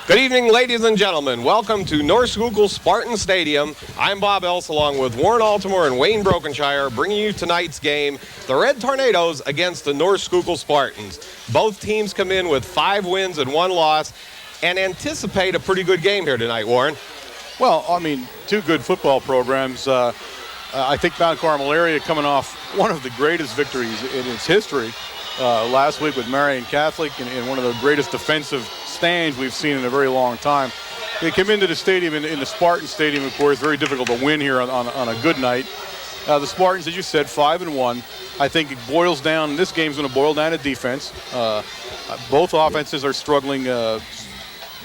Good evening, ladies and gentlemen. Welcome to North Schuylkill Spartan Stadium. I'm Bob Else, along with Warren Altimore and Wayne Brokenshire, bringing you tonight's game, the Red Tornadoes against the North Schuylkill Spartans. Both teams come in with 5 wins and 1 loss and anticipate a pretty good game here tonight, Warren. Well, I mean, 2 good football programs. I think Mount Carmel area coming off one of the greatest victories in its history last week with Marian Catholic in one of the greatest defensive stands we've seen in a very long time. They came into the stadium, in the Spartan Stadium, of course, very difficult to win here on a good night. The Spartans, as you said, 5-1. I think it boils down, this game's going to boil down to defense. Both offenses are struggling.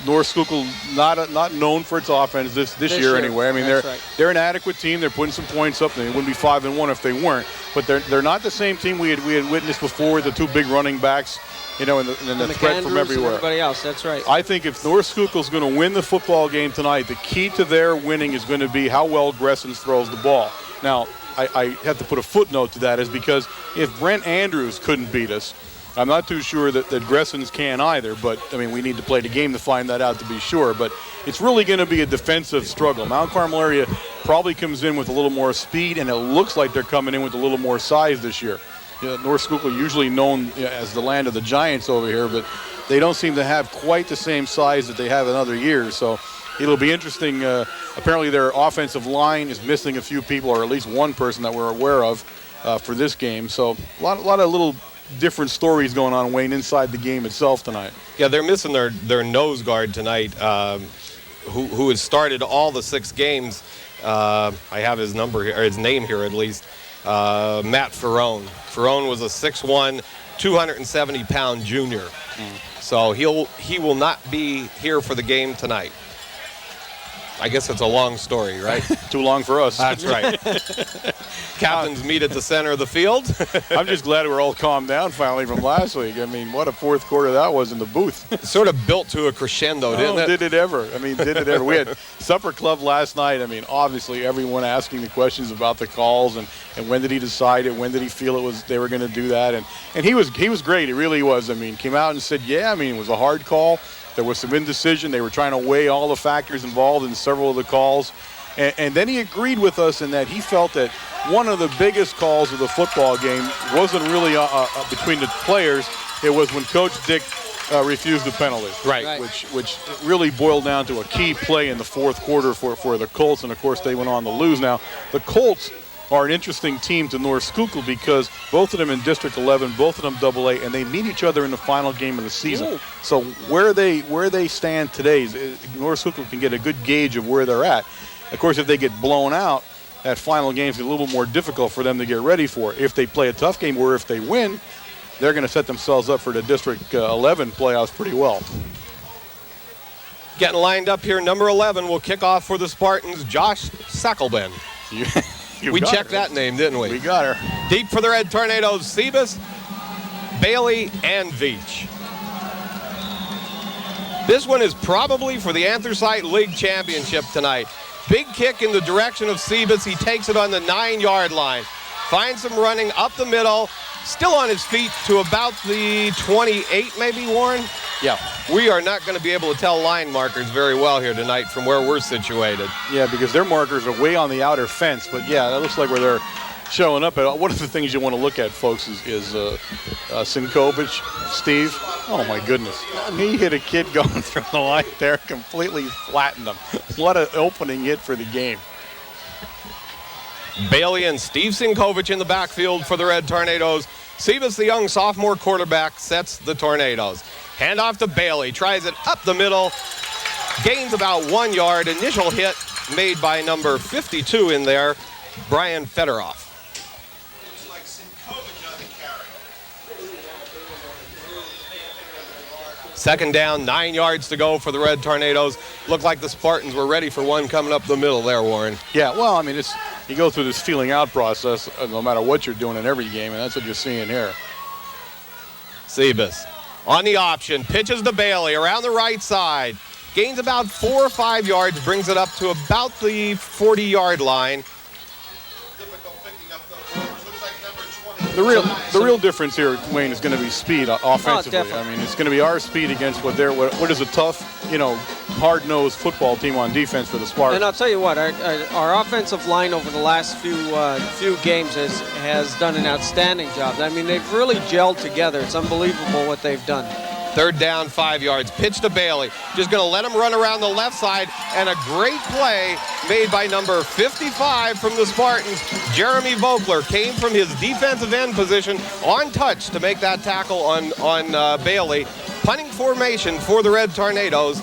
North Schuylkill not known for its offense this year anyway. I mean, they're an adequate team. They're putting some points up. They wouldn't be 5-1 if they weren't. But they're not the same team we had witnessed before. The 2 big running backs, you know, and the threat from everywhere. And everybody else. That's right. I think if North Schuylkill's going to win the football game tonight, the key to their winning is going to be how well Gressons throws the ball. Now, I have to put a footnote to that, is because if Brent Andrews couldn't beat us, I'm not too sure that Gressons can either, but, I mean, we need to play the game to find that out to be sure. But it's really going to be a defensive struggle. Mount Carmel area probably comes in with a little more speed, and it looks like they're coming in with a little more size this year. North Schuylkill usually known as the land of the giants over here, but they don't seem to have quite the same size that they have in other years. So it'll be interesting. Apparently their offensive line is missing a few people, or at least one person that we're aware of for this game. So a lot of little different stories going on, Wayne, inside the game itself tonight. Yeah, they're missing their nose guard tonight, who has started all the 6 games. I have his number here, or his name here at least. Matt Ferrone. Ferrone was a 6'1", 270-pound junior. So he will not be here for the game tonight. I guess it's a long story, right? Too long for us. That's right. Captains meet at the center of the field. I'm just glad we're all calmed down finally from last week. I mean, what a fourth quarter that was in the booth. Sort of built to a crescendo, didn't it? Did it ever. I mean, did it ever. We had supper club last night. I mean, obviously everyone asking the questions about the calls and when did he decide it, when did he feel they were going to do that. And he was great. He really was. I mean, came out and said, yeah, I mean, it was a hard call. There was some indecision. They were trying to weigh all the factors involved in several of the calls. And then he agreed with us in that he felt that one of the biggest calls of the football game wasn't really between the players. It was when Coach Dick refused the penalty. Right. Which really boiled down to a key play in the fourth quarter for the Colts. And, of course, they went on to lose. Now, the Colts are an interesting team to North Schuylkill because both of them in District 11, both of them AA, and they meet each other in the final game of the season. Ooh. So where they stand today, North Schuylkill can get a good gauge of where they're at. Of course, if they get blown out, that final game is a little more difficult for them to get ready for. If they play a tough game or if they win, they're going to set themselves up for the District 11 playoffs pretty well. Getting lined up here, number 11 will kick off for the Spartans, Josh Sackelben. We checked that name, didn't we? We got her. Deep for the Red Tornadoes, Sebas, Bailey, and Veach. This one is probably for the Anthracite League Championship tonight. Big kick in the direction of Sebas. He takes it on the 9-yard line. Finds him running up the middle, still on his feet to about the 28, maybe, Warren? Yeah. We are not going to be able to tell line markers very well here tonight from where we're situated. Yeah, because their markers are way on the outer fence. But, yeah, that looks like where they're showing up. One of the things you want to look at, folks, is Sinkovic, Steve. Oh, my goodness. He hit a kid going through the line there, completely flattened him. What an opening hit for the game. Bailey and Steve Sinkovic in the backfield for the Red Tornadoes. Sebas, the young sophomore quarterback, sets the Tornadoes. Hand off to Bailey, tries it up the middle, gains about 1 yard. Initial hit made by number 52 in there, Brian Federoff. Second down, 9 yards to go for the Red Tornadoes. Looked like the Spartans were ready for one coming up the middle there, Warren. Yeah, well, I mean, you go through this feeling out process no matter what you're doing in every game, and that's what you're seeing here. Sebas on the option, pitches to Bailey around the right side. Gains about 4 or 5 yards, brings it up to about the 40-yard line. Difficult picking up those numbers. Looks like number 20 The real difference here, Wayne, is going to be speed offensively. I mean, it's going to be our speed against what is a tough, hard-nosed football team on defense for the Spartans. And I'll tell you what, our offensive line over the last few games has done an outstanding job. I mean, they've really gelled together. It's unbelievable what they've done. 3rd down, 5 yards. Pitch to Bailey. Just going to let him run around the left side. And a great play made by number 55 from the Spartans. Jeremy Vogler came from his defensive end position on touch to make that tackle on Bailey. Punting formation for the Red Tornadoes.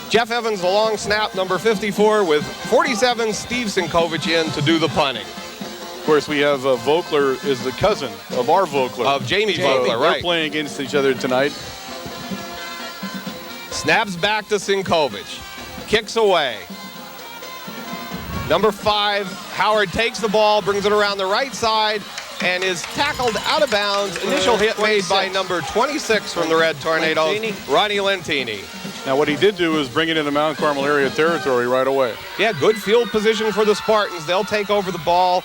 Jeff Evans, the long snap, number 54, with 47, Steve Sinkovich in to do the punting. Of course, we have Vogler is the cousin of our Vogler. Of Jamie Vogler, right. They're playing against each other tonight. Snaps back to Sinkovich. Kicks away. Number 5, Howard takes the ball, brings it around the right side, and is tackled out of bounds. Initial hit made by number 26 from the Red Tornadoes, Ronnie Lentini. Now, what he did do is bring it into Mount Carmel area territory right away. Yeah, good field position for the Spartans. They'll take over the ball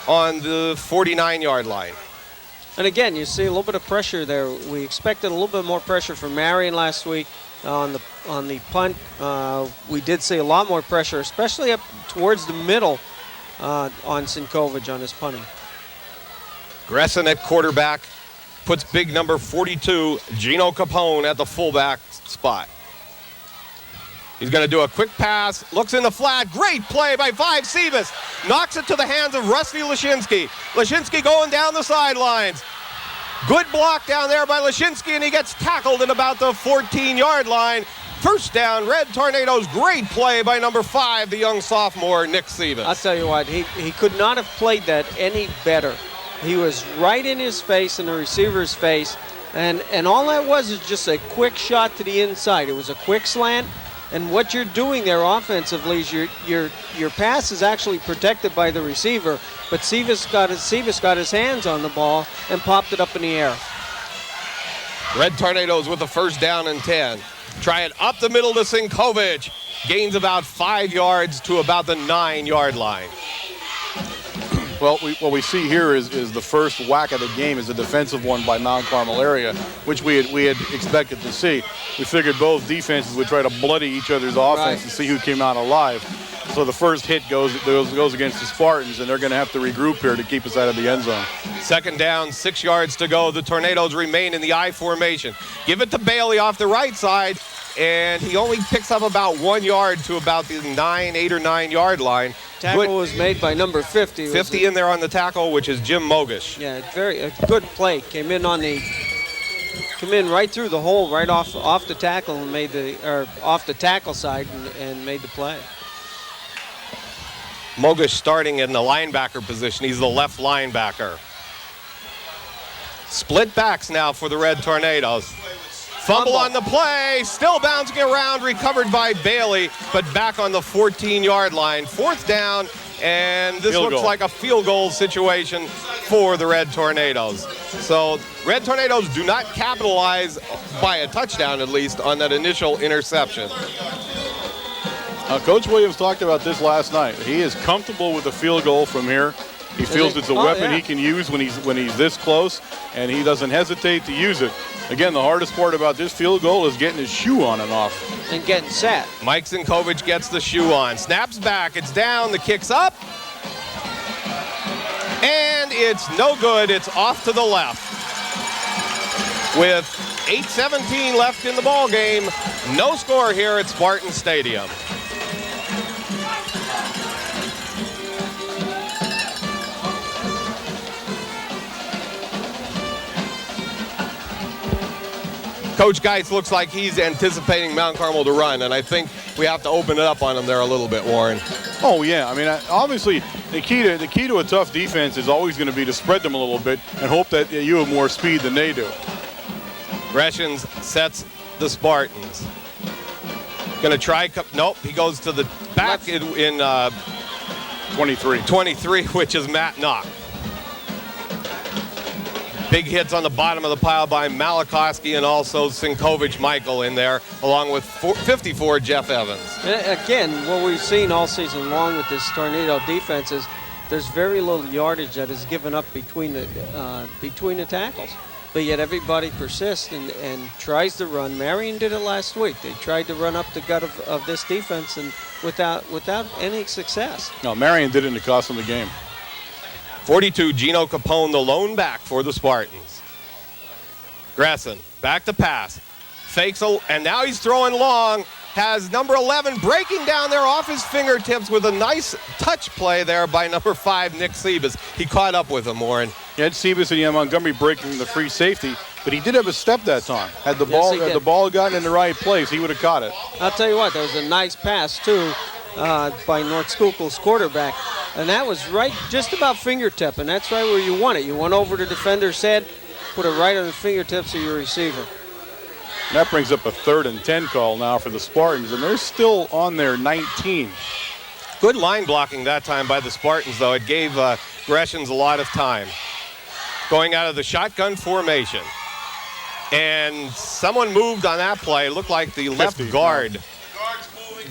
on the 49-yard line. And again, you see a little bit of pressure there. We expected a little bit more pressure from Marion last week on the punt. We did see a lot more pressure, especially up towards the middle on Sinkovich on his punting. Gresson at quarterback puts big number 42, Gino Capone, at the fullback spot. He's going to do a quick pass, looks in the flat, great play by 5, Sebas. Knocks it to the hands of Rusty Lashinsky. Lashinsky going down the sidelines. Good block down there by Lashinsky, and he gets tackled at about the 14-yard line. First down, Red Tornadoes. Great play by number 5, the young sophomore, Nick Sebas. I'll tell you what, he could not have played that any better. He was right in his face, in the receiver's face, and all that was is just a quick shot to the inside. It was a quick slant. And what you're doing there offensively is your pass is actually protected by the receiver, but Sebas got his hands on the ball and popped it up in the air. Red Tornadoes with the first down and 10. Try it up the middle to Sinkovich. Gains about 5 yards to about the 9-yard line. Well, what we see here is the first whack of the game is a defensive one by Mount Carmel area, which we had expected to see. We figured both defenses would try to bloody each other's offense and see who came out alive. So the first hit goes against the Spartans, and they're going to have to regroup here to keep us out of the end zone. 2nd down, 6 yards to go. The Tornadoes remain in the I formation. Give it to Bailey off the right side, and he only picks up about 1 yard to about the 8 or 9 yard line. Tackle was made by number 50. 50 in there on the tackle, which is Jim Mogish. Yeah, a good play. Came in right through the hole, right off the tackle, and off the tackle side, and made the play. Mogish starting in the linebacker position. He's the left linebacker. Split backs now for the Red Tornadoes. Fumble on the play, still bouncing around, recovered by Bailey, but back on the 14-yard line. 4th down, and this looks like a field goal situation for the Red Tornadoes. So Red Tornadoes do not capitalize by a touchdown, at least, on that initial interception. Coach Williams talked about this last night. He is comfortable with the field goal from here. He feels it's a weapon he can use when he's this close, and he doesn't hesitate to use it. Again, the hardest part about this field goal is getting his shoe on and off. And getting set. Mike Sinkovich gets the shoe on. Snaps back. It's down. The kick's up. And it's no good. It's off to the left. With 8:17 left in the ball game, no score here at Spartan Stadium. Coach Geitz looks like he's anticipating Mount Carmel to run, and I think we have to open it up on him there a little bit, Warren. Oh, yeah. I mean, obviously, the key to a tough defense is always going to be to spread them a little bit and hope that you have more speed than they do. Greshens sets the Spartans. Going to try, nope, he goes to the back in 23, which is Matt Knock. Big hits on the bottom of the pile by Malachowski and also Sinkovich Michael in there, along with 54 Jeff Evans. Again, what we've seen all season long with this Tornado defense is there's very little yardage that is given up between the tackles. But yet everybody persists and tries to run. Marion did it last week. They tried to run up the gut of this defense and without any success. No, Marion did it and it cost them the game. 42, Gino Capone, the lone back for the Spartans. Gresson, back to pass. Fakes, and now he's throwing long. Has number 11 breaking down there off his fingertips with a nice touch play there by number 5, Nick Sebas. He caught up with him, Warren. He had Sebas and Montgomery breaking the free safety, but he did have a step that time. Had the ball gotten in the right place, he would have caught it. I'll tell you what, that was a nice pass, too, by North Schuylkill's quarterback. And that was right just about fingertip, and that's right where you want it. You went over the defender's head, put it right on the fingertips of your receiver. And that brings up a 3rd and 10 call now for the Spartans, and they're still on their 19. Good line blocking that time by the Spartans, though. It gave Greshams a lot of time. Going out of the shotgun formation. And someone moved on that play. It looked like the left guard.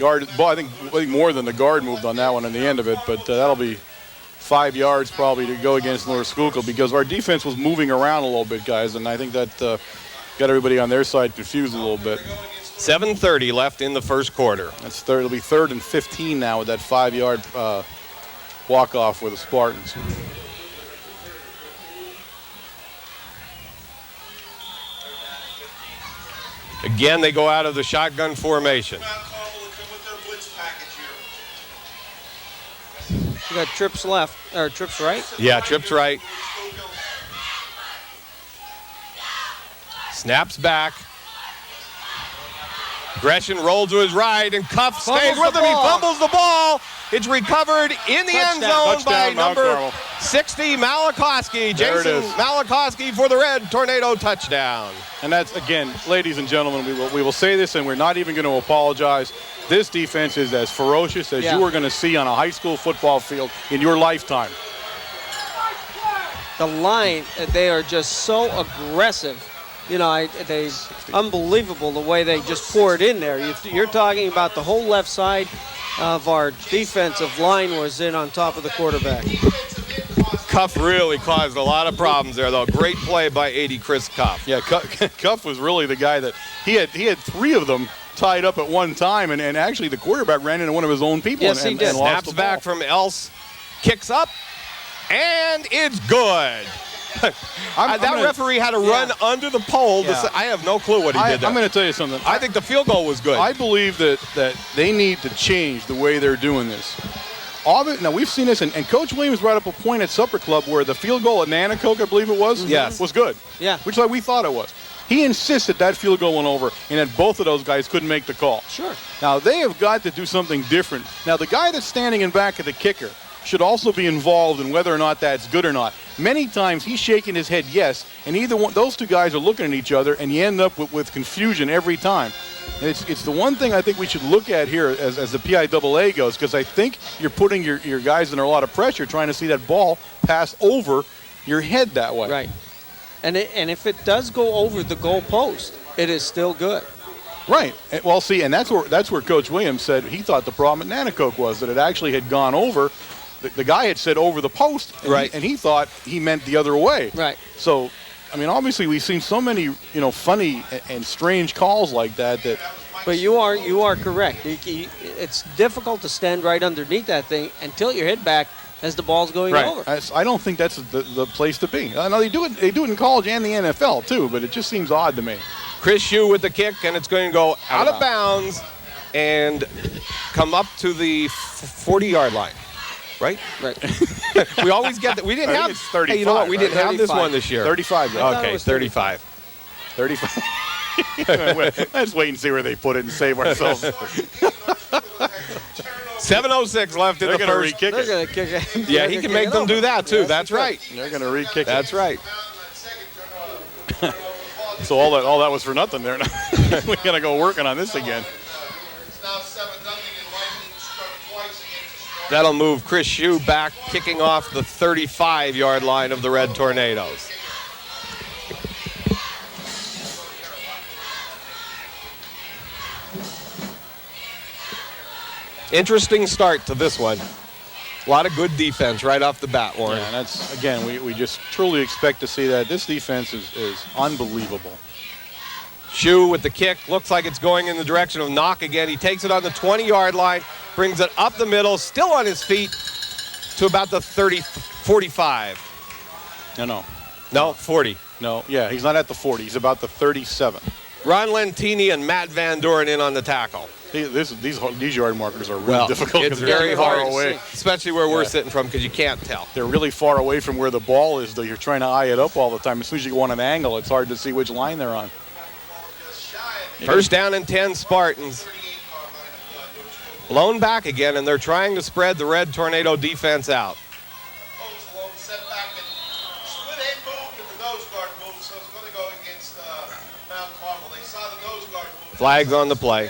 I think more than the guard moved on that one in the end of it, but that'll be 5 yards probably to go against North Schuylkill because our defense was moving around a little bit, guys, and I think that got everybody on their side confused a little bit. 7:30 left in the first quarter. It'll be 3rd and 15 now with that 5-yard walk-off for the Spartans. Again, they go out of the shotgun formation. You got trips left, or trips right? Yeah, trips right. Snaps back. Gresham rolled to his right, and Cuff stays with him. He fumbles the ball. It's recovered in the end zone by number 60, Malachowski. Jason Malachowski for the Red Tornado touchdown. And that's, again, ladies and gentlemen, we will say this, and we're not even going to apologize. This defense is as ferocious as you are going to see on a high school football field in your lifetime. The line, they are just so aggressive. You know, they unbelievable the way they just pour it in there. You're talking about the whole left side of our defensive line was in on top of the quarterback. Cuff really caused a lot of problems there, though. Great play by 80 Chris Cuff. Yeah, Cuff was really the guy that he had 3 of them tied up at one time, and actually the quarterback ran into one of his own people. Yes, he did. Snaps back from Else, kicks up, and it's good. That referee had to run under the pole. I have no clue what he did there. I'm going to tell you something. I think the field goal was good. I believe that they need to change the way they're doing this. Now, we've seen this, and Coach Williams brought up a point at Supper Club where the field goal at Nanacoke, I believe it was, was good. Yeah. Which is like we thought it was. He insisted that field goal went over and that both of those guys couldn't make the call. Sure. Now, they have got to do something different. Now, the guy that's standing in back of the kicker should also be involved in whether or not that's good or not. Many times he's shaking his head yes, and those two guys are looking at each other, and you end up with confusion every time. And it's the one thing I think we should look at here as the PIAA goes, because I think you're putting your guys under a lot of pressure trying to see that ball pass over your head that way. Right. And if it does go over the goal post, it is still good. Right. Well, see, and that's where Coach Williams said he thought the problem at Nanacoke was that it actually had gone over. The guy had said over the post, and he thought he meant the other way. Right. So, I mean, obviously we've seen so many, funny and strange calls like that. But you are correct. It's difficult to stand right underneath that thing until your head back as the ball's going over. I don't think that's the place to be. No, they do it in college and the NFL too, but it just seems odd to me. Chris Shue with the kick, and it's going to go out of bounds and come up to the 40-yard line. Right. We always get that. We didn't have. 35, hey, you know what? We didn't have this one this year. 35. Okay, 35. 35. Let's wait and see where they put it and save ourselves. 7:06 left in the first. They're going to kick it. Yeah, he can make them do that too. That's right. They're going to re-kick it. That's right. So all that was for nothing there. We got to go working on this again. That'll move Chris Shue back, kicking off the 35-yard line of the Red Tornadoes. Interesting start to this one. A lot of good defense right off the bat, Warren. Yeah, and that's, again, we just truly expect to see that. This defense is unbelievable. Schu with the kick. Looks like it's going in the direction of Knock again. He takes it on the 20-yard line, brings it up the middle, still on his feet to about the 45. No, 40. No, yeah, he's not at the 40. He's about the 37. Ron Lentini and Matt Van Doren in on the tackle. These yard markers are really difficult. It's because very they're far hard, away. especially where we're sitting from, because you can't tell. They're really far away from where the ball is, though. You're trying to eye it up all the time. As soon as you go on an angle, it's hard to see which line they're on. First down and 10, Spartans. Blown back again, and they're trying to spread the Red Tornado defense out. Flags on the play.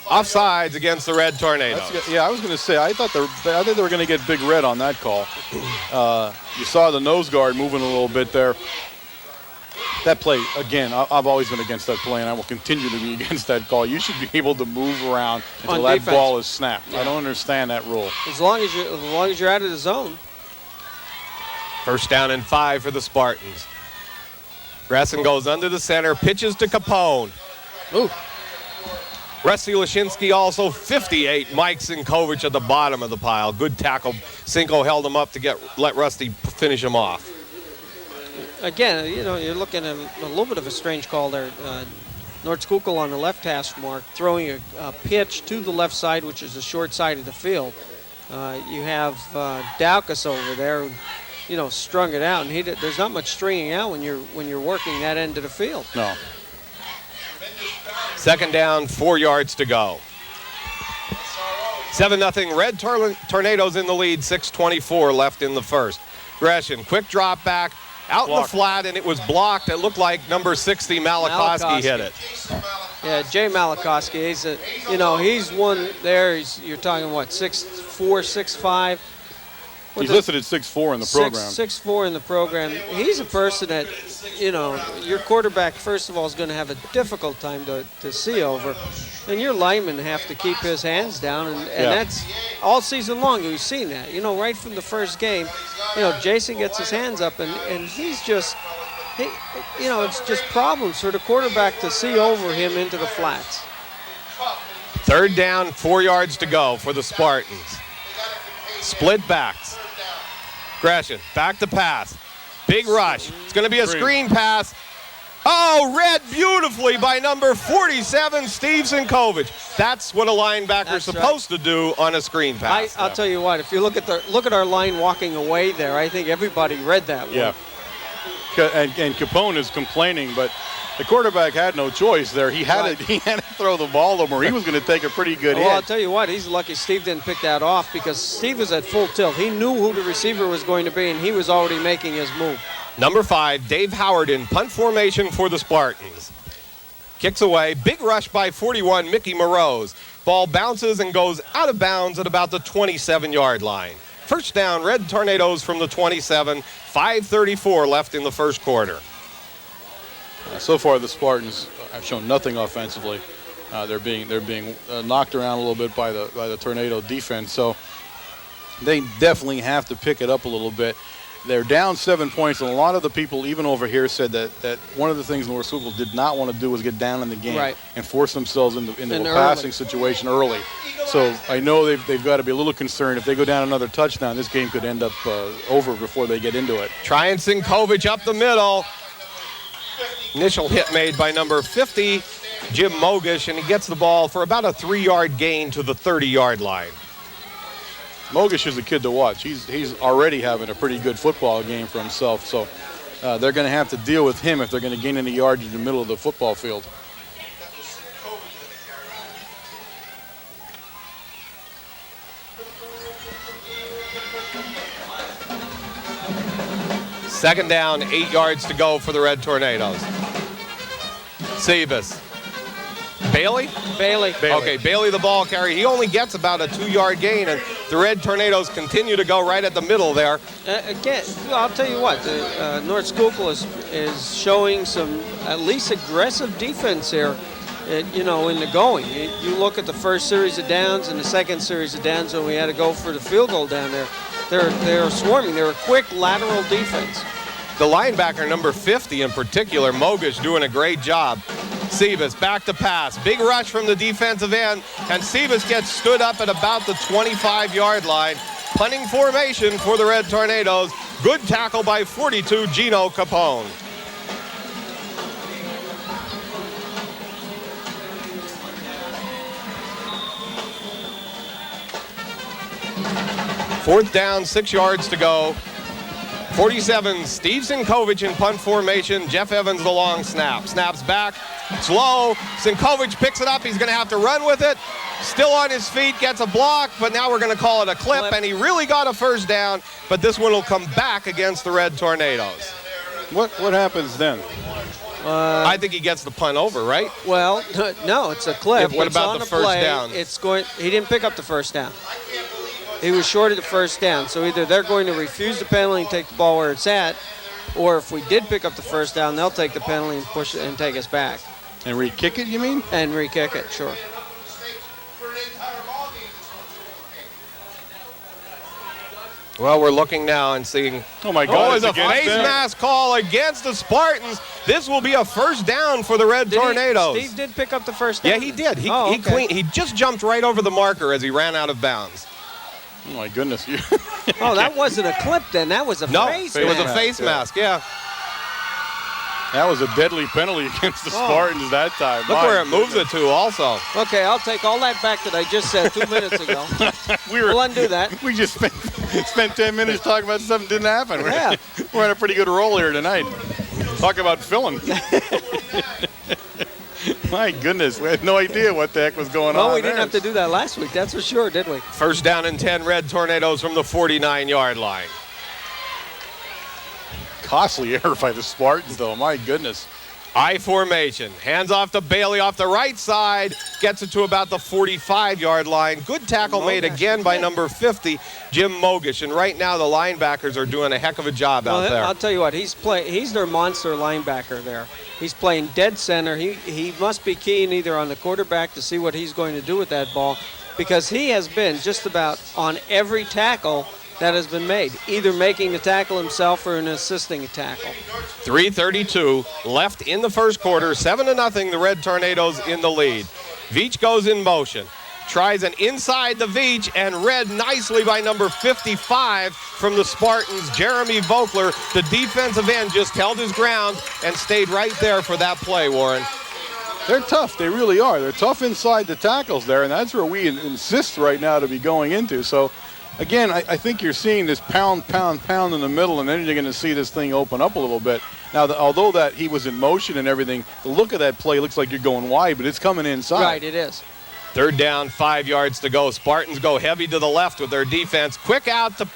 Offsides against the Red Tornadoes. Yeah, I was going to say, I think they were going to get big red on that call. You saw the nose guard moving a little bit there. That play, again, I've always been against that play, and I will continue to be against that call. You should be able to move around until that ball is snapped. Yeah. I don't understand that rule. As long as you're out of the zone. First down and 5 for the Spartans. Gresson goes under the center, pitches to Capone. Ooh. Rusty Lashinsky also 58. Mike Sinkovich at the bottom of the pile. Good tackle. Cinco held him up to let Rusty finish him off. Again, you're looking at a little bit of a strange call there. North Schuylkill on the left hash mark, throwing a pitch to the left side, which is the short side of the field. You have Daukus over there, strung it out, and there's not much stringing out when you're working that end of the field. No. Second down, 4 yards to go. 7-0 Red Tornadoes in the lead. 6:24 left in the first. Gresham, quick drop back. Out in the flat, and it was blocked. It looked like number 60, Malikoski, hit it. Yeah, Jay Malikoski. He's one there. You're talking, what, 6'4", 6'5"? He's listed at 6'4" in the program. 6'4" in the program. He's a person that, your quarterback, first of all, is going to have a difficult time to see over. And your linemen have to keep his hands down. And that's all season long. We've seen that. Right from the first game, Jason gets his hands up, and he's just, it's just problems for the quarterback to see over him into the flats. Third down, 4 yards to go for the Spartans. Split backs. Gresham, back to pass. Big rush. It's going to be a screen pass. Oh, read beautifully by number 47, Steve Sinkovich. That's what a linebacker's supposed to do on a screen pass. I'll tell you what, if you look at our line walking away there, I think everybody read that one. Yeah. And Capone is complaining, but the quarterback had no choice there. He had to throw the ball to him, or he was going to take a pretty good hit. Well, I'll tell you what, he's lucky Steve didn't pick that off, because Steve was at full tilt. He knew who the receiver was going to be, and he was already making his move. Number 5, Dave Howard in punt formation for the Spartans. Kicks away. Big rush by 41, Mickey Morose. Ball bounces and goes out of bounds at about the 27-yard line. First down, Red Tornadoes from the 27. 5:34 left in the first quarter. So far, the Spartans have shown nothing offensively. They're being knocked around a little bit by the Tornado defense. So they definitely have to pick it up a little bit. They're down 7 points, and a lot of the people, even over here, said that one of the things North Schuylkill did not want to do was get down in the game and force themselves into a passing situation early. So I know they've got to be a little concerned. If they go down another touchdown, this game could end up over before they get into it. Trying Sinkovich up the middle. Initial hit made by number 50, Jim Mogish, and he gets the ball for about a 3-yard gain to the 30-yard line. Mogish is a kid to watch. He's already having a pretty good football game for himself, so they're going to have to deal with him if they're going to gain any yards in the middle of the football field. Second down, 8 yards to go for the Red Tornadoes. Sebas. Bailey? Bailey. Okay, Bailey the ball carrier. He only gets about a 2-yard gain, and the Red Tornadoes continue to go right at the middle there. Again, I'll tell you what, North Schuylkill is showing some at least aggressive defense here. in the going. You look at the first series of downs and the second series of downs when we had to go for the field goal down there. They're swarming. They're a quick lateral defense. The linebacker, number 50 in particular, Mogish, doing a great job. Sebas back to pass. Big rush from the defensive end, and Sebas gets stood up at about the 25-yard line. Punting formation for the Red Tornadoes. Good tackle by 42, Gino Capone. Fourth down, 6 yards to go. 47, Steve Sinkovich in punt formation. Jeff Evans the long snap. Snaps back, it's low. Sinkovich picks it up. He's going to have to run with it. Still on his feet, gets a block, but now we're going to call it a clip, and he really got a first down, but this one will come back against the Red Tornadoes. What happens then? I think he gets the punt over, right? Well, no, it's a clip. What about the first play. down? He didn't pick up the first down. He was short of the first down, so either they're going to refuse the penalty and take the ball where it's at, or if we did pick up the first down, they'll take the penalty and push it and take us back. And re-kick it, you mean? And re-kick it, sure. Well, we're looking now and seeing. Oh my God! It's a face mask call against the Spartans. This will be a first down for the Red Tornadoes. Steve did pick up the first down. Yeah, he did. Okay. He just jumped right over the marker as he ran out of bounds. Oh my goodness! Oh, that wasn't a clip then. That was a face mask. It was a face mask. Yeah. That was a deadly penalty against the Spartans that time. Look where it moves it to also. Okay, I'll take all that back that I just said 2 minutes ago. We'll undo that. We just spent 10 minutes talking about something that didn't happen. Yeah. We're on a pretty good roll here tonight. Talk about filling. My goodness, we had no idea what the heck was going on. Well, we didn't have to do that last week, that's for sure, did we? First down and 10, Red Tornadoes from the 49-yard line. Costly error by the Spartans, though. My goodness. I formation. Hands off to Bailey off the right side. Gets it to about the 45-yard line. Good tackle made again by number 50, Jim Mogish. And right now the linebackers are doing a heck of a job out there. I'll tell you what, he's their monster linebacker there. He's playing dead center. He must be keying either on the quarterback to see what he's going to do with that ball, because he has been just about on every tackle that has been made, either making the tackle himself or an assisting a tackle. 3:32 left in the first quarter, 7-0, the Red Tornadoes in the lead. Veach goes in motion, tries an inside the Veach, and read nicely by number 55 from the Spartans, Jeremy Vogler. The defensive end just held his ground and stayed right there for that play, Warren. They're tough, they really are. They're tough inside the tackles there, and that's where we insist right now to be going into. So again, I think you're seeing this pound in the middle, and then you're going to see this thing open up a little bit. Now, although that he was in motion and everything, the look of that play looks like you're going wide, but it's coming inside. Right, it is. Third down, 5 yards to go. Spartans go heavy to the left with their defense. Quick out to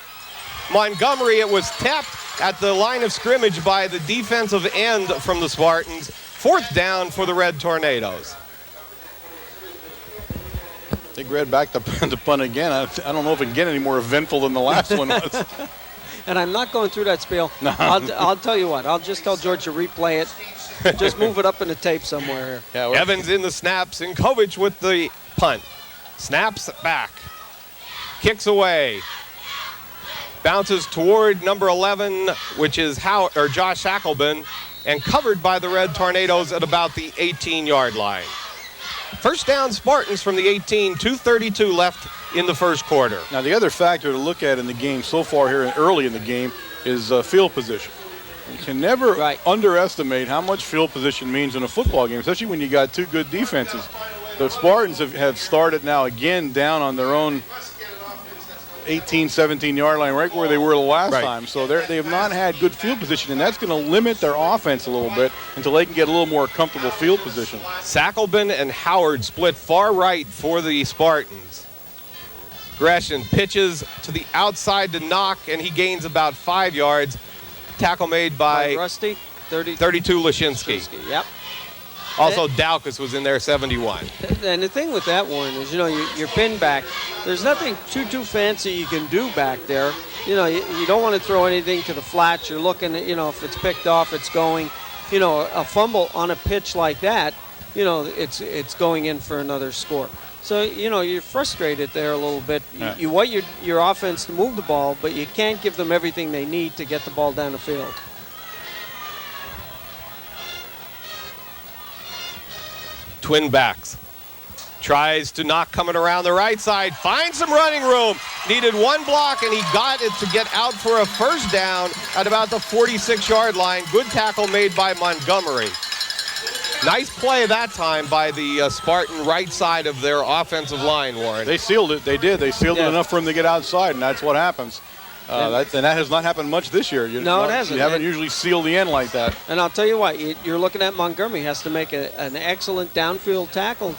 Montgomery. It was tapped at the line of scrimmage by the defensive end from the Spartans. Fourth down for the Red Tornadoes. Big Red back to punt again. I don't know if it can get any more eventful than the last one was. And I'm not going through that spiel. No. I'll tell you what. I'll just tell George to replay it. Just move it up in the tape somewhere here. Yeah, Evans in the snaps, and Sinkovich with the punt. Snaps back. Kicks away. Bounces toward number 11, which is Josh Shackleben, and covered by the Red Tornadoes at about the 18-yard line. First down, Spartans from the 18, 2:32 left in the first quarter. Now, the other factor to look at in the game so far here early in the game is field position. You can never underestimate how much field position means in a football game, especially when you got two good defenses. The Spartans have started now again down on their own 18, 17-yard line, right where they were the last time. So they have not had good field position, and that's going to limit their offense a little bit until they can get a little more comfortable field position. Shackleben and Howard split far right for the Spartans. Gresham pitches to the outside to knock, and he gains about 5 yards. Tackle made by Rusty, 32 Lashinsky. Yep. Also, Dowkus was in there, 71. And the thing with that one is, you're pinned back. There's nothing too fancy you can do back there. You don't want to throw anything to the flats. You're looking at, if it's picked off, it's going. A fumble on a pitch like that, it's going in for another score. So, you're frustrated there a little bit. Yeah. You want your offense to move the ball, but you can't give them everything they need to get the ball down the field. Twin backs. Tries to knock coming around the right side. Finds some running room. Needed one block, and he got it to get out for a first down at about the 46-yard line. Good tackle made by Montgomery. Nice play that time by the Spartan right side of their offensive line, Warren. They sealed it. They did. They sealed it enough for him to get outside, and that's what happens. And that has not happened much this year. It hasn't. You haven't usually sealed the end like that. And I'll tell you what, you're looking at Montgomery. He has to make an excellent downfield tackle,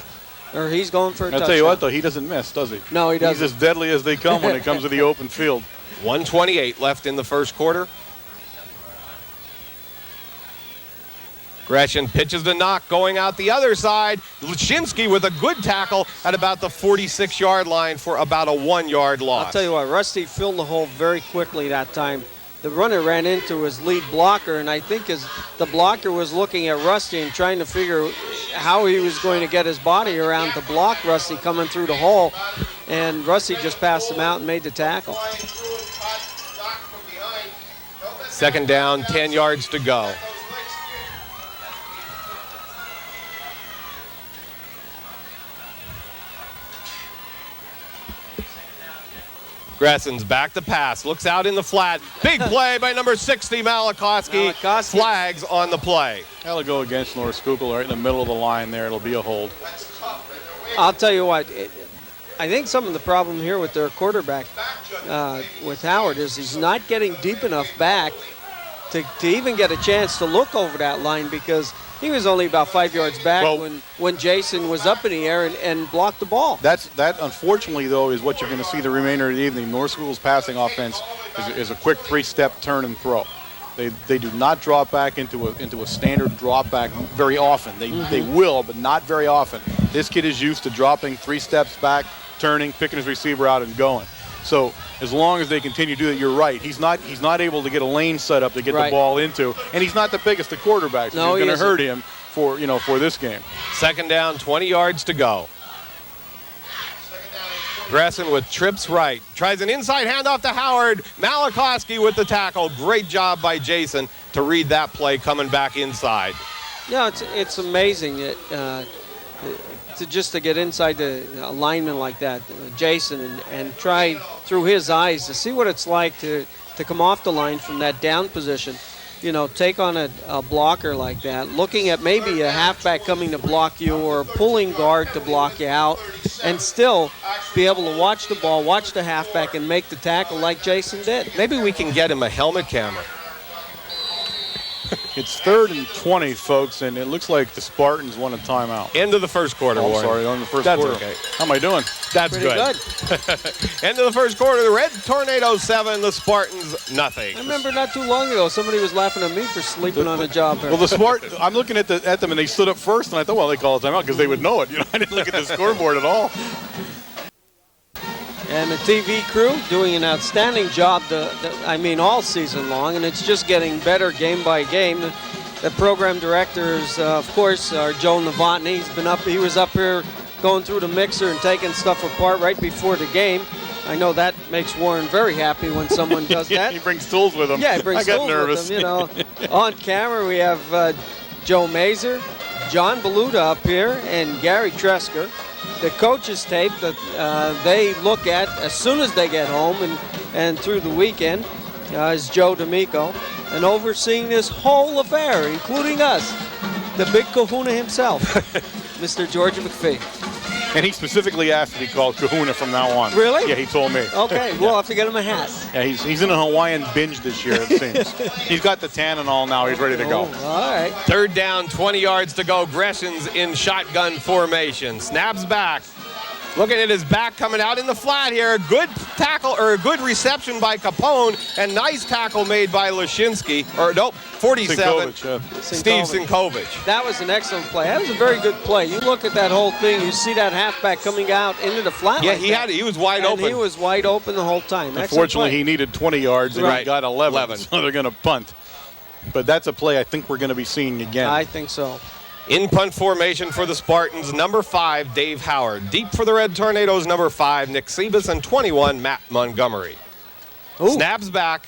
or he's going for a touchdown. I'll tell you what, though, he doesn't miss, does he? No, he doesn't. He's as deadly as they come when it comes to the open field. 1:28 left in the first quarter. Gresham pitches the knock going out the other side. Lashinsky with a good tackle at about the 46-yard line for about a 1-yard loss. I'll tell you what, Rusty filled the hole very quickly that time. The runner ran into his lead blocker, and I think the blocker was looking at Rusty and trying to figure how he was going to get his body around to block Rusty coming through the hole, and Rusty just passed him out and made the tackle. Second down, 10 yards to go. Gresson's back to pass, looks out in the flat. Big play by number 60, Malachowski. Flags on the play. That'll go against North Schuylkill right in the middle of the line there. It'll be a hold. I'll tell you what, I think some of the problem here with their quarterback, with Howard, is he's not getting deep enough back to even get a chance to look over that line, because he was only about 5 yards back when Jason was up in the air and blocked the ball. That, unfortunately, though, is what you're going to see the remainder of the evening. North Schuylkill's passing offense is a quick three-step turn and throw. They do not drop back into a standard drop back very often. They will, but not very often. This kid is used to dropping 3 steps back, turning, picking his receiver out, and going. So as long as they continue to do that, you're right. He's not able to get a lane set up to get the ball into, and he's not the biggest of quarterbacks. So he's going to hurt him for this game. Second down, 20 yards to go. Gresson with trips right. Tries an inside handoff to Howard. Malachowski with the tackle. Great job by Jason to read that play coming back inside. Yeah, it's amazing that to get inside the lineman like that, Jason, and try through his eyes to see what it's like to come off the line from that down position. Take on a blocker like that, looking at maybe a halfback coming to block you or a pulling guard to block you out, and still be able to watch the ball, watch the halfback, and make the tackle like Jason did. Maybe we can get him a helmet camera. It's 3rd and 20, folks, and it looks like the Spartans want a timeout. End of the first quarter, I'm Warren. sorry, on the first That's quarter. okay. How am I doing? That's Pretty good. End of the first quarter, the Red Tornadoes 7, the Spartans nothing. I remember not too long ago, somebody was laughing at me for sleeping on a job here. Well, I'm looking at them, and they stood up first, and I thought, well, they call a timeout because they would know it. I didn't look at the scoreboard at all. And the TV crew doing an outstanding job, all season long, and it's just getting better game by game. The program directors, of course, are Joe Novotny. He was up here going through the mixer and taking stuff apart right before the game. I know that makes Warren very happy when someone does that. He brings tools with him. Yeah, he brings tools with him. On camera, we have Joe Mazer, John Beluda up here, and Gary Tresker. The coaches' tape that they look at as soon as they get home and through the weekend is Joe D'Amico. And overseeing this whole affair, including us, the big kahuna himself, Mr. George McPhee. And he specifically asked to be called Kahuna from now on. Really? Yeah, he told me. Okay, we'll have to get him a hat. Yeah, he's in a Hawaiian binge this year, it seems. He's got the tan and all now. He's ready to go. All right. Third down, 20 yards to go. Gresson's in shotgun formation. Snaps back. Looking at his back coming out in the flat here. A good tackle, or a good reception by Capone, and nice tackle made by Lashinsky. 47, Steve Sinkovich. That was an excellent play. That was a very good play. You look at that whole thing, you see that halfback coming out into the flat. Yeah, like he was wide open. He was wide open the whole time. Unfortunately, he needed 20 yards, and he got 11, so they're going to punt. But that's a play I think we're going to be seeing again. I think so. In punt formation for the Spartans, number 5, Dave Howard. Deep for the Red Tornadoes, number 5, Nick Sebas, and 21, Matt Montgomery. Ooh. Snaps back.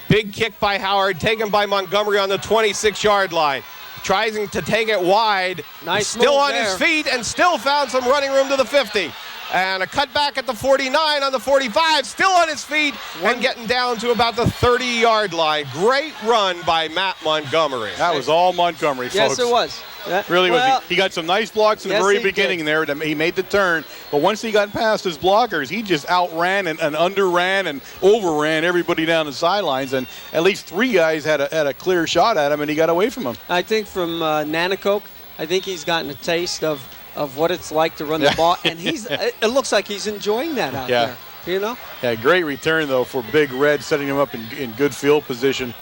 Big kick by Howard, taken by Montgomery on the 26-yard line. Tries to take it wide. Nice Still move on there. his feet and still found some running room to the 50. And a cutback at the 49 on the 45. Still on his feet and getting down to about the 30-yard line. Great run by Matt Montgomery. That was all Montgomery, folks. Yes, it was. Really well, was. He got some nice blocks in the yes, very he beginning did. there. He made the turn. But once he got past his blockers, he just outran and underran and overran everybody down the sidelines. And at least 3 guys had a clear shot at him, and he got away from him. I think from Nanacoke, I think he's gotten a taste of what it's like to run the ball. And it looks like he's enjoying that out there. You know? Yeah, great return, though, for Big Red, setting him up in good field position.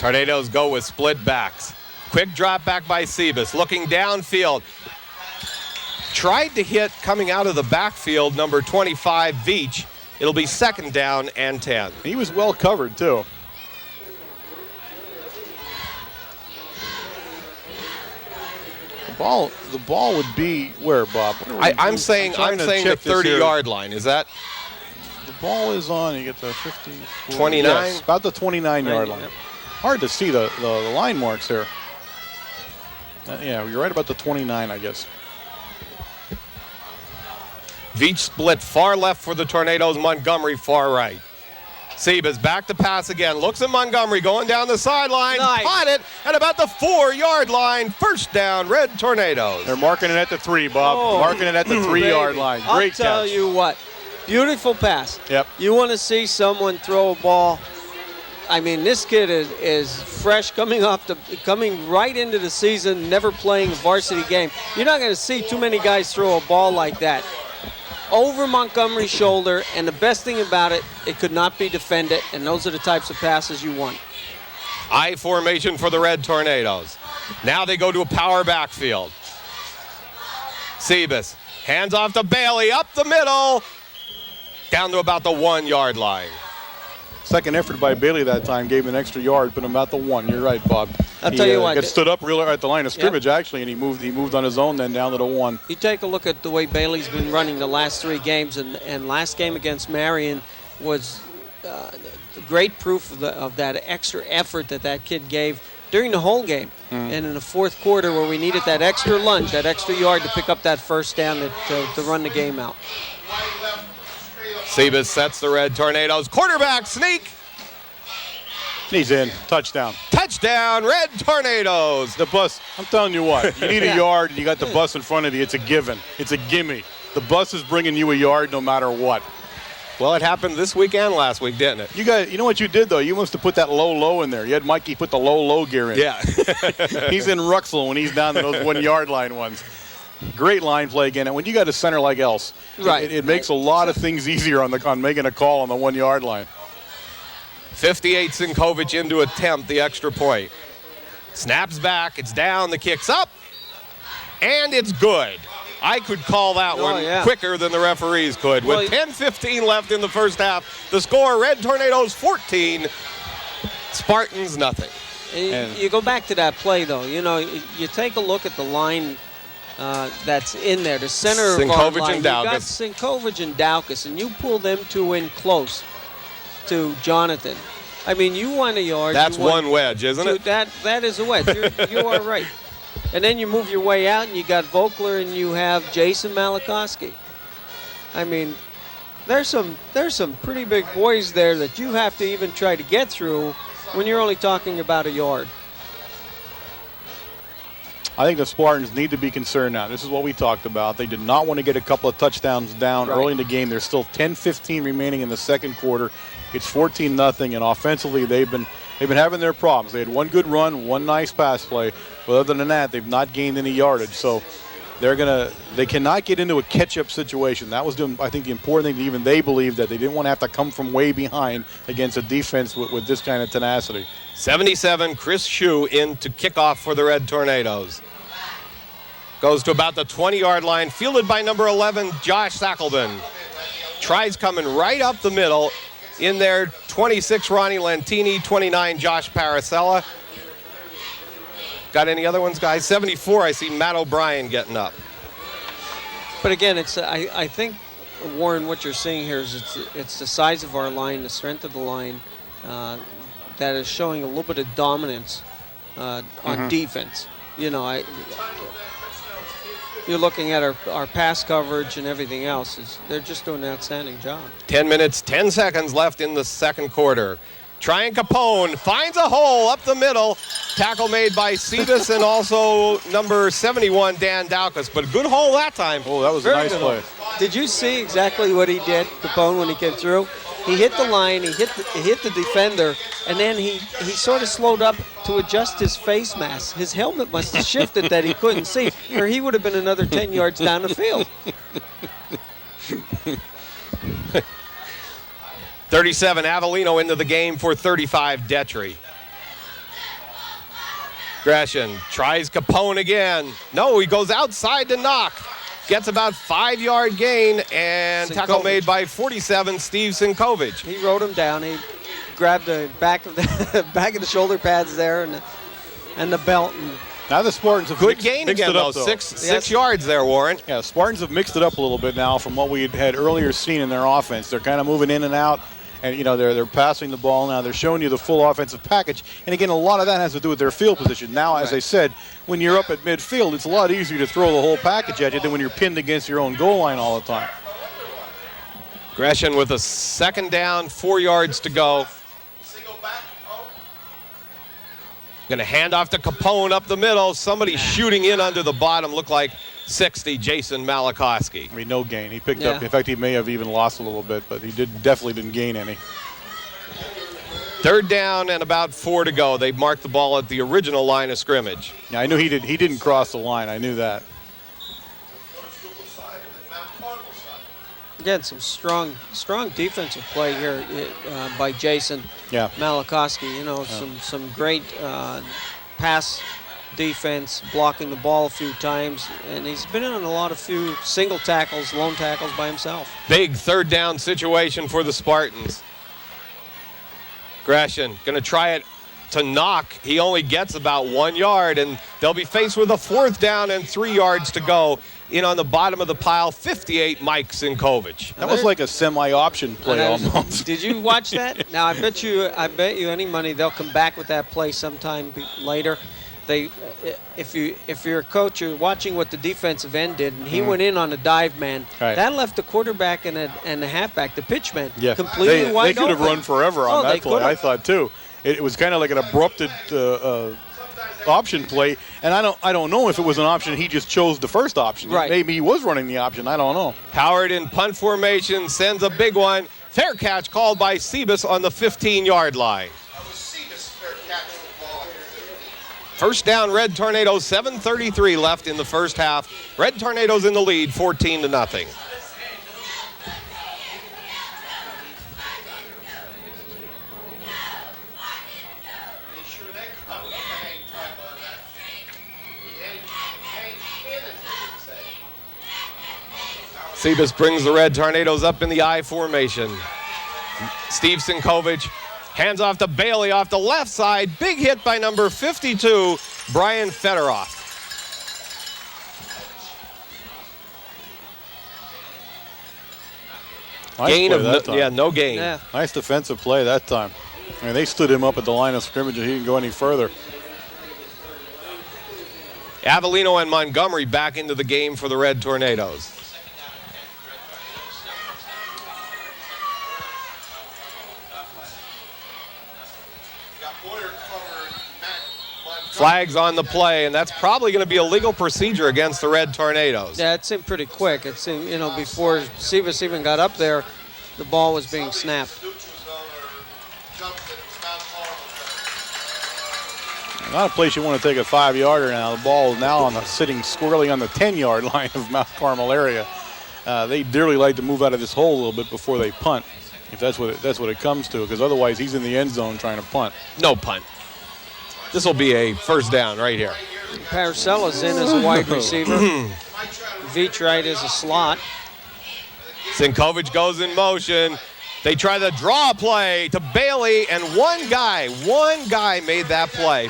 Tornadoes go with split backs. Quick drop back by Sebas, looking downfield. Tried to hit coming out of the backfield, number 25, Veach. It'll be 2nd down and 10. He was well covered, too. The ball would be where, Bob? I'm saying the 30-yard line. Is that? The ball is on. You get the 50. 29? Yes, about the 29-yard line. Yep. Hard to see the line marks there. Yeah, you're right about the 29, I guess. Veach split far left for the Tornadoes, Montgomery far right. Sebas back to pass again, looks at Montgomery going down the sideline, Nice. caught it at about the 4-yard line. 1st down, Red Tornadoes. They're marking it at the 3, Bob. Oh, marking it at the 3-yard line. Great I'll tell catch. you what, beautiful pass. Yep. You want to see someone throw a ball. I mean, this kid is fresh, coming right into the season, never playing a varsity game. You're not going to see too many guys throw a ball like that. Over Montgomery's shoulder, and the best thing about it, it could not be defended, and those are the types of passes you want. I formation for the Red Tornadoes. Now they go to a power backfield. Sebas hands off to Bailey, up the middle, down to about the 1-yard line. Second effort by Bailey that time gave him an extra yard, put him about the 1. You're right, Bob. I'll tell you what. Got stood up real at the line of scrimmage, actually, and he moved on his own then down to the 1. You take a look at the way Bailey's been running the last 3 games, and last game against Marion was great proof of that extra effort that kid gave during the whole game. And in the 4th quarter, where we needed that extra lunge, that extra yard to pick up that 1st down to run the game out. Sebas sets the Red Tornadoes. Quarterback sneak. He's in. Touchdown. Touchdown, Red Tornadoes. The bus, I'm telling you what, you need a yard and you got the bus in front of you. It's a given. It's a gimme. The bus is bringing you a yard no matter what. Well, it happened this week and last week, didn't it? You know what you did, though? You must have put that low in there. You had Mikey put the low gear in. Yeah. He's in Ruxell when he's down to those 1-yard line ones. Great line play again. And when you got a center like Else, right, it makes a lot of things easier on making a call on the 1-yard line. 58 Sinkovic in to attempt the extra point. Snaps back, it's down, the kick's up, and it's good. I could call that one quicker than the referees could. With 10:15 left in the first half, the score, Red Tornadoes 14, Spartans nothing. And you go back to that play, though. You know, you take a look at the line that's in there, the center of our line. You got Sinkovic and Daukus, and you pull them 2 in close to Jonathan. I mean, you want a yard. That's one wedge, isn't it? That is a wedge. You are right. And then you move your way out, and you got Vogler, and you have Jason Malakowski. I mean, there's some pretty big boys there that you have to even try to get through when you're only talking about a yard. I think the Spartans need to be concerned now. This is what we talked about. They did not want to get a couple of touchdowns down early in the game. There's still 10:15 remaining in the 2nd quarter. It's 14-0, and offensively they've been having their problems. They had one good run, one nice pass play, but other than that, they've not gained any yardage. So they cannot get into a catch-up situation. That was, I think, the important thing. Even they believed that they didn't want to have to come from way behind against a defense with this kind of tenacity. 77, Chris Shue in to kick off for the Red Tornadoes. Goes to about the 20-yard line, fielded by number 11, Josh Sackelman. Tries coming right up the middle. In there, 26, Ronnie Lantini, 29, Josh Paracella. Got any other ones, guys? 74, I see Matt O'Brien getting up. But again, I think, Warren, what you're seeing here is it's the size of our line, the strength of the line, that is showing a little bit of dominance on defense. You know, you're looking at our pass coverage and everything else. They're just doing an outstanding job. 10 minutes, 10 seconds left in the second quarter. Trying Capone, finds a hole up the middle. Tackle made by Sebas and also number 71, Dan Daukus. But a good hole that time. Oh, that was a nice play. Did you see exactly what he did, Capone, when he came through? He hit the line, he hit the defender, and then he sort of slowed up to adjust his face mask. His helmet must have shifted that he couldn't see, or he would have been another 10 yards down the field. 37, Avellino into the game for 35, Detry. Gresham tries Capone again. No, he goes outside to knock. Gets about 5-yard gain, and tackle made by 47, Steve Sinkovich. He rode him down. He grabbed the back of the shoulder pads there and the belt. And now the Spartans have good gain again, though. Six yards there, Warren. Yeah, Spartans have mixed it up a little bit now from what we had earlier seen in their offense. They're kind of moving in and out. And, you know, they're passing the ball now. They're showing you the full offensive package. And, again, a lot of that has to do with their field position. Now, as I said, when you're up at midfield, it's a lot easier to throw the whole package at you than when you're pinned against your own goal line all the time. Gresham with a second down, 4 yards to go. Going to hand off to Capone up the middle. Somebody shooting in under the bottom. Looked like 60, Jason Malakowski. I mean, no gain. He picked up. In fact, he may have even lost a little bit, but he definitely didn't gain any. Third down and about 4 to go. They marked the ball at the original line of scrimmage. Yeah, I knew he didn't cross the line. I knew that. Again, some strong defensive play here by Jason Malakowski. You know, some great pass defense, blocking the ball a few times, and he's been in a few single tackles, lone tackles by himself. Big third down situation for the Spartans. Gresham going to try it to knock. He only gets about 1 yard, and they'll be faced with a 4th down and 3 yards to go. In on the bottom of the pile, 58, Mike Sinkovich. That was like a semi-option play almost. Did you watch that? Now, I bet you any money they'll come back with that play sometime later. If you're a coach, you're watching what the defensive end did, and he went in on a dive man. Right. That left the quarterback and the halfback, the pitch man, completely wide open. They could have run forever on that play, I thought, too. It was kind of like an abrupted option play, and I don't know if it was an option he just chose the first option. Right. Maybe he was running the option. I don't know. Howard in punt formation sends a big one. Fair catch called by Sebas on the 15-yard line. First down, Red Tornadoes, 7:33 left in the first half. Red Tornadoes in the lead, 14-0. Sebas brings the Red Tornadoes up in the I formation. Steve Sinkovich hands off to Bailey off the left side. Big hit by number 52, Brian Federoff. No gain. Yeah. Nice defensive play that time. I mean, they stood him up at the line of scrimmage and he didn't go any further. Avellino and Montgomery back into the game for the Red Tornadoes. Flags on the play, and that's probably going to be a legal procedure against the Red Tornadoes. Yeah, it seemed pretty quick. It seemed, before Sebas even got up there, the ball was being snapped. Not a place you want to take a 5-yarder now. The ball is now sitting squarely on the 10-yard line of Mount Carmel area. They dearly like to move out of this hole a little bit before they punt, if that's what it comes to, because otherwise he's in the end zone trying to punt. No punt. This will be a first down right here. Paracella's in as a wide receiver. Veach is a slot. Sinkovich goes in motion. They try the draw play to Bailey, and one guy made that play.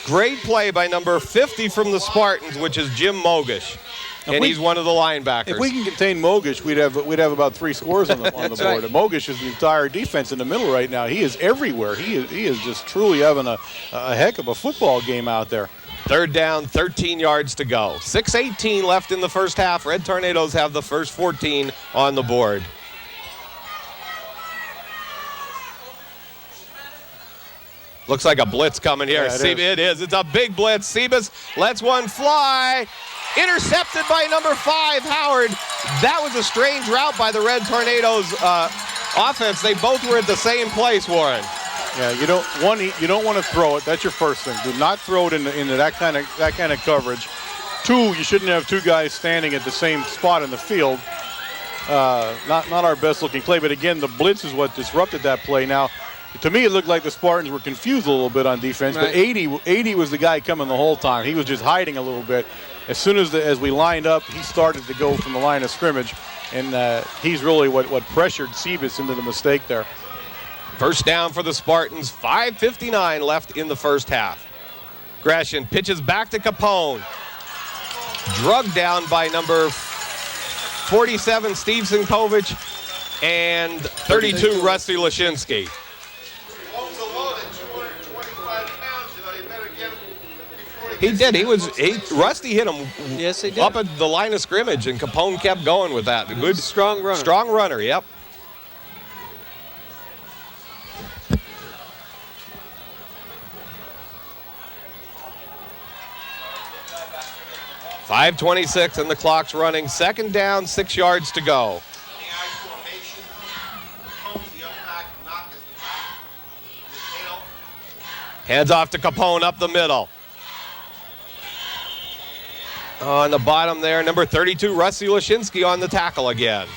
Great play by number 50 from the Spartans, which is Jim Mogish. And he's one of the linebackers. If we can contain Mogish, we'd have about 3 scores on the board. right. Mogish is the entire defense in the middle right now. He is everywhere. He is just truly having a heck of a football game out there. Third down, 13 yards to go. 6:18 left in the first half. Red Tornadoes have the first 14 on the board. Looks like a blitz coming here. Yeah, it is. It's a big blitz. Sebas lets one fly. Intercepted by number 5, Howard. That was a strange route by the Red Tornadoes offense. They both were at the same place, Warren. Yeah, you don't want to throw it. That's your first thing. Do not throw it into that kind of coverage. 2, you shouldn't have 2 guys standing at the same spot in the field. Not our best looking play, but again, the blitz is what disrupted that play. Now, to me, it looked like the Spartans were confused a little bit on defense, right. but 80 was the guy coming the whole time. He was just hiding a little bit. As soon as we lined up, he started to go from the line of scrimmage, and he's really what pressured Sebas into the mistake there. First down for the Spartans, 5:59 left in the first half. Gresham pitches back to Capone. Drugged down by number 47, Steve Sinkovich, and 32, Rusty Lashinsky. He did. Rusty hit him Yes, he did. up at the line of scrimmage, and Capone kept going with that. A good, strong runner. Strong runner, yep. .5:26 and the clock's running. Second down, 6 yards to go. Hands off to Capone up the middle. On the bottom there, number 32, Rusty Lashinsky on the tackle again.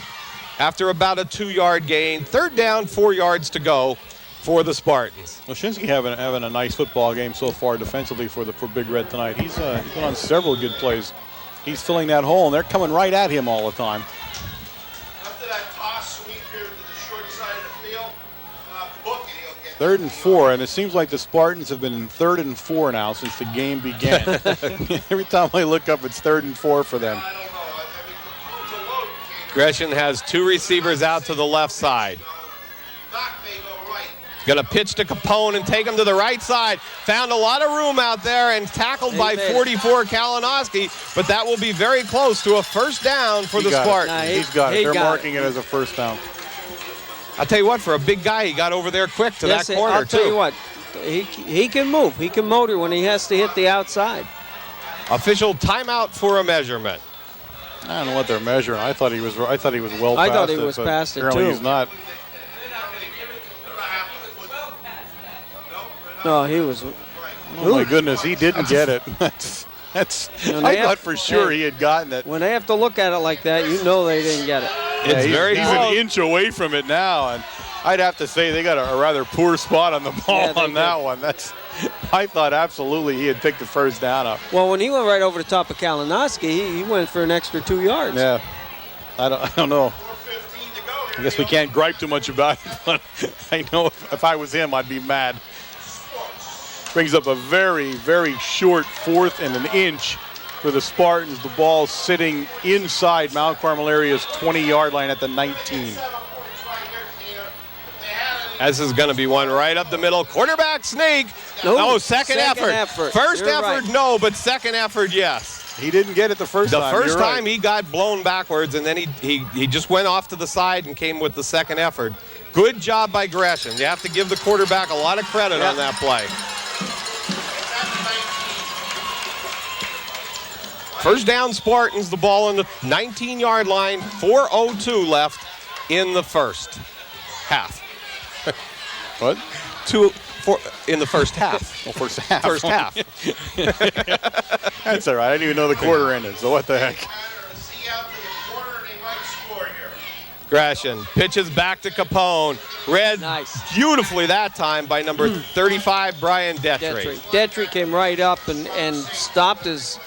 After about a 2-yard gain. Third down, 4 yards to go for the Spartans. Lashinsky having a nice football game so far defensively for Big Red tonight. He's been on several good plays. He's filling that hole, and they're coming right at him all the time. After that toss sweep here to the short side of the field, book it, he'll get 3rd and 4, and it seems like the Spartans have been in 3rd and 4 now since the game began. Every time I look up, it's 3rd and 4 for them. I don't know. Capone's a load. Gresham has 2 receivers out to the left side. Doc may go right. Going to pitch to Capone and take him to the right side. Found a lot of room out there and tackled by 44 Kalinowski, but that will be very close to a first down for the Spartans. He's got it. They're marking it as a first down. I'll tell you what, for a big guy, he got over there quick to that corner, I'll too. tell you what, he can move. He can motor when he has to hit the outside. Official timeout for a measurement. I don't know what they're measuring. I thought he was well I past thought he it, was but past it, apparently too. he's not. No, he was. Oh my goodness, he didn't get it. That's I thought for sure he had gotten it. When they have to look at it like that, you know they didn't get it. It's very he's close. an inch away from it now, and I'd have to say they got a rather poor spot on the ball on that one. I thought absolutely he had picked the first down up. Well, when he went right over the top of Kalinowski, he went for an extra 2 yards. Yeah, I don't know. I guess we can't gripe too much about it, but I know if I was him, I'd be mad. Brings up a very, very short 4th and an inch for the Spartans. The ball sitting inside Mount Carmel area's 20-yard line at the 19. This is going to be one right up the middle. Quarterback sneak. No, second effort. First You're effort, right. no, but second effort, yes. He didn't get it the first time. The first You're time right. he got blown backwards, and then he just went off to the side and came with the second effort. Good job by Gresham. You have to give the quarterback a lot of credit on that play. First down Spartans, the ball on the 19-yard line, 4:02 left in the first half. What? 2-4 in the first half. Well, first half. First half. That's all right. I didn't even know the quarter ended, so what the heck. See out to the corner, and they might score here. Gresham pitches back to Capone. Read Nice. beautifully that time by number 35, Brian Detry. Detry came right up and stopped his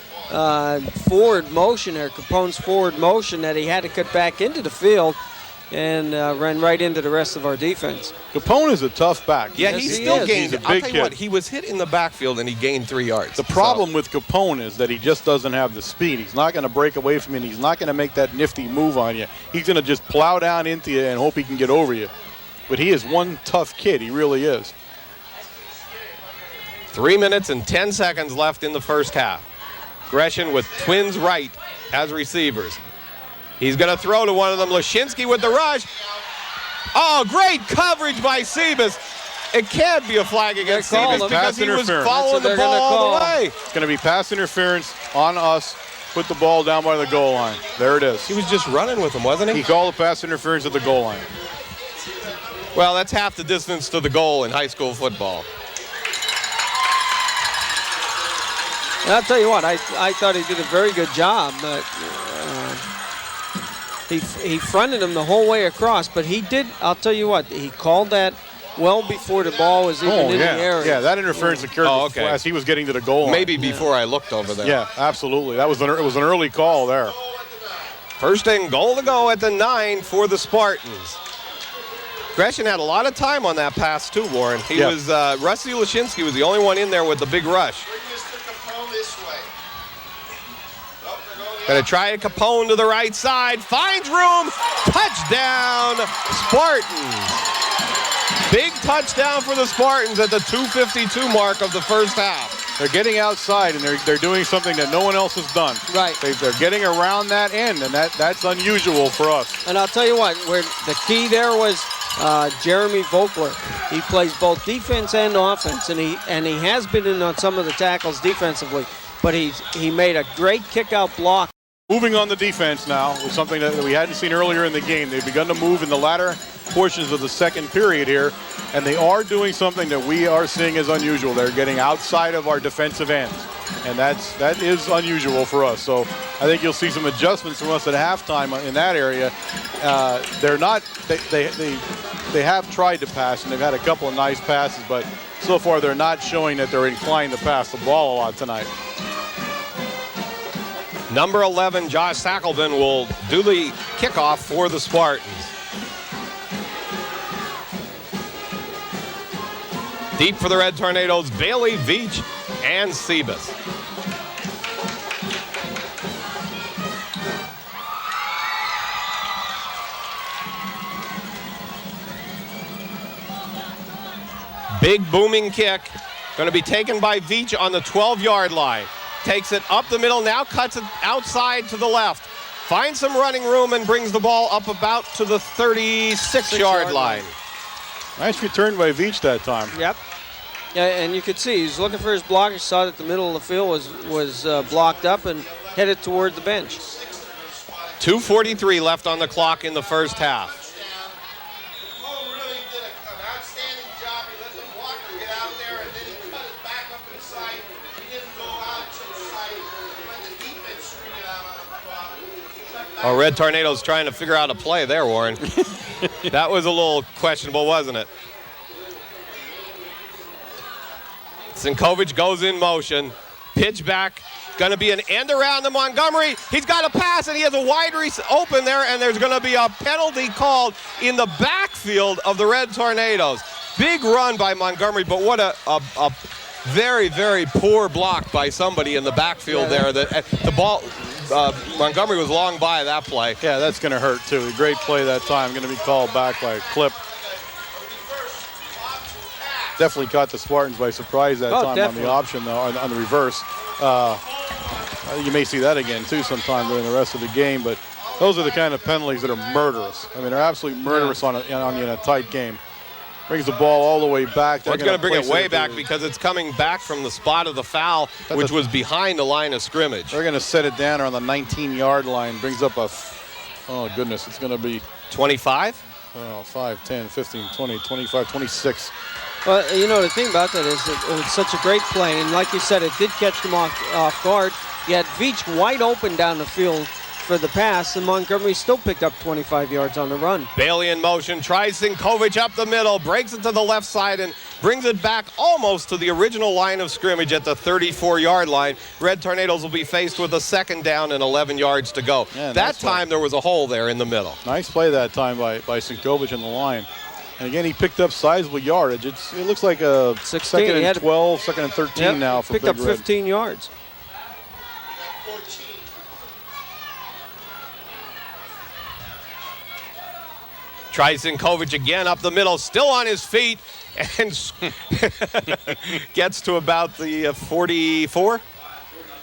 forward motion there, Capone's forward motion that he had to cut back into the field. and ran right into the rest of our defense. Capone is a tough back. Yeah, Yes, he he still is. gained. He's a I'll big tell you what, kid. he was hit in the backfield and he gained 3 yards. The problem with Capone is that he just doesn't have the speed. He's not going to break away from you, and he's not going to make that nifty move on you. He's going to just plow down into you and hope he can get over you. But he is one tough kid. He really is. 3 minutes and 10 seconds left in the first half. Gresham with twins right as receivers. He's going to throw to one of them. Lashinsky with the rush. Oh, great coverage by Sebas. It can't be a flag against They're calling Sebas because he was interference. following the That's what ball they're all the gonna call. way. It's going to be pass interference on us. Put the ball down by the goal line. There it is. He was just running with him, wasn't He he? called the pass interference at the goal line. Well, that's half the distance to the goal in high school football. And I'll tell you what, I thought he did a very good job, but he fronted him the whole way across. But he did, I'll tell you what, he called that well before the ball was even in the area. Yeah, that interference occurred before, as he was getting to the goal line. Maybe before I looked over there. Yeah, absolutely. It was an early call there. First and goal to go at the 9 for the Spartans. Gresham had a lot of time on that pass too, Warren. He Yeah. was Rusty Lashinsky was the only one in there with the big rush. Bring Mr. Capone this way. Oh, they're going the Gonna try a Capone to the right side. Finds room. Touchdown, Spartans. Big touchdown for the Spartans at the 2:52 mark of the first half. They're getting outside, and they're doing something that no one else has done. Right. They're getting around that end, and that's unusual for us. And I'll tell you what, where the key there was Jeremy Vogler. He plays both defense and offense, and he has been in on some of the tackles defensively. But he made a great kick-out block. Moving on the defense now was something that we hadn't seen earlier in the game. They've begun to move in the latter portions of the second period here, and they are doing something that we are seeing as unusual. They're getting outside of our defensive ends, and that is unusual for us. So I think you'll see some adjustments from us at halftime in that area. They have tried to pass, and they've had a couple of nice passes, but so far they're not showing that they're inclined to pass the ball a lot tonight. Number 11, Josh Sackelman, will do the kickoff for the Spartans. Deep for the Red Tornadoes, Bailey, Veach, and Sebas. Big booming kick, going to be taken by Veach on the 12-yard line. Takes it up the middle, now cuts it outside to the left. Finds some running room and brings the ball up about to the 36-yard line. Nice return by Veach that time. Yep. Yeah, and you could see he was looking for his blocker, saw that the middle of the field was blocked up and headed toward the bench. 2:43 left on the clock in the first half. Capone really did an outstanding job. He let the blocker get out there, and then he cut it back up inside. He didn't go out to the side. He let the defense string it out on the Oh, Red Tornadoes trying to figure out a play there, Warren. That was a little questionable, wasn't it? Sinkovich goes in motion. Pitch back. Going to be an end around to Montgomery. He's got a pass, and he has a wide open there, and there's going to be a penalty called in the backfield of the Red Tornadoes. Big run by Montgomery, but what a very, very poor block by somebody in the backfield there. The ball, Montgomery was long by that play. Yeah, that's going to hurt, too. A great play that time. Going to be called back by a clip. Definitely caught the Spartans by surprise that time definitely. on the option, though, on the reverse. You may see that again, too, sometime during the rest of the game. But those are the kind of penalties that are murderous. I mean, they're absolutely murderous on you in a tight game. Brings the ball all the way back. Well, it's going to bring it way back because it's coming back from the spot of the foul, which was behind the line of scrimmage. They're going to set it down on the 19-yard line. Brings up oh, goodness, it's going to be 25? 5, 10, 15, 20, 25, 26. Well, you know, the thing about that is that it was such a great play, and like you said, it did catch them off guard. You had Veach wide open down the field for the pass, and Montgomery still picked up 25 yards on the run. Bailey in motion, tries Sinkovic up the middle, breaks it to the left side and brings it back almost to the original line of scrimmage at the 34-yard line. Red Tornadoes will be faced with a second down and 11 yards to go. Yeah, that time there was a hole there in the middle. Nice play that time by Sinkovic in the line. And again, he picked up sizable yardage. It looks like a 16. second and 12, second and 13 now for picked Big up Red. 15 yards. Tries Sinkovic again up the middle, still on his feet, and gets to about the 44.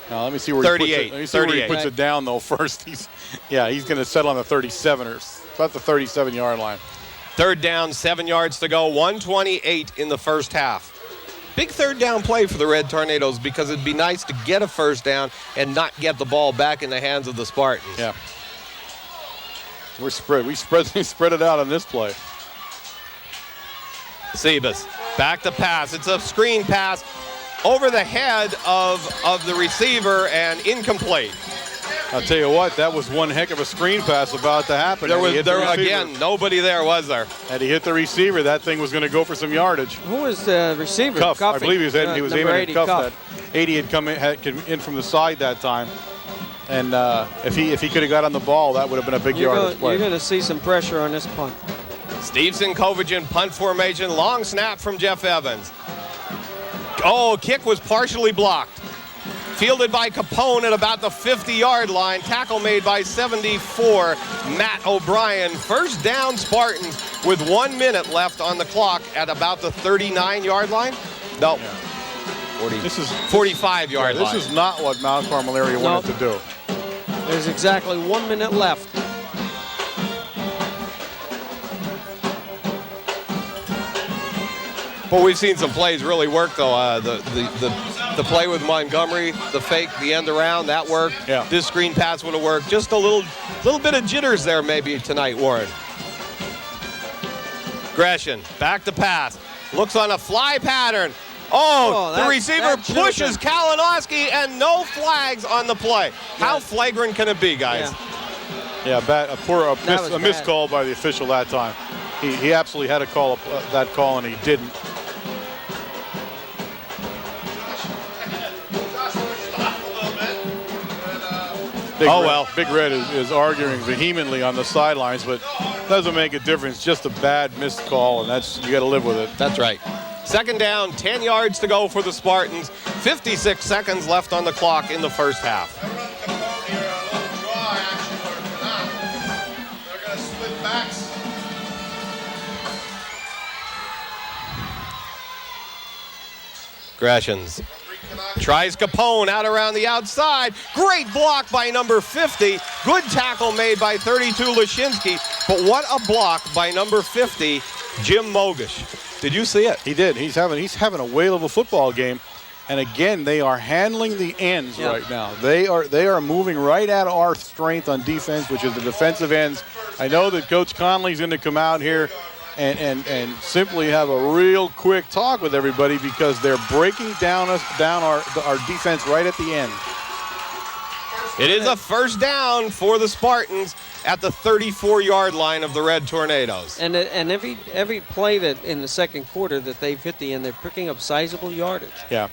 Now, let me see where 38. Let me see where he puts it down, though, first. He's going to settle on the 37, or about the 37-yard line. Third down, 7 yards to go, 1:28 in the first half. Big third down play for the Red Tornadoes because it'd be nice to get a first down and not get the ball back in the hands of the Spartans. Yeah. We spread it out on this play. Sebas back to pass. It's a screen pass over the head of the receiver and incomplete. I'll tell you what, that was one heck of a screen pass about to happen. There again, nobody there, was there? Had he hit the receiver, that thing was going to go for some yardage. Who was the receiver? Cuff. I Cuffing. believe he was aiming at Cuff. Cuff. That 80 had come in from the side that time. And if he could have got on the ball, that would have been a big yardage play. You're going to see some pressure on this punt. Steve Sinkovic in punt formation. Long snap from Jeff Evans. Oh, kick was partially blocked. Fielded by Capone at about the 50-yard line. Tackle made by 74, Matt O'Brien. First down Spartans with 1 minute left on the clock at about the 39-yard line. No, 45-yard line. This is not what Mount Carmel area wanted to do. There's exactly 1 minute left. But we've seen some plays really work, though. The play with Montgomery, the fake, the end around, that worked. Yeah. This screen pass would have worked. Just a little bit of jitters there maybe tonight, Warren. Gresham, back to pass. Looks on a fly pattern. The receiver pushes Kalinowski and no flags on the play. How flagrant can it be, guys? Yeah, a missed call by the official that time. He absolutely had to call that call, and he didn't. Big Red is arguing vehemently on the sidelines, but doesn't make a difference. Just a bad missed call, and you got to live with it. That's right. Second down, 10 yards to go for the Spartans. 56 seconds left on the clock in the first half. They're going to split backs. Greshams tries Capone out around the outside. Great block by number 50. Good tackle made by 32 Lashinsky. But what a block by number 50, Jim Mogish. Did you see it? He did. He's having a whale of a football game. And again, they are handling the ends right now. They are moving right at our strength on defense, which is the defensive ends. I know that Coach Conley's going to come out here and simply have a real quick talk with everybody because they're breaking down our defense right at the end. It is a first down for the Spartans at the 34-yard line of the Red Tornadoes. And every play that in the second quarter that they've hit the end, they're picking up sizable yardage. Yeah.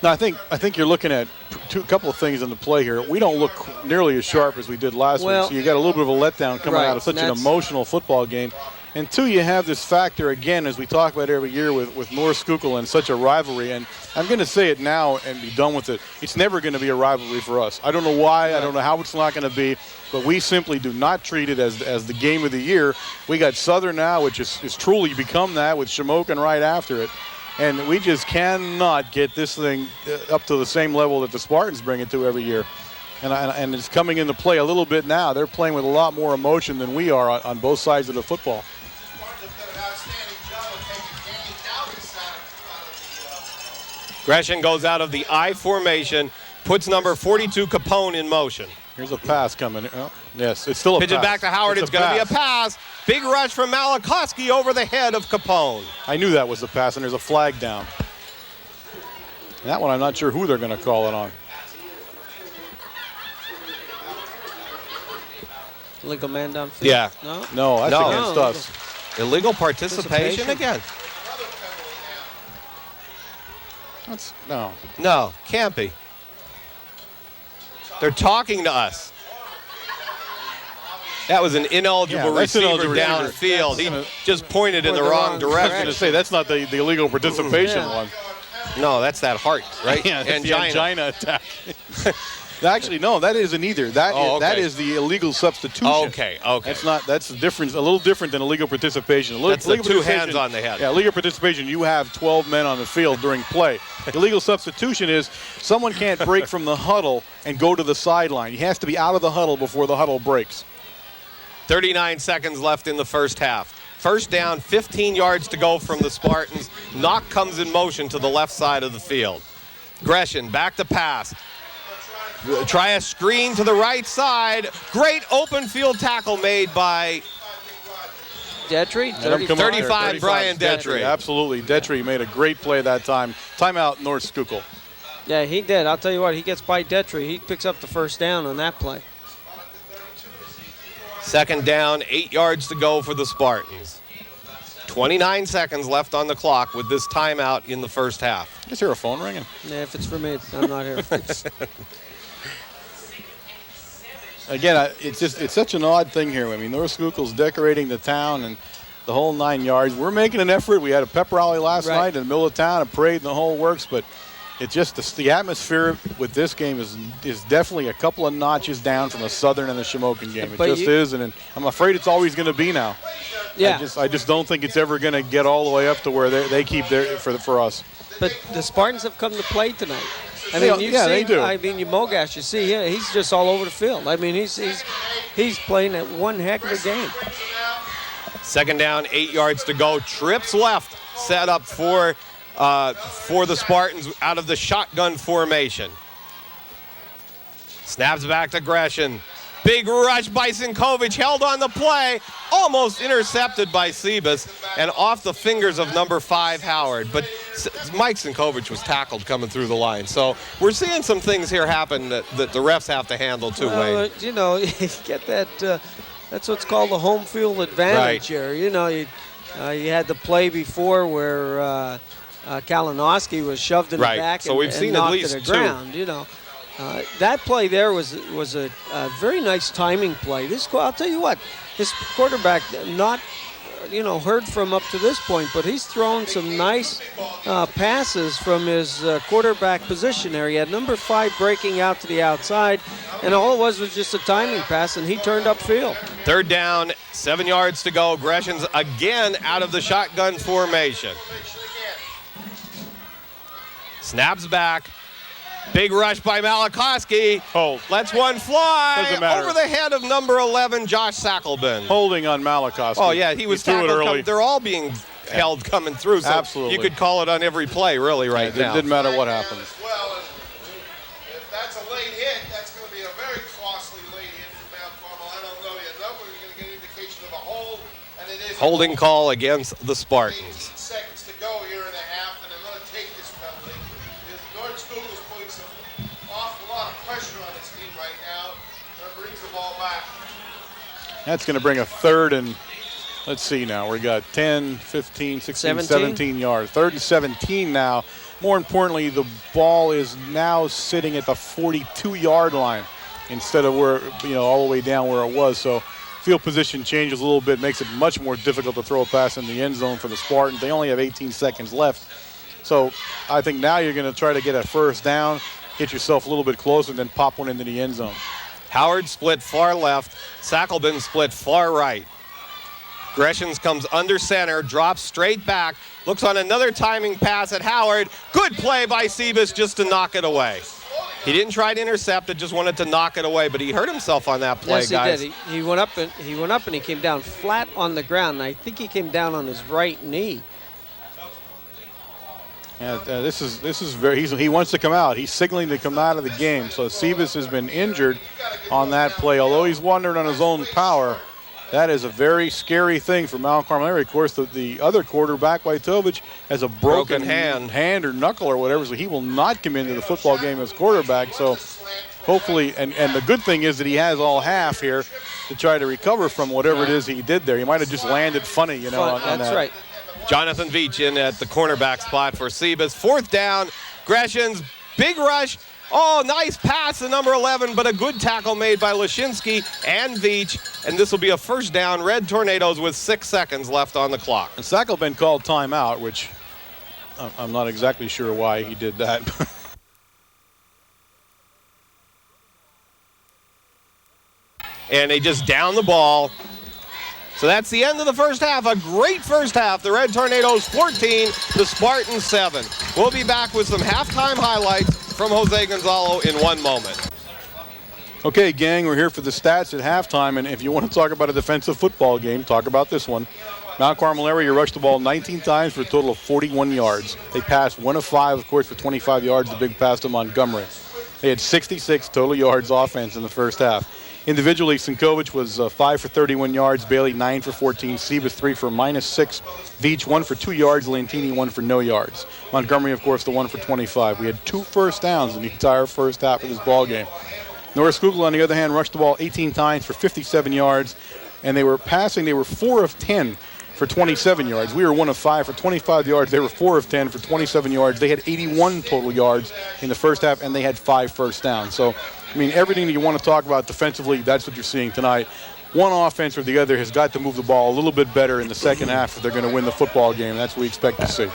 Now, I think you're looking at a couple of things in the play here. We don't look nearly as sharp as we did last week, so you got a little bit of a letdown coming out of such an emotional football game. And two, you have this factor, again, as we talk about every year with North Schuylkill and such a rivalry. And I'm going to say it now and be done with it. It's never going to be a rivalry for us. I don't know why. I don't know how it's not going to be. But we simply do not treat it as the game of the year. We got Southern now, which is truly become that with Shamokin right after it. And we just cannot get this thing up to the same level that the Spartans bring it to every year. And it's coming into play a little bit now. They're playing with a lot more emotion than we are on both sides of the football. Gresham goes out of the I formation, puts number 42 Capone in motion. Here's a pass coming. Oh, yes, it's still a pass. Pitch it back to Howard. It's going to be a pass. Big rush from Malakowski over the head of Capone. I knew that was the pass, and there's a flag down. And that one, I'm not sure who they're going to call it on. Illegal man downfield. Yeah. No. No, that's No. against No. us. Illegal participation again. No. No, can't be. They're talking to us. That was an ineligible Yeah, that's receiver ineligible downfield. receiver. He just pointed in the wrong I was going direction. to say, that's not the illegal participation Yeah. one. No, that's that heart, right? Yeah, that's the Angina. angina attack. Actually, no, that isn't either. That is the illegal substitution. Okay. That's the difference. A little different than illegal participation. That's the Illegal two participation- hands on the head. Yeah, illegal participation. You have 12 men on the field during play. Illegal substitution is someone can't break from the huddle and go to the sideline. He has to be out of the huddle before the huddle breaks. 39 seconds left in the first half. First down, 15 yards to go from the Spartans. Knock comes in motion to the left side of the field. Gresham back to pass. Try a screen to the right side. Great open field tackle made by Detry, Let him come up there. 35, Brian Detry. Absolutely. Detry made a great play that time. Timeout, North Schuylkill. Yeah, he did. I'll tell you what, he gets by Detry. He picks up the first down on that play. Second down, 8 yards to go for the Spartans. 29 seconds left on the clock with this timeout in the first half. Is there a phone ringing? Yeah, if it's for me, I'm not here. Again, it's such an odd thing here. I mean, North Schuylkill's decorating the town and the whole 9 yards. We're making an effort. We had a pep rally last Right. night in the middle of town, a parade, and the whole works. But it's just the atmosphere with this game is definitely a couple of notches down from the Southern and the Shamokin game. It But just is, and I'm afraid it's always going to be now. Yeah, I just don't think it's ever going to get all the way up to where they keep their for us. but the Spartans have come to play tonight. I mean, you see, they do. I mean, you Mogash, you see, he's just all over the field. I mean, he's playing at one heck of a game. Second down, 8 yards to go. Trips left, set up for the Spartans out of the shotgun formation. Snaps back to Gresham. Big rush by Sinkovic, held on the play, almost intercepted by Sebas, and off the fingers of number 5, Howard. But Mike Sinkovic was tackled coming through the line. So we're seeing some things here happen that the refs have to handle too, Wayne. You know, you get that. That's what's called the home field advantage Right. here. You know, you had the play before where Kalinowski was shoved in Right. the back So and, we've and seen at knocked least to the two. ground. You know, that play there was a very nice timing play. I'll tell you what, this quarterback not heard from up to this point, but he's thrown some nice passes from his quarterback position there. He had number 5 breaking out to the outside, and all it was just a timing pass, and he turned upfield. Third down, 7 yards to go. Gresham's again out of the shotgun formation. Snaps back. Big rush by Malakowski. Hold. Lets one fly Doesn't matter. over the head of number 11, Josh Sackelbin. Holding on Malakowski. Oh, yeah, he was threw it tackled. early. They're all being held coming through. So Absolutely. you could call it on every play, really, right It now. didn't matter what happened. As well, if that's a late hit, that's going to be a very costly late hit for Mount Carmel. I don't know yet. No, we're going to get an indication of a hold, and it is a Holding hold. call against the 18 Spartans. seconds to go here in the half, and they're going to take this penalty. Because North Schuylkill's putting some awful lot of pressure on this team right now. And brings the ball back. That's going to bring a third and, let's see now, we got 10, 15, 16, 17 yards. Third and 17 now. More importantly, the ball is now sitting at the 42-yard line instead of where, all the way down where it was. So field position changes a little bit, makes it much more difficult to throw a pass in the end zone for the Spartans. They only have 18 seconds left. So I think now you're going to try to get a first down, get yourself a little bit closer, and then pop one into the end zone. Howard split far left. Sackelbin split far right. Gresham's comes under center, drops straight back, looks on another timing pass at Howard. Good play by Sebas just to knock it away. He didn't try to intercept it, just wanted to knock it away, but he hurt himself on that play, Yes, guys. he did. He went up and he came down flat on the ground. And I think he came down on his right knee. Yeah, this is very. He wants to come out. He's signaling to come out of the game. So Sebas has been injured on that play. Although he's wondering on his own power, that is a very scary thing for Mount Carmel. Of course, the other quarterback, Wojtovich, has a broken hand or knuckle or whatever, so he will not come into the football game as quarterback. So hopefully, and the good thing is that he has all half here to try to recover from whatever it is he did there. He might have just landed funny, you know. On That's that. right. Jonathan Veach in at the cornerback spot for Sebas. 4th down, Greshams, big rush. Oh, nice pass to number 11, but a good tackle made by Lashinsky and Veach. And this will be a 1st down, Red Tornadoes with 6 seconds left on the clock. And Sackel been called timeout, which I'm not exactly sure why he did that. And they just down the ball. So that's the end of the first half. A great first half. The Red Tornadoes 14, the Spartans 7. We'll be back with some halftime highlights from Jose Gonzalo in 1 moment. Okay, gang, we're here for the stats at halftime, and if you want to talk about a defensive football game, talk about this one. Mount Carmel area rushed the ball 19 times for a total of 41 yards. They passed 1 of 5, of course, for 25 yards, the big pass to Montgomery. They had 66 total yards offense in the first half. Individually, Sinkovich was 5 for 31 yards, Bailey 9 for 14, Sebas 3 for -6, Veach 1 for 2 yards, Lantini 1 for no yards. Montgomery, of course, the 1 for 25. We had 2 first downs in the entire first half of this ball game. North Schuylkill, on the other hand, rushed the ball 18 times for 57 yards, and they were passing. They were 4 of 10 for 27 yards. We were 1 of 5 for 25 yards. They were 4 of 10 for 27 yards. They had 81 total yards in the first half, and they had 5 first downs. So, I mean, everything that you want to talk about defensively, that's what you're seeing tonight. One offense or the other has got to move the ball a little bit better in the second half if they're going to win the football game. That's what we expect to see.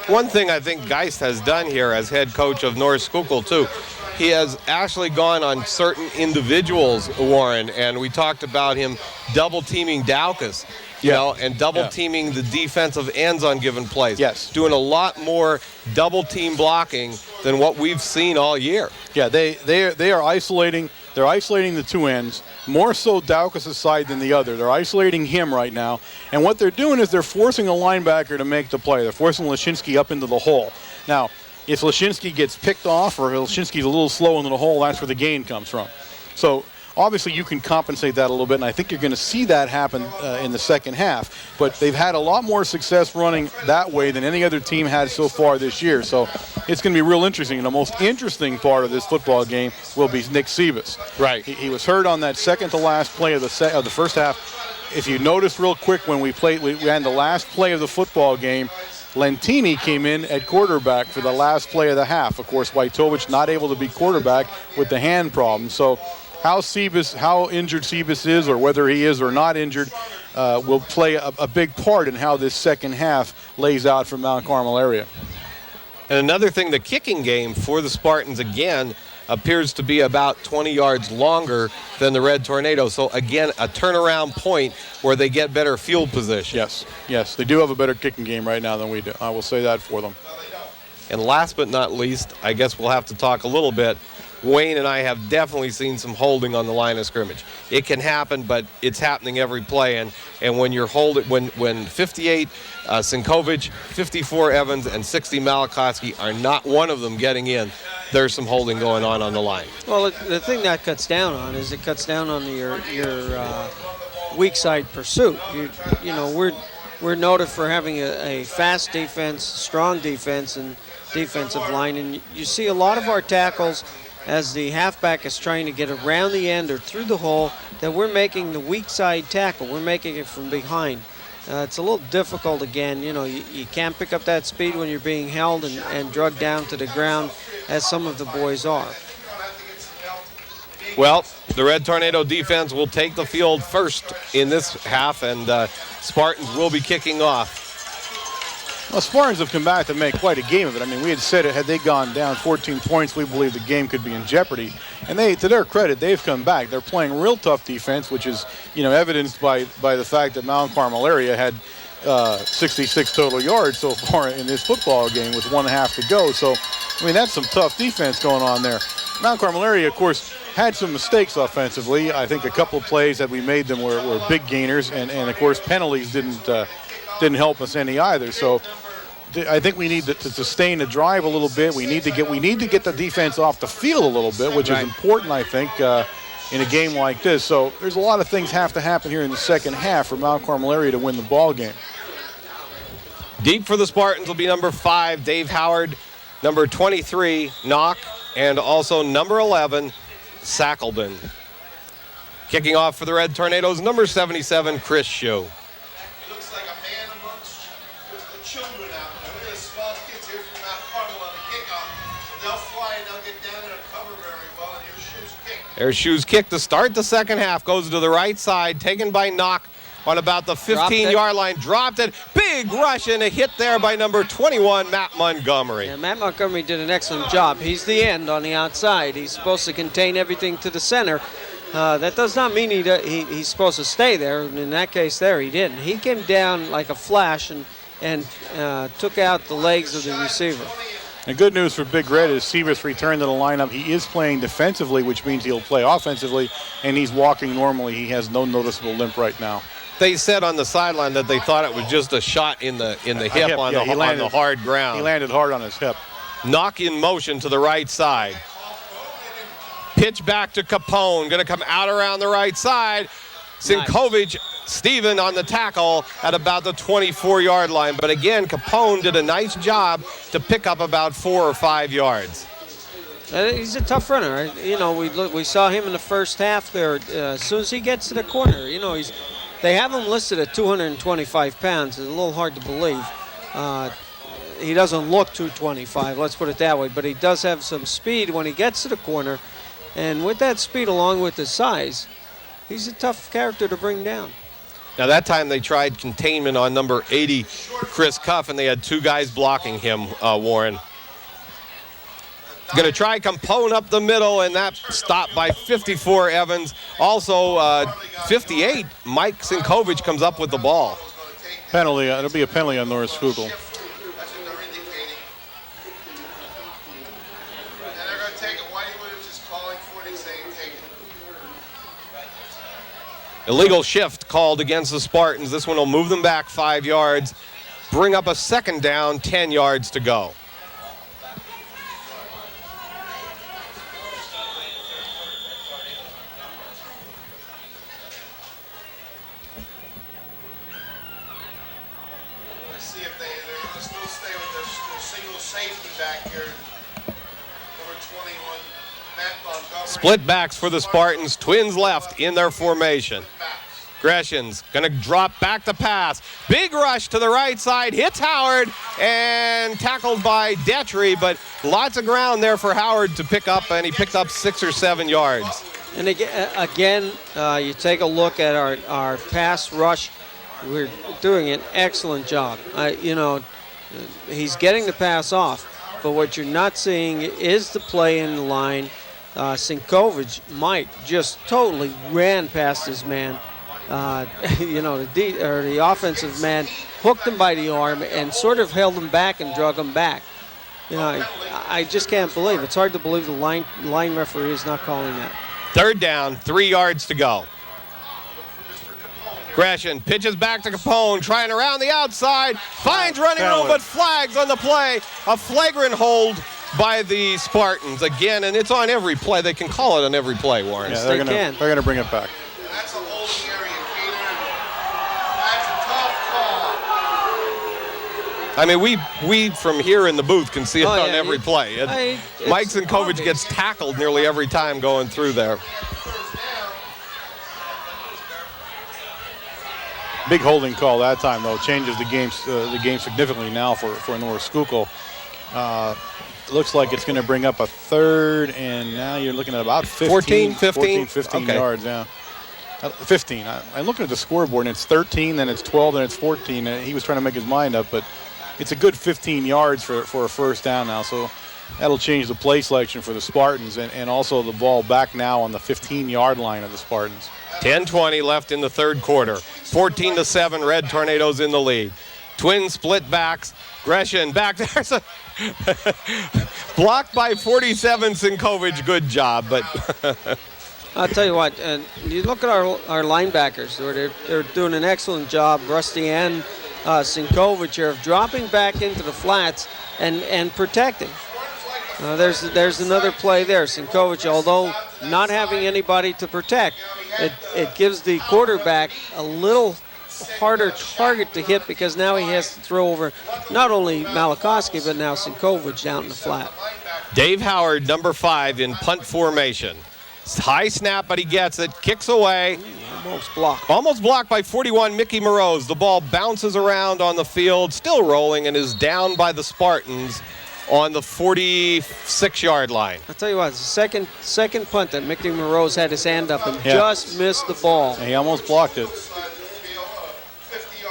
One thing I think Geist has done here as head coach of North Schuylkill, too, he has actually gone on certain individuals, Warren, and we talked about him double-teaming Daukus, you know, and double-teaming the defensive ends on given plays. Yes. Doing a lot more double-team blocking than what we've seen all year. Yeah, they are isolating. They're isolating the 2 ends, more so Daukus' side than the other. They're isolating him right now. And what they're doing is they're forcing a linebacker to make the play. They're forcing Lashinsky up into the hole. Now, if Lashinsky gets picked off or Lashinsky's a little slow into the hole, that's where the gain comes from. So obviously you can compensate that a little bit, and I think you're going to see that happen in the second half. But they've had a lot more success running that way than any other team had so far this year. So it's going to be real interesting. And the most interesting part of this football game will be Nick Sebas. Right. He was hurt on that second to last play of the first half. If you noticed real quick when we had the last play of the football game, Lantini came in at quarterback for the last play of the half. Of course, Wojtowicz not able to be quarterback with the hand problem. So how injured Sebas is, or whether he is or not injured, will play a big part in how this second half lays out for Mount Carmel area. And another thing, the kicking game for the Spartans, again, appears to be about 20 yards longer than the Red Tornadoes. So, again, a turnaround point where they get better field position. Yes, they do have a better kicking game right now than we do. I will say that for them. And last but not least, I guess we'll have to talk a little bit. Wayne and I have definitely seen some holding on the line of scrimmage. It can happen, but it's happening every play. And when you're holding, when 58 Sinkovich, 54 Evans, and 60 Malakowski are not one of them getting in, there's some holding going on the line. Well, the thing that cuts down on is it cuts down on your weak side pursuit. You know, we're noted for having a fast defense, strong defense, and defensive line, and you see a lot of our tackles as the halfback is trying to get around the end or through the hole, that we're making the weak side tackle. We're making it from behind. It's a little difficult again. You know, you can't pick up that speed when you're being held and drugged down to the ground as some of the boys are. Well, the Red Tornado defense will take the field first in this half, and Spartans will be kicking off. Well, Spartans have come back to make quite a game of it. I mean, we had said it, had they gone down 14 points, we believe the game could be in jeopardy. And they, to their credit, they've come back. They're playing real tough defense, which is, you know, evidenced by the fact that Mount Carmel area had 66 total yards so far in this football game with 1.5 to go. So, I mean, that's some tough defense going on there. Mount Carmel area, of course, had some mistakes offensively. I think a couple of plays that we made them were big gainers, and of course, penalties didn't help us any either. So I think we need to sustain the drive a little bit. We need to get the defense off the field a little bit, which is important, I think, in a game like this. So there's a lot of things have to happen here in the second half for Mount Carmel area to win the ball game. Deep for the Spartans will be number 5, Dave Howard, number 23, Knock, and also number 11, Sackelman. Kicking off for the Red Tornadoes, number 77, Chris Shue. He looks like a man amongst the children out there. Look at the small kids here from Mount Carmel on the kickoff. They'll fly and they'll get down there and cover very well. And here's Shue's kick. There's Shue's kick to start the second half. Goes to the right side, taken by Knock on about the 15-yard line. Dropped it. Big rush and a hit there by number 21, Matt Montgomery. Yeah, Matt Montgomery did an excellent job. He's the end on the outside. He's supposed to contain everything to the center. That does not mean he's supposed to stay there. In that case there, he didn't. He came down like a flash and took out the legs of the receiver. And good news for Big Red is Seaver's returned to the lineup. He is playing defensively, which means he'll play offensively, and he's walking normally. He has no noticeable limp right now. They said on the sideline that they thought it was just a shot in the hip on the hard ground. He landed hard on his hip. Knock in motion to the right side. Pitch back to Capone. Going to come out around the right side. Sinkovic, Steven on the tackle at about the 24-yard line. But again, Capone did a nice job to pick up about 4 or 5 yards. He's a tough runner. You know, we saw him in the first half there. As soon as he gets to the corner, you know, they have him listed at 225 pounds. It's a little hard to believe. He doesn't look 225, let's put it that way, but he does have some speed when he gets to the corner. And with that speed along with his size, he's a tough character to bring down. Now that time they tried containment on number 80, Chris Cuff, and they had 2 guys blocking him, Warren. Going to try Capone up the middle, and that stopped by 54 Evans. Also 58, Mike Sinkovic comes up with the ball. Penalty, it'll be a penalty on Norris Schuylkill. That's what they're indicating. And they're going to take it. Whitey Williams is calling for it and saying take it. Illegal shift called against the Spartans. This one will move them back 5 yards, bring up a second down, 10 yards to go. Split backs for the Spartans. Twins left in their formation. Gresham's going to drop back to pass. Big rush to the right side. Hits Howard and tackled by Detry, but lots of ground there for Howard to pick up, and he picked up 6 or 7 yards. And again, you take a look at our pass rush. We're doing an excellent job. You know, he's getting the pass off, but what you're not seeing is the play in the line. Sinkovic, Mike, just totally ran past his man. You know, the offensive man hooked him by the arm and sort of held him back and drug him back. You know, I just can't believe. It's hard to believe the line referee is not calling that. Third down, 3 yards to go. Gresham pitches back to Capone, trying around the outside, finds running room, but flags on the play. A flagrant hold by the Spartans again, and it's on every play. They can call it on every play, Warren. Yeah, they're going to bring it back. That's a holding area, Peter. That's a tough call. I mean, we from here in the booth can see it on every play. Mike Sinkovic gets tackled nearly every time going through there. Big holding call that time, though. Changes the game significantly now for Norris Schuylkill. Looks like it's going to bring up a third, and now you're looking at about 15 okay. yards. Yeah, 15. I'm looking at the scoreboard, and it's 13, then it's 12, then it's 14. He was trying to make his mind up, but it's a good 15 yards for a first down now. So that'll change the play selection for the Spartans, and also the ball back now on the 15-yard line of the Spartans. 10:20 left in the third quarter. 14-7, Red Tornadoes in the lead. Twin split backs. Gresham back. There's a blocked by 47, Sinkovic. Good job, but I'll tell you what. You look at our linebackers. They're doing an excellent job. Rusty and Sinkovic here of dropping back into the flats and protecting. There's another play there. Sinkovic, although not having anybody to protect, it gives the quarterback a little harder target to hit because now he has to throw over not only Malachowski but now Sinkovic down in the flat. Dave Howard, number 5 in punt formation. High snap, but he gets it. Kicks away. Almost blocked. Almost blocked by 41, Mickey Moroz. The ball bounces around on the field, still rolling, and is down by the Spartans on the 46-yard line. I'll tell you what, it's the second punt that Mickey Moroz had his hand up and just missed the ball. And he almost blocked it.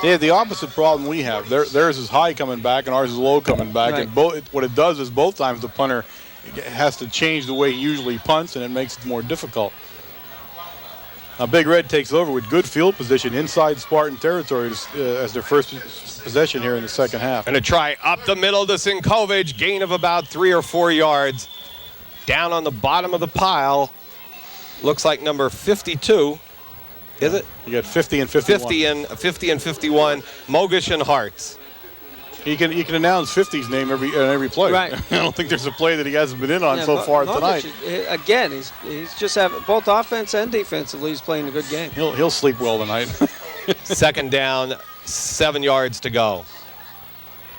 They have the opposite problem we have. Theirs is high coming back, and ours is low coming back. Right. And what it does is both times the punter has to change the way he usually punts, and it makes it more difficult. Now, Big Red takes over with good field position inside Spartan territory as their first possession here in the second half. And a try up the middle to Sinkovic, gain of about 3 or 4 yards. Down on the bottom of the pile, looks like number 52. Is it? You got 50 and 51. 50 and 51, Mogish and Hartz. You can announce 50's name every play. Right. I don't think there's a play that he hasn't been in on so far tonight. Again, he's just having both offense and defensively. He's playing a good game. He'll sleep well tonight. Second down, 7 yards to go.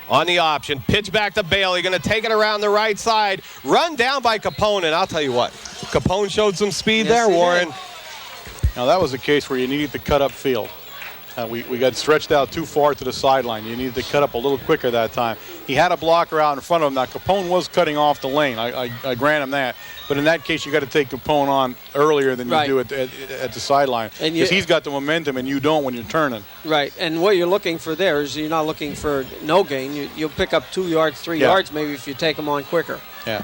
On the option, pitch back to Bailey, going to take it around the right side. Run down by Capone, and I'll tell you what, Capone showed some speed there, Warren. Did. Now, that was a case where you needed to cut up field. We got stretched out too far to the sideline. You needed to cut up a little quicker that time. He had a blocker out in front of him. Now, Capone was cutting off the lane. I grant him that. But in that case, you got to take Capone on earlier than you do at the sideline. Because he's got the momentum and you don't when you're turning. Right, and what you're looking for there is you're not looking for no gain. You'll pick up 2 yards, 3 yards maybe if you take them on quicker. Yeah.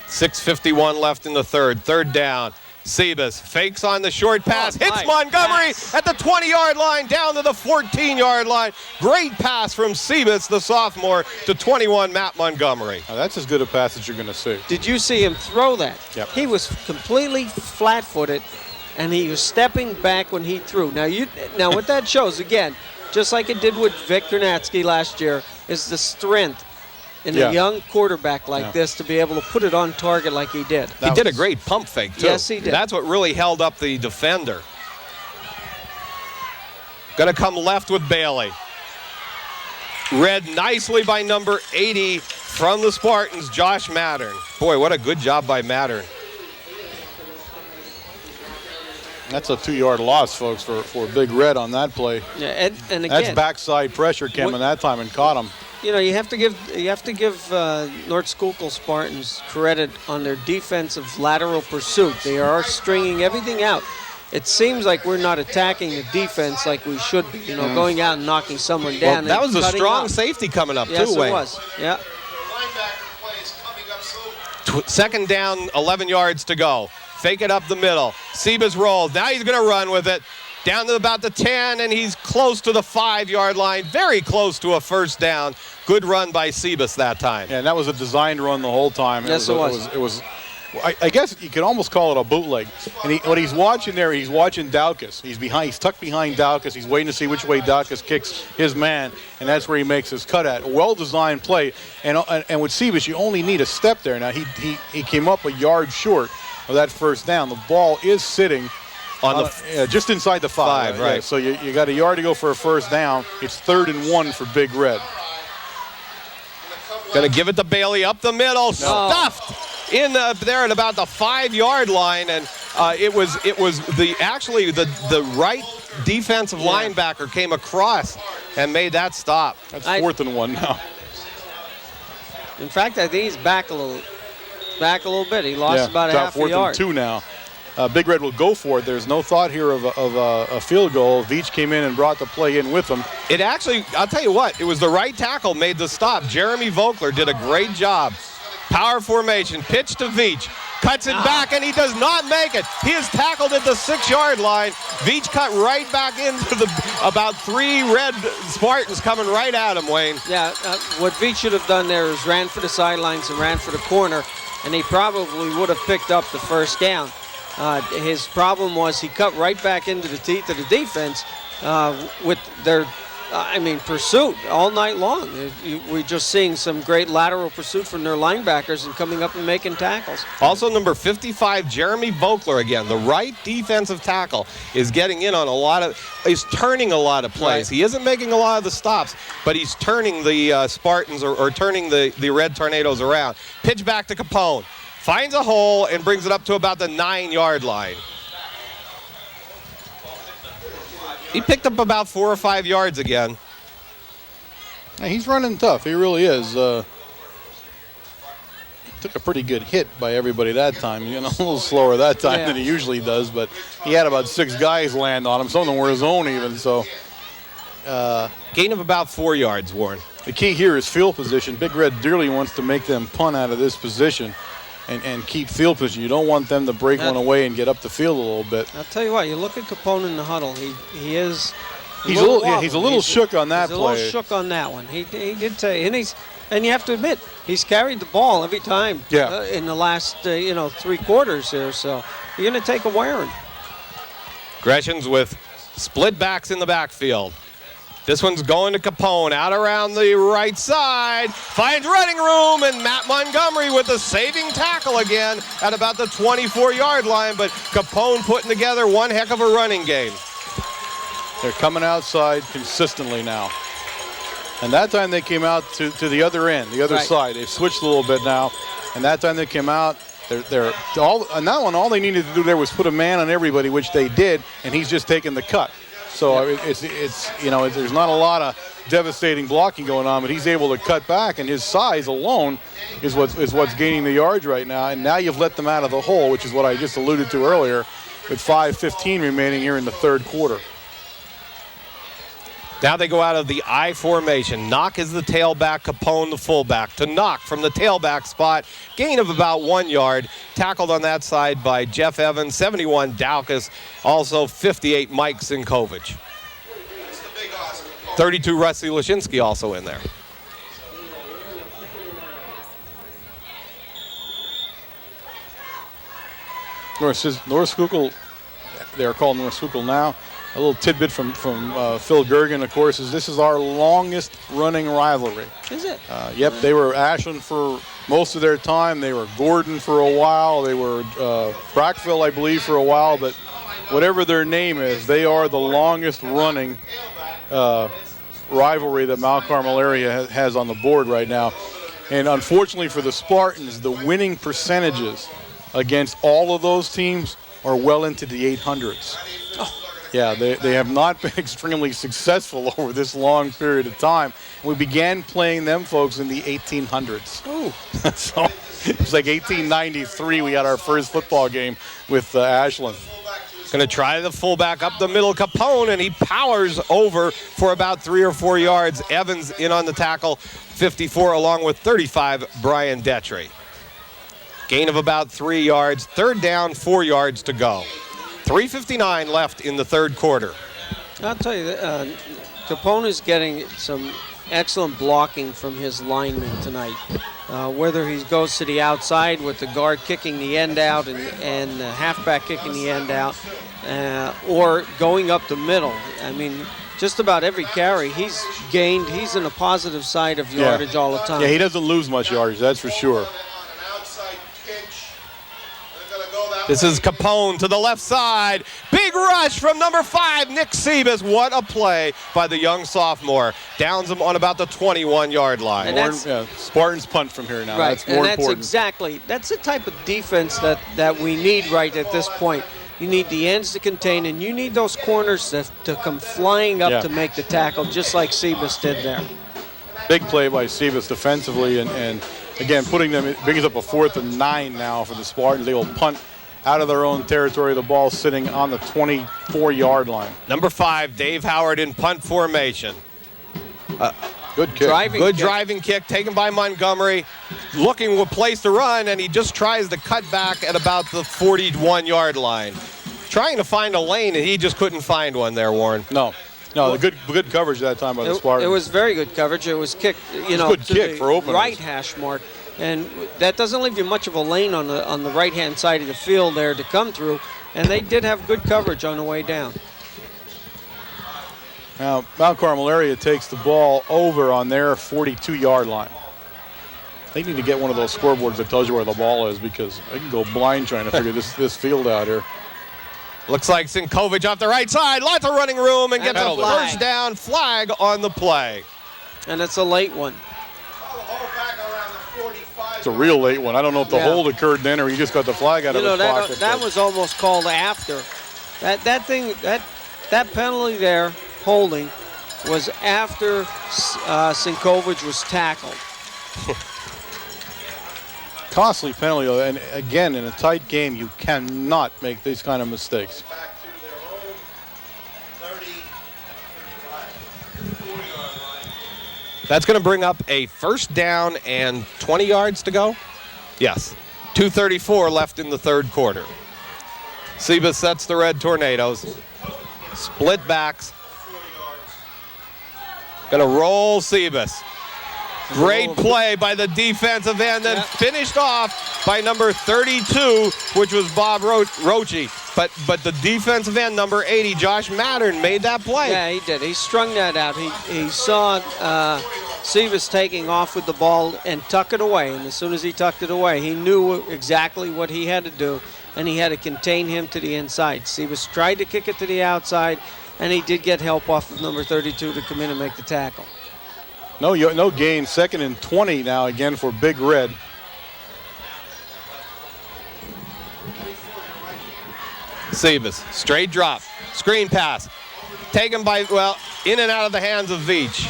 6:51 left in the third. Third down. Sebas fakes on the short pass, hits Montgomery at the 20-yard line, down to the 14-yard line. Great pass from Sebas, the sophomore, to 21, Matt Montgomery. Now, that's as good a pass as you're going to see. Did you see him throw that? Yep. He was completely flat-footed, and he was stepping back when he threw. Now what that shows, again, just like it did with Vic Gernatsky last year, is the strength in a young quarterback like this to be able to put it on target like he did. He did a great pump fake, too. Yes, he did. That's what really held up the defender. Going to come left with Bailey. Read nicely by number 80 from the Spartans, Josh Mattern. Boy, what a good job by Mattern. That's a 2-yard loss, folks, for Big Red on that play. Yeah, and again, that's backside pressure came in that time and caught him. You know, you have to give North Schuylkill Spartans credit on their defensive lateral pursuit. They are stringing everything out. It seems like we're not attacking the defense like we should be. You know, going out and knocking someone down. Well, that was a strong up. Safety coming up, yes, too, Wayne. Yes, it was. Yeah. Linebacker play is coming up so. Second down, 11 yards to go. Fake it up the middle. Sebas rolls. Now he's going to run with it. Down to about the 10, and he's close to the 5-yard line. Very close to a first down. Good run by Sebas that time. Yeah, and that was a designed run the whole time. Yes, it was. It was. I guess you could almost call it a bootleg. And what he's watching there, he's watching Daukus. He's tucked behind Daukus. He's waiting to see which way Daukus kicks his man, and that's where he makes his cut at. Well-designed play. And with Sebas, you only need a step there. Now, he came up a yard short of that first down. The ball is sitting on the just inside the 5, right? Yeah, so you got a yard to go for a first down. It's 3rd and 1 for Big Red. Going to give it to Bailey up the middle, stuffed in there at about the 5-yard line, and it was the right defensive linebacker came across and made that stop. That's 4th and 1 now. In fact, I think he's back a little bit. He lost about half a 4th yard. and 2 now. Big Red will go for it. There's no thought here of a field goal. Veach came in and brought the play in with him. It actually, I'll tell you what, it was the right tackle made the stop. Jeremy Vogler did a great job. Power formation, pitch to Veach. Cuts it back, and he does not make it. He is tackled at the 6-yard line. Veach cut right back into about 3 Red Spartans coming right at him, Wayne. Yeah, what Veach should have done there is ran for the sidelines and ran for the corner, and he probably would have picked up the first down. His problem was he cut right back into the teeth of the defense with their, pursuit all night long. We're just seeing some great lateral pursuit from their linebackers and coming up and making tackles. Also, number 55, Jeremy Vogler again, the right defensive tackle, is getting in on is turning a lot of plays. Right. He isn't making a lot of the stops, but he's turning the Spartans or turning the Red Tornadoes around. Pitch back to Capone. finds a hole and brings it up to about the 9-yard line. He picked up about 4 or 5 yards again. Yeah, he's running tough. He really is. Took a pretty good hit by everybody that time. A little slower that time than he usually does, but he had about 6 guys land on him. Some of them were his own even. So, gain of about 4 yards, Warren. The key here is field position. Big Red dearly wants to make them punt out of this position and keep field position. You don't want them to break one away and get up the field a little bit. I'll tell you what. You look at Capone in the huddle. He's a little shook on that play. He's a little shook on that one. He did say, and you have to admit, he's carried the ball every time in the last 3 quarters here. So you're going to take a wearing. Greshams with split backs in the backfield. This one's going to Capone, out around the right side, finds running room, and Matt Montgomery with the saving tackle again at about the 24-yard line, but Capone putting together one heck of a running game. They're coming outside consistently now. And that time they came out to the other end, the other side. They've switched a little bit now, and that time they came out, they're all on that one, all they needed to do there was put a man on everybody, which they did, and he's just taking the cut. So it's there's not a lot of devastating blocking going on, but he's able to cut back, and his size alone is what's gaining the yards right now. And now you've let them out of the hole, which is what I just alluded to earlier, with 5:15 remaining here in the third quarter. Now they go out of the I formation. Knock is the tailback, Capone the fullback. To Knock from the tailback spot. Gain of about 1 yard. Tackled on that side by Jeff Evans, 71 Dowcas. Also 58 Mike Sinkovich. 32 Rusty Lashinsky also in there. North Schuylkill, they are called North Schuylkill now. A little tidbit from Phil Gergen, of course, is this is our longest running rivalry. Is it? Yep, they were Ashland for most of their time. They were Gordon for a while. They were Brockville, I believe, for a while. But whatever their name is, they are the longest running rivalry that Mount Carmel area has on the board right now. And unfortunately for the Spartans, the winning percentages against all of those teams are well into the 800s. Yeah, they have not been extremely successful over this long period of time. We began playing them folks in the 1800s. Oh. So it was like 1893 we had our first football game with Ashland. Going to try the fullback up the middle, Capone, and he powers over for about 3 or 4 yards. Evans in on the tackle, 54, along with 35, Brian Detry. Gain of about 3 yards. Third down, 4 yards to go. 3:59 left in the third quarter. I'll tell you, Capone is getting some excellent blocking from his linemen tonight. Whether he goes to the outside with the guard kicking the end out and the halfback kicking the end out, or going up the middle. I mean, just about every carry he's gained. He's in the positive side of yardage all the time. Yeah, he doesn't lose much yardage, that's for sure. This is Capone to the left side. Big rush from number 5, Nick Sebas. What a play by the young sophomore. Downs him on about the 21-yard line. Spartans punt from here now. Right, That's more important. That's the type of defense that we need right at this point. You need the ends to contain, and you need those corners to come flying up to make the tackle, just like Sebas did there. Big play by Sebas defensively, and again, brings up a 4th and 9 now for the Spartans. They will punt out of their own territory, the ball sitting on the 24-yard line. Number 5, Dave Howard in punt formation. Good kick. Driving kick taken by Montgomery. Looking for a place to run, and he just tries to cut back at about the 41-yard line. Trying to find a lane, and he just couldn't find one there, Warren. No, the good coverage that time by the Spartans. It was very good coverage. It was kicked, good kick for openers. Right hash mark. And that doesn't leave you much of a lane on the right-hand side of the field there to come through. And they did have good coverage on the way down. Now, Mount Carmel area takes the ball over on their 42-yard line. They need to get one of those scoreboards that tells you where the ball is, because I can go blind trying to figure this field out here. Looks like Sinkovich off the right side. Lots of running room and gets a first down. Flag on the play. And it's a late one. It's a real late one. I don't know if the hold occurred then or he just got the flag out of his pocket. That was almost called after. That penalty there, holding, was after Sinkovic was tackled. Costly penalty, and again, in a tight game, you cannot make these kind of mistakes. Back to their own 40-yard line. That's going to bring up a first down and 20 yards to go. Yes, 2:34 left in the third quarter. Sebas sets the Red Tornadoes. Split backs. Going to roll Sebas. Great play by the defensive end and finished off by number 32, which was Bob Roche. But the defensive end, number 80, Josh Mattern, made that play. Yeah, he did. He strung that out. He saw Sebas taking off with the ball and tuck it away. And as soon as he tucked it away, he knew exactly what he had to do, and he had to contain him to the inside. Sebas tried to kick it to the outside, and he did get help off of number 32 to come in and make the tackle. No gain. 2nd and 20 now again for Big Red. Sebas, straight drop, screen pass, taken by, in and out of the hands of Veach.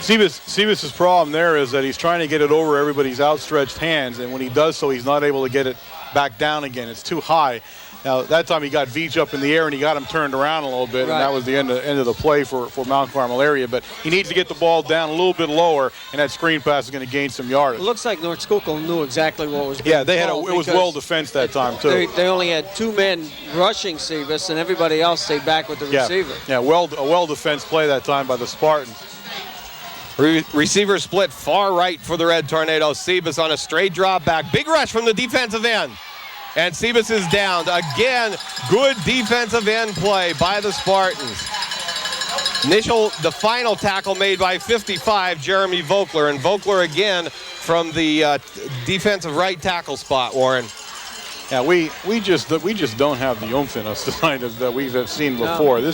Sebas' problem there is that he's trying to get it over everybody's outstretched hands, and when he does so, he's not able to get it back down again. It's too high. Now, that time he got Veach up in the air and he got him turned around a little bit, and that was the end of the play for Mount Carmel area. But he needs to get the ball down a little bit lower, and that screen pass is going to gain some yardage. It looks like North Schuylkill knew exactly what was being called. It was well defensed that time, too. They only had 2 men rushing Sebas, and everybody else stayed back with the receiver. Yeah, a well-defensed play that time by the Spartans. Receiver split far right for the Red Tornadoes. Sebas on a straight drop back. Big rush from the defensive end. And Sebas is downed. Again, good defensive end play by the Spartans. The final tackle made by 55, Jeremy Vogler. And Vogler again from the defensive right tackle spot, Warren. Yeah, we just don't have the oomph in us tonight that we've seen before. No.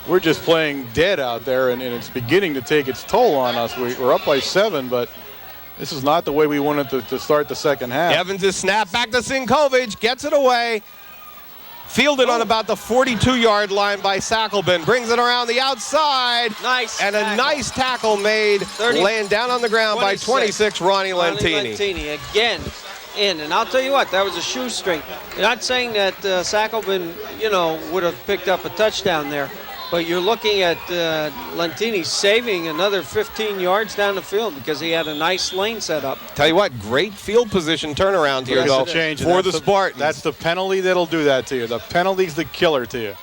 We're just playing dead out there, and it's beginning to take its toll on us. We're up by 7, but this is not the way we wanted to start the second half. Evans is snapped back to Sinkovic, gets it away. Fielded on about the 42-yard line by Sackelbin. Brings it around the outside. Nice and tackle. A nice tackle made, laying down on the ground 26. by 26, Ronnie Lentini. Lentini again in. And I'll tell you what, that was a shoestring. You're not saying that Sackelbin, would have picked up a touchdown there. But you're looking at Lentini saving another 15 yards down the field because he had a nice lane set up. Tell you what, great field position turnaround here, though, for the Spartans. That's the penalty that'll do that to you. The penalty's the killer to you.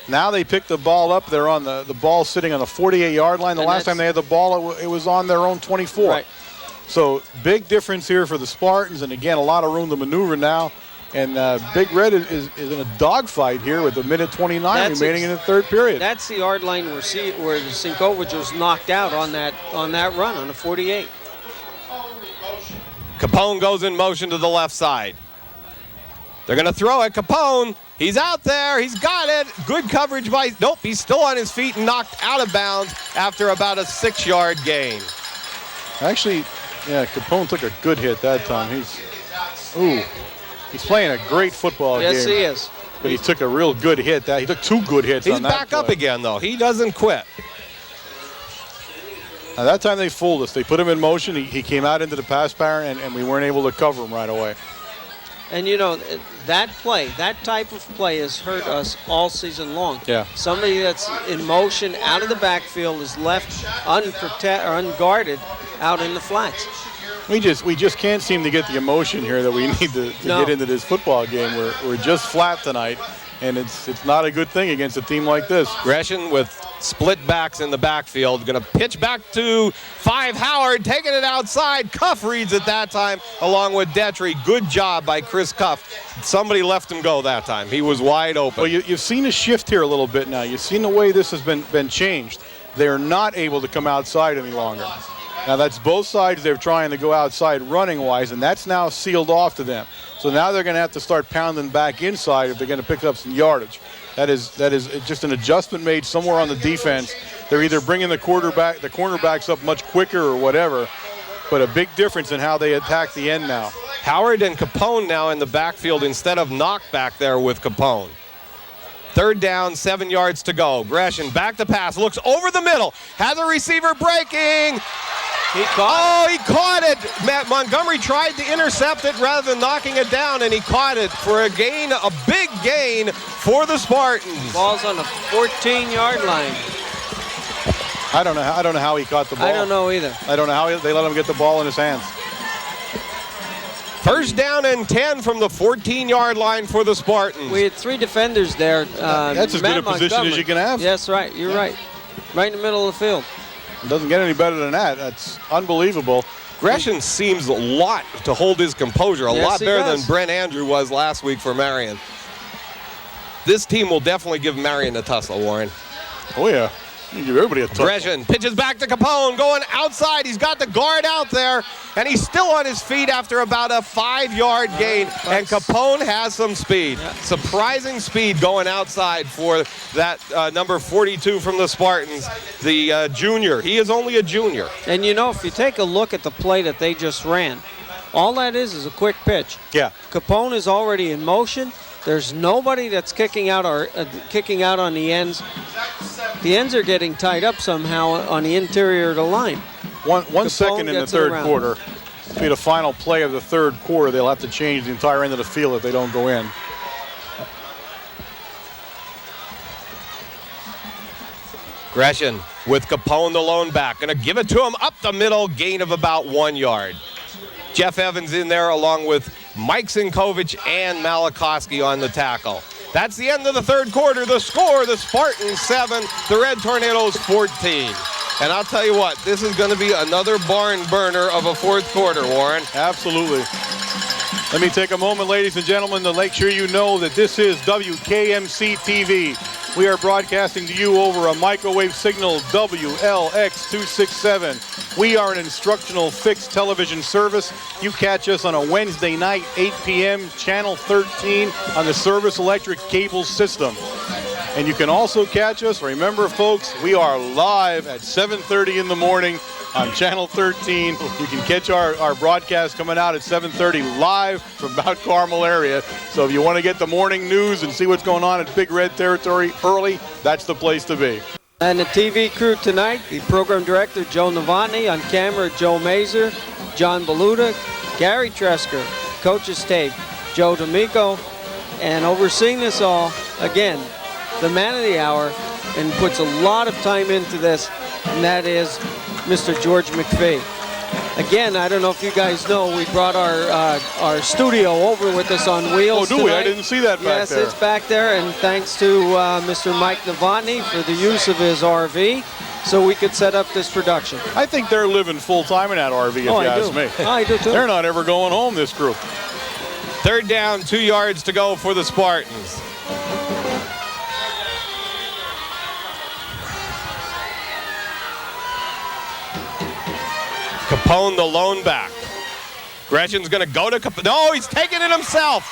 Now they pick the ball up. They're on the ball sitting on the 48-yard line. The last time they had the ball, it was on their own 24. Right. So big difference here for the Spartans, and again, a lot of room to maneuver now. And Big Red is in a dogfight here with a minute 29 remaining in the third period. That's the yard line where Sinkovic was knocked out on that run on the 48. Capone goes in motion to the left side. They're going to throw it. Capone, he's out there. He's got it. Good coverage by, nope, he's still on his feet and knocked out of bounds after about a 6-yard gain. Actually, Capone took a good hit that time. He's playing a great football game. Yes, he is. But he took a real good hit. He took 2 good hits on that He's back up again, though. He doesn't quit. Now, that time they fooled us. They put him in motion. He came out into the pass pattern, and we weren't able to cover him right away. And, that play, that type of play has hurt us all season long. Yeah. Somebody that's in motion out of the backfield is left unguarded out in the flats. We just can't seem to get the emotion here that we need to get into this football game. We're just flat tonight, and it's not a good thing against a team like this. Gresham with split backs in the backfield. Going to pitch back to 5 Howard, taking it outside. Cuff reads it that time along with Detry. Good job by Chris Cuff. Somebody left him go that time. He was wide open. Well, you've seen a shift here a little bit now. You've seen the way this has been changed. They're not able to come outside any longer. Now that's both sides. They're trying to go outside running-wise, and that's now sealed off to them. So now they're going to have to start pounding back inside if they're going to pick up some yardage. That is just an adjustment made somewhere on the defense. They're either bringing the cornerbacks up much quicker or whatever, but a big difference in how they attack the end now. Howard and Capone now in the backfield instead of knock back there with Capone. 3rd down, 7 yards to go. Gresham back to pass, looks over the middle, has a receiver breaking. He caught it. Matt Montgomery tried to intercept it rather than knocking it down, and he caught it for a gain, a big gain for the Spartans. Ball's on the 14-yard line. I don't know how he caught the ball. I don't know either. I don't know how they let him get the ball in his hands. 1st down and 10 from the 14-yard line for the Spartans. We had 3 defenders there. That's as good a position as you can have. Yes, right. You're right. Right in the middle of the field. It doesn't get any better than that. That's unbelievable. Gresham seems a lot to hold his composure, a lot better does. than Brent Andrew was last week for Marion. This team will definitely give Marion a tussle, Warren. Oh, yeah. You give everybody a tussle. Gresham pitches back to Capone, going outside. He's got the guard out there, and he's still on his feet after about a 5-yard gain. And Capone has some speed. Yeah. Surprising speed going outside for that number 42 from the Spartans, the junior. He is only a junior. And you know, if you take a look at the play that they just ran, all that is a quick pitch. Yeah. Capone is already in motion. There's nobody that's kicking out on the ends. The ends are getting tied up somehow on the interior of the line. One second in the gets it 3rd around. quarter. To be the final play of the 3rd quarter, they'll have to change the entire end of the field if they don't go in. Gresham with Capone, the lone back. Going to give it to him up the middle, gain of about 1 yard. Jeff Evans in there along with Mike Sinkovich and Malakowski on the tackle. That's the end of the 3rd quarter. The score, the Spartans 7, the Red Tornadoes 14. And I'll tell you what, this is going to be another barn burner of a 4th quarter, Warren. Absolutely. Let me take a moment, ladies and gentlemen, to make sure you know that this is WKMC TV. We are broadcasting to you over a microwave signal WLX267. We are an instructional fixed television service. You catch us on a Wednesday night, 8 p.m., channel 13 on the Service Electric cable system. And you can also catch us, remember folks, we are live at 7:30 in the morning on channel 13. You can catch our broadcast coming out at 7:30 live from Mount Carmel area. So if you want to get the morning news and see what's going on at Big Red Territory early, that's the place to be. And the TV crew tonight, the program director, Joe Novotny, on camera, Joe Mazer, John Beluda, Gary Tresker, coach's tape, Joe D'Amico, and overseeing this all, again, the man of the hour, and puts a lot of time into this, and that is Mr. George McPhee. Again, I don't know if you guys know, we brought our studio over with us on wheels. Oh, do we? tonight. I didn't see that back there. Yes, it's back there, and thanks to Mr. Mike Novotny for the use of his RV, so we could set up this production. I think they're living full-time in that RV, if you ask me. I do too. They're not ever going home, this group. 3rd down, 2 yards to go for the Spartans. Capone, the lone back. Gresham's going to go to Capone. No, he's taking it himself.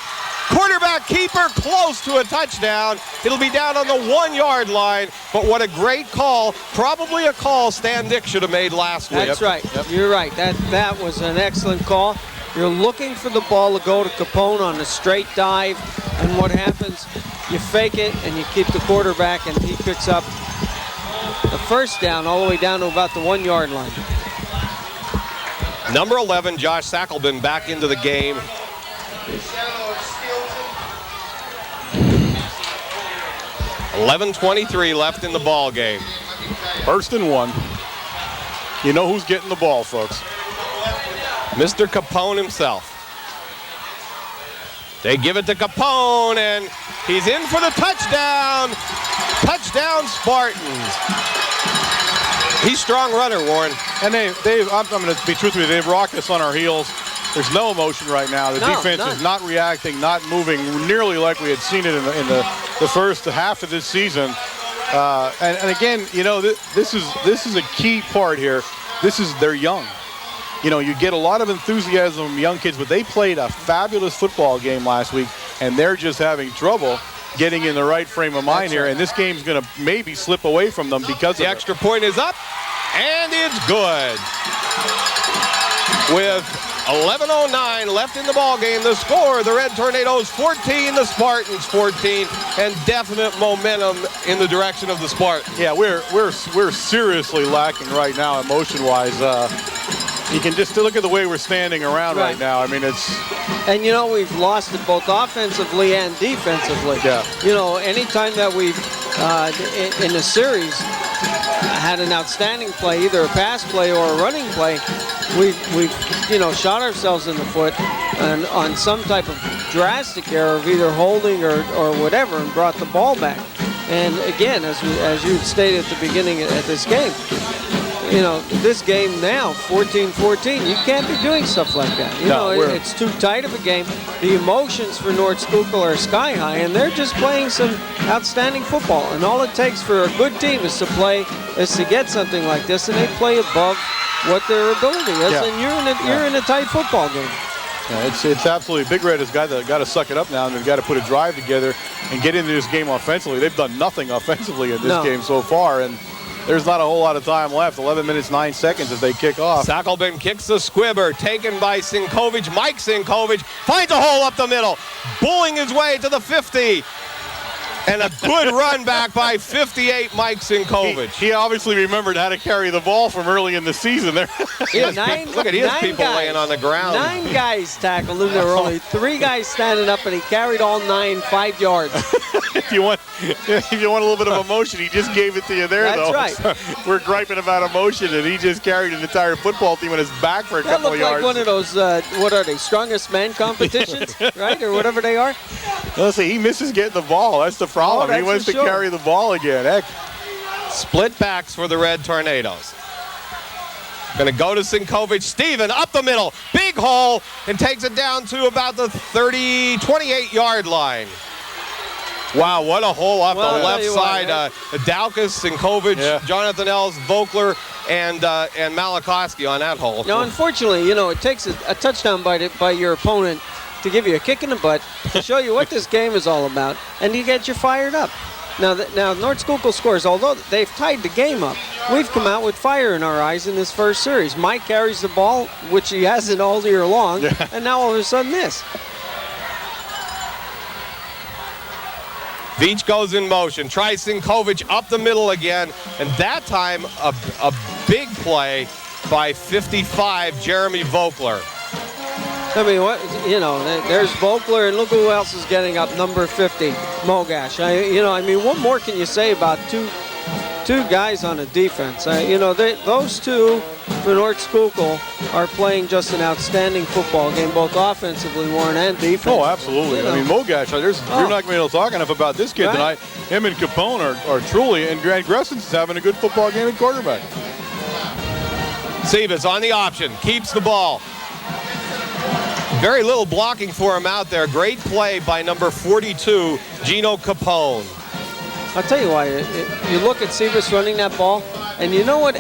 Quarterback keeper close to a touchdown. It'll be down on the 1 yard line. But what a great call. Probably a call Stan Dick should have made last week. That's right. Yep. You're right. That was an excellent call. You're looking for the ball to go to Capone on a straight dive. And what happens, you fake it and you keep the quarterback, and he picks up the 1st down all the way down to about the 1 yard line. Number 11, Josh Sackelman back into the game. 11:23 left in the ball game. 1st and 1. You know who's getting the ball, folks. Mr. Capone himself. They give it to Capone, and he's in for the touchdown. Touchdown, Spartans. He's a strong runner, Warren. And I'm going to be truthful with you, they've rocked us on our heels. There's no emotion right now. The defense is not reacting, not moving nearly like we had seen it in the first half of this season. And again, you know, this is a key part here. they're young. You know, you get a lot of enthusiasm from young kids, but they played a fabulous football game last week, and they're just having trouble getting in the right frame of mind here, and this game's going to maybe slip away from them because the extra point is up, and it's good. With 11:09 left in the ball game, the score: the Red Tornadoes 14, the Spartans 14, and definite momentum in the direction of the Spartans. Yeah, we're seriously lacking right now, emotion-wise. You can just look at the way we're standing around right now. I mean, it's... And, you know, we've lost it both offensively and defensively. Yeah. You know, anytime that we've, in a series, had an outstanding play, either a pass play or a running play, we've you know, shot ourselves in the foot on some type of drastic error of either holding or whatever, and brought the ball back. And, again, as you stated at the beginning of this game, you know, this game now, 14-14, you can't be doing stuff like that. You know, it's too tight of a game. The emotions for North Schuylkill are sky high, and they're just playing some outstanding football. And all it takes for a good team is to get something like this, and they play above what their ability is. Yeah. And you're in a tight football game. Yeah, it's absolutely, Big Red has got to suck it up now, and they've got to put a drive together and get into this game offensively. They've done nothing offensively in this game so far, and there's not a whole lot of time left. 11 minutes, 9 seconds as they kick off. Sackelman kicks the squibber, taken by Sinkovich. Mike Sinkovich finds a hole up the middle, bulling his way to the 50. And a good run back by 58, Mike Sinkovich. He obviously remembered how to carry the ball from early in the season there. Look at his people laying on the ground. 9 guys tackled him. There were only 3 guys standing up, and he carried all 9, 5 yards. If you want a little bit of emotion, he just gave it to you there, though. That's right. We're griping about emotion, and he just carried an entire football team on his back for a couple of yards. That looked like one of those, what are they, strongest man competitions, right, or whatever they are? Let's see, he misses getting the ball. That's the problem. He wants to carry the ball again. Heck. Split backs for the Red Tornadoes. Going to go to Sinkovich. Steven up the middle. Big hole, and takes it down to about the 28-yard line. Wow, what a hole off the left side. Daukus, Sinkovich, Jonathan Els, Vogler, and Malakowski on that hole. Now, unfortunately, you know, it takes a touchdown by your opponent to give you a kick in the butt, to show you what this game is all about, and to get you fired up. Now North Schuylkill scores, although they've tied the game up. We've come out with fire in our eyes in this first series. Mike carries the ball, which he hasn't all year long, and now all of a sudden this. Veach goes in motion, tries Sinkovich up the middle again, and that time a big play by 55, Jeremy Vogler. I mean, there's Vogler, and look who else is getting up, number 50, Mogash. What more can you say about two guys on a defense? Those two for North Schuylkill are playing just an outstanding football game, both offensively, Warren, and defense. Oh, absolutely. I mean, Mogash, you're not going to be able to talk enough about this kid tonight. Him and Capone are truly, and Grant Gresson's having a good football game at quarterback. Sebas on the option, keeps the ball. Very little blocking for him out there. Great play by number 42, Gino Capone. I'll tell you why. You look at Sebas running that ball, and you know what?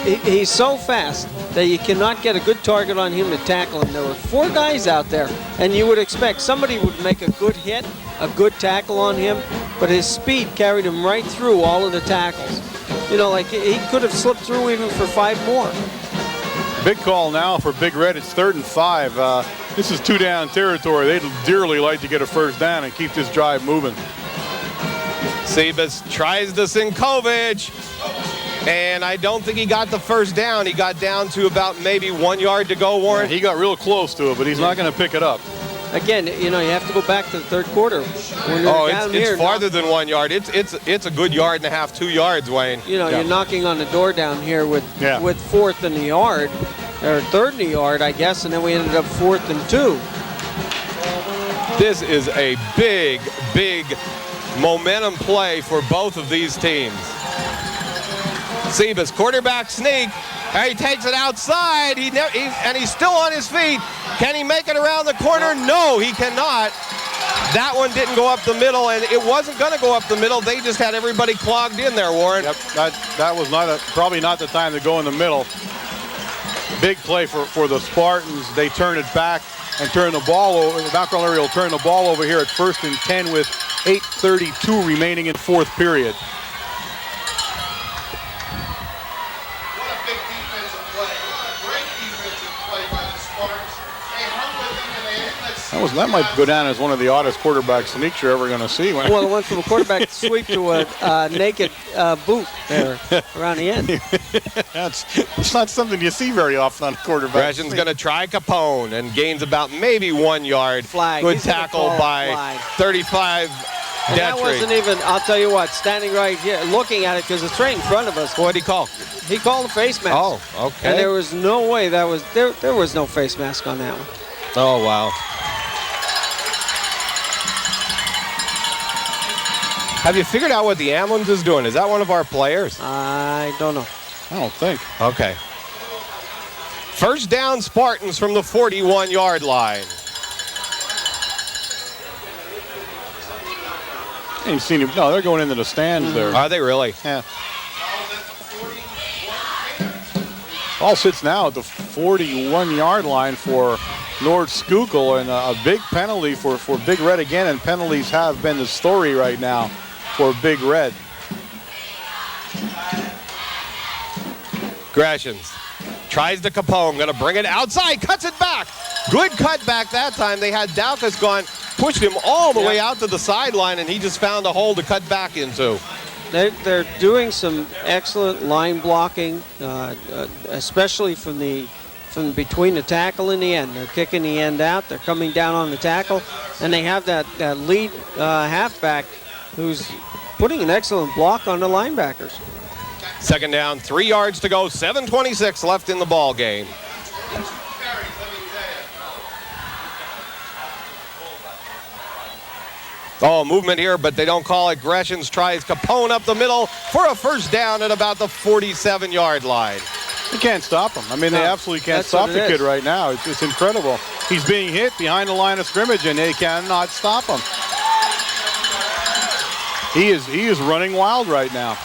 He's so fast that you cannot get a good target on him to tackle him. There were 4 guys out there, and you would expect somebody would make a good hit, a good tackle on him, but his speed carried him right through all of the tackles. You know, like he could have slipped through even for 5 more. Big call now for Big Red. It's 3rd and 5. This is 2-down territory. They'd dearly like to get a first down and keep this drive moving. Sebas tries to Sinkovich, and I don't think he got the first down. He got down to about maybe 1 yard to go, Warren. He got real close to it, but he's not going to pick it up. Again, you have to go back to the 3rd quarter. It's farther than 1 yard. It's a good yard and a half, 2 yards, Wayne. You're knocking on the door down here with 4th in the yard, or 3rd in the yard, I guess, and then we ended up 4th and 2. This is a big, big momentum play for both of these teams. Sebas, quarterback sneak. He takes it outside, and he's still on his feet. Can he make it around the corner? No, he cannot. That one didn't go up the middle, and it wasn't going to go up the middle. They just had everybody clogged in there, Warren. Yep, that was probably not the time to go in the middle. Big play for the Spartans. They turn it back and turn the ball over. Mount Carmel area will turn the ball over here at 1st and 10 with 8:32 remaining in 4th period. What a big defensive play. What a great defensive play by the Spartans. They hung with them and they didn't let That might go down as one of the oddest quarterback sneaks you're ever going to see. Well, it went from a quarterback sweep to a naked boot there around the end. It's not something you see very often on a quarterback. Gratian's going to try Capone and gains about maybe 1 yard. Flag. Good He's gonna tackle call a by flag. 35. And that wasn't even, I'll tell you what, standing right here, looking at it, because it's right in front of us. What did he call? He called a face mask. Oh, okay. And there was no way there was no face mask on that one. Oh, wow. Have you figured out what the ambulance is doing? Is that one of our players? I don't know. I don't think. Okay. First down, Spartans from the 41-yard line. I ain't seen him. No, they're going into the stands there. Are they really? Yeah. Ball sits now at the 41-yard line for North Schuylkill, and a big penalty for Big Red again, and penalties have been the story right now for Big Red. Gratians tries to Capone, going to bring it outside, cuts it back. Good cut back that time. They had Daukus gone, pushed him all the way out to the sideline, and he just found a hole to cut back into. They're doing some excellent line blocking, especially from between the tackle and the end. They're kicking the end out. They're coming down on the tackle, and they have that lead halfback who's putting an excellent block on the linebackers. Second down, 3 yards to go, 7:26 left in the ball game. Oh, movement here, but they don't call it. Gratians tries Capone up the middle for a first down at about the 47-yard line. They can't stop him. I mean, they absolutely can't stop the kid right now. It's incredible. He's being hit behind the line of scrimmage, and they cannot stop him. He is running wild right now.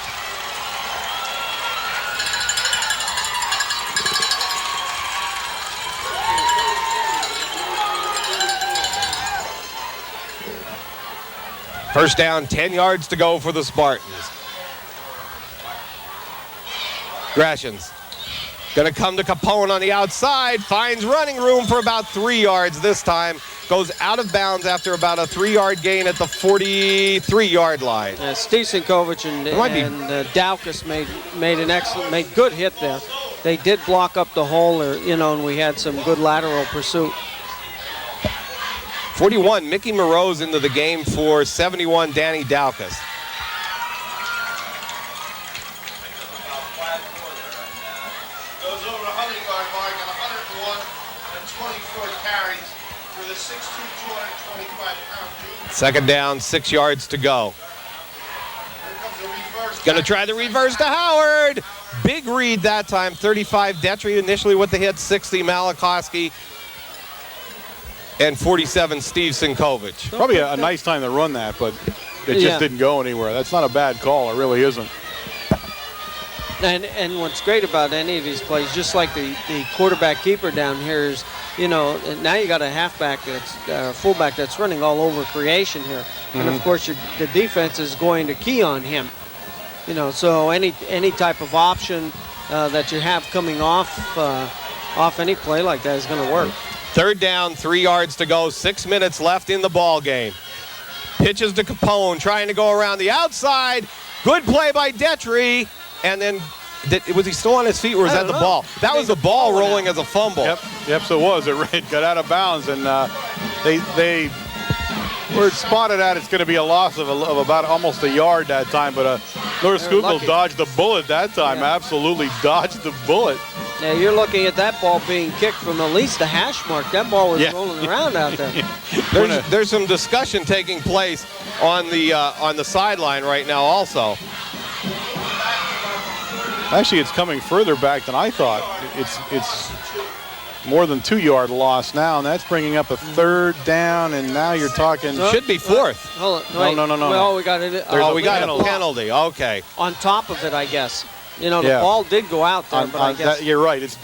First down, 10 yards to go for the Spartans. Gratians going to come to Capone on the outside, finds running room for about 3 yards this time, goes out of bounds after about a 3-yard gain at the 43-yard line. Steve Sinkovich and Daukus made good hit there. They did block up the hole, and we had some good lateral pursuit. 41, Mickey Moreau's into the game for 71, Danny Daukus. Goes over the 100-yard mark at 101 and 24 carries for the 6'2", 225-pound junior. Second down, 6 yards to go. Here comes the reverse. Going to try the reverse to Howard. Big read that time, 35 Detry initially with the hit, 60 Malachowski, and 47 Steve Sinkovich. Probably a nice time to run that, but it just didn't go anywhere. That's not a bad call. It really isn't. And what's great about any of these plays, just like the quarterback keeper down here is, now you got a halfback fullback that's running all over creation here. Mm-hmm. And of course the defense is going to key on him. So any type of option that you have coming off any play like that is going to work. Third down, 3 yards to go, 6 minutes left in the ball game. Pitches to Capone, trying to go around the outside. Good play by Detry. And then, was he still on his feet, or was that the ball? That was the ball rolling as a fumble. Yep, so it was. It got out of bounds, and they were spotted at it's going to be a loss of about almost a yard that time, but North Schuylkill dodged the bullet that time. Yeah. Absolutely dodged the bullet. Now you're looking at that ball being kicked from at least the hash mark. That ball was rolling around out there. There's some discussion taking place on the sideline right now also. Actually, it's coming further back than I thought. More than 2-yard loss now, and that's bringing up a 3rd down, and now you're talking. Should be 4th. Hold on. No. Well, we got it. We got a penalty. Okay. On top of it, I guess. You know, the Yeah. ball did go out there, but I guess. You're right. It's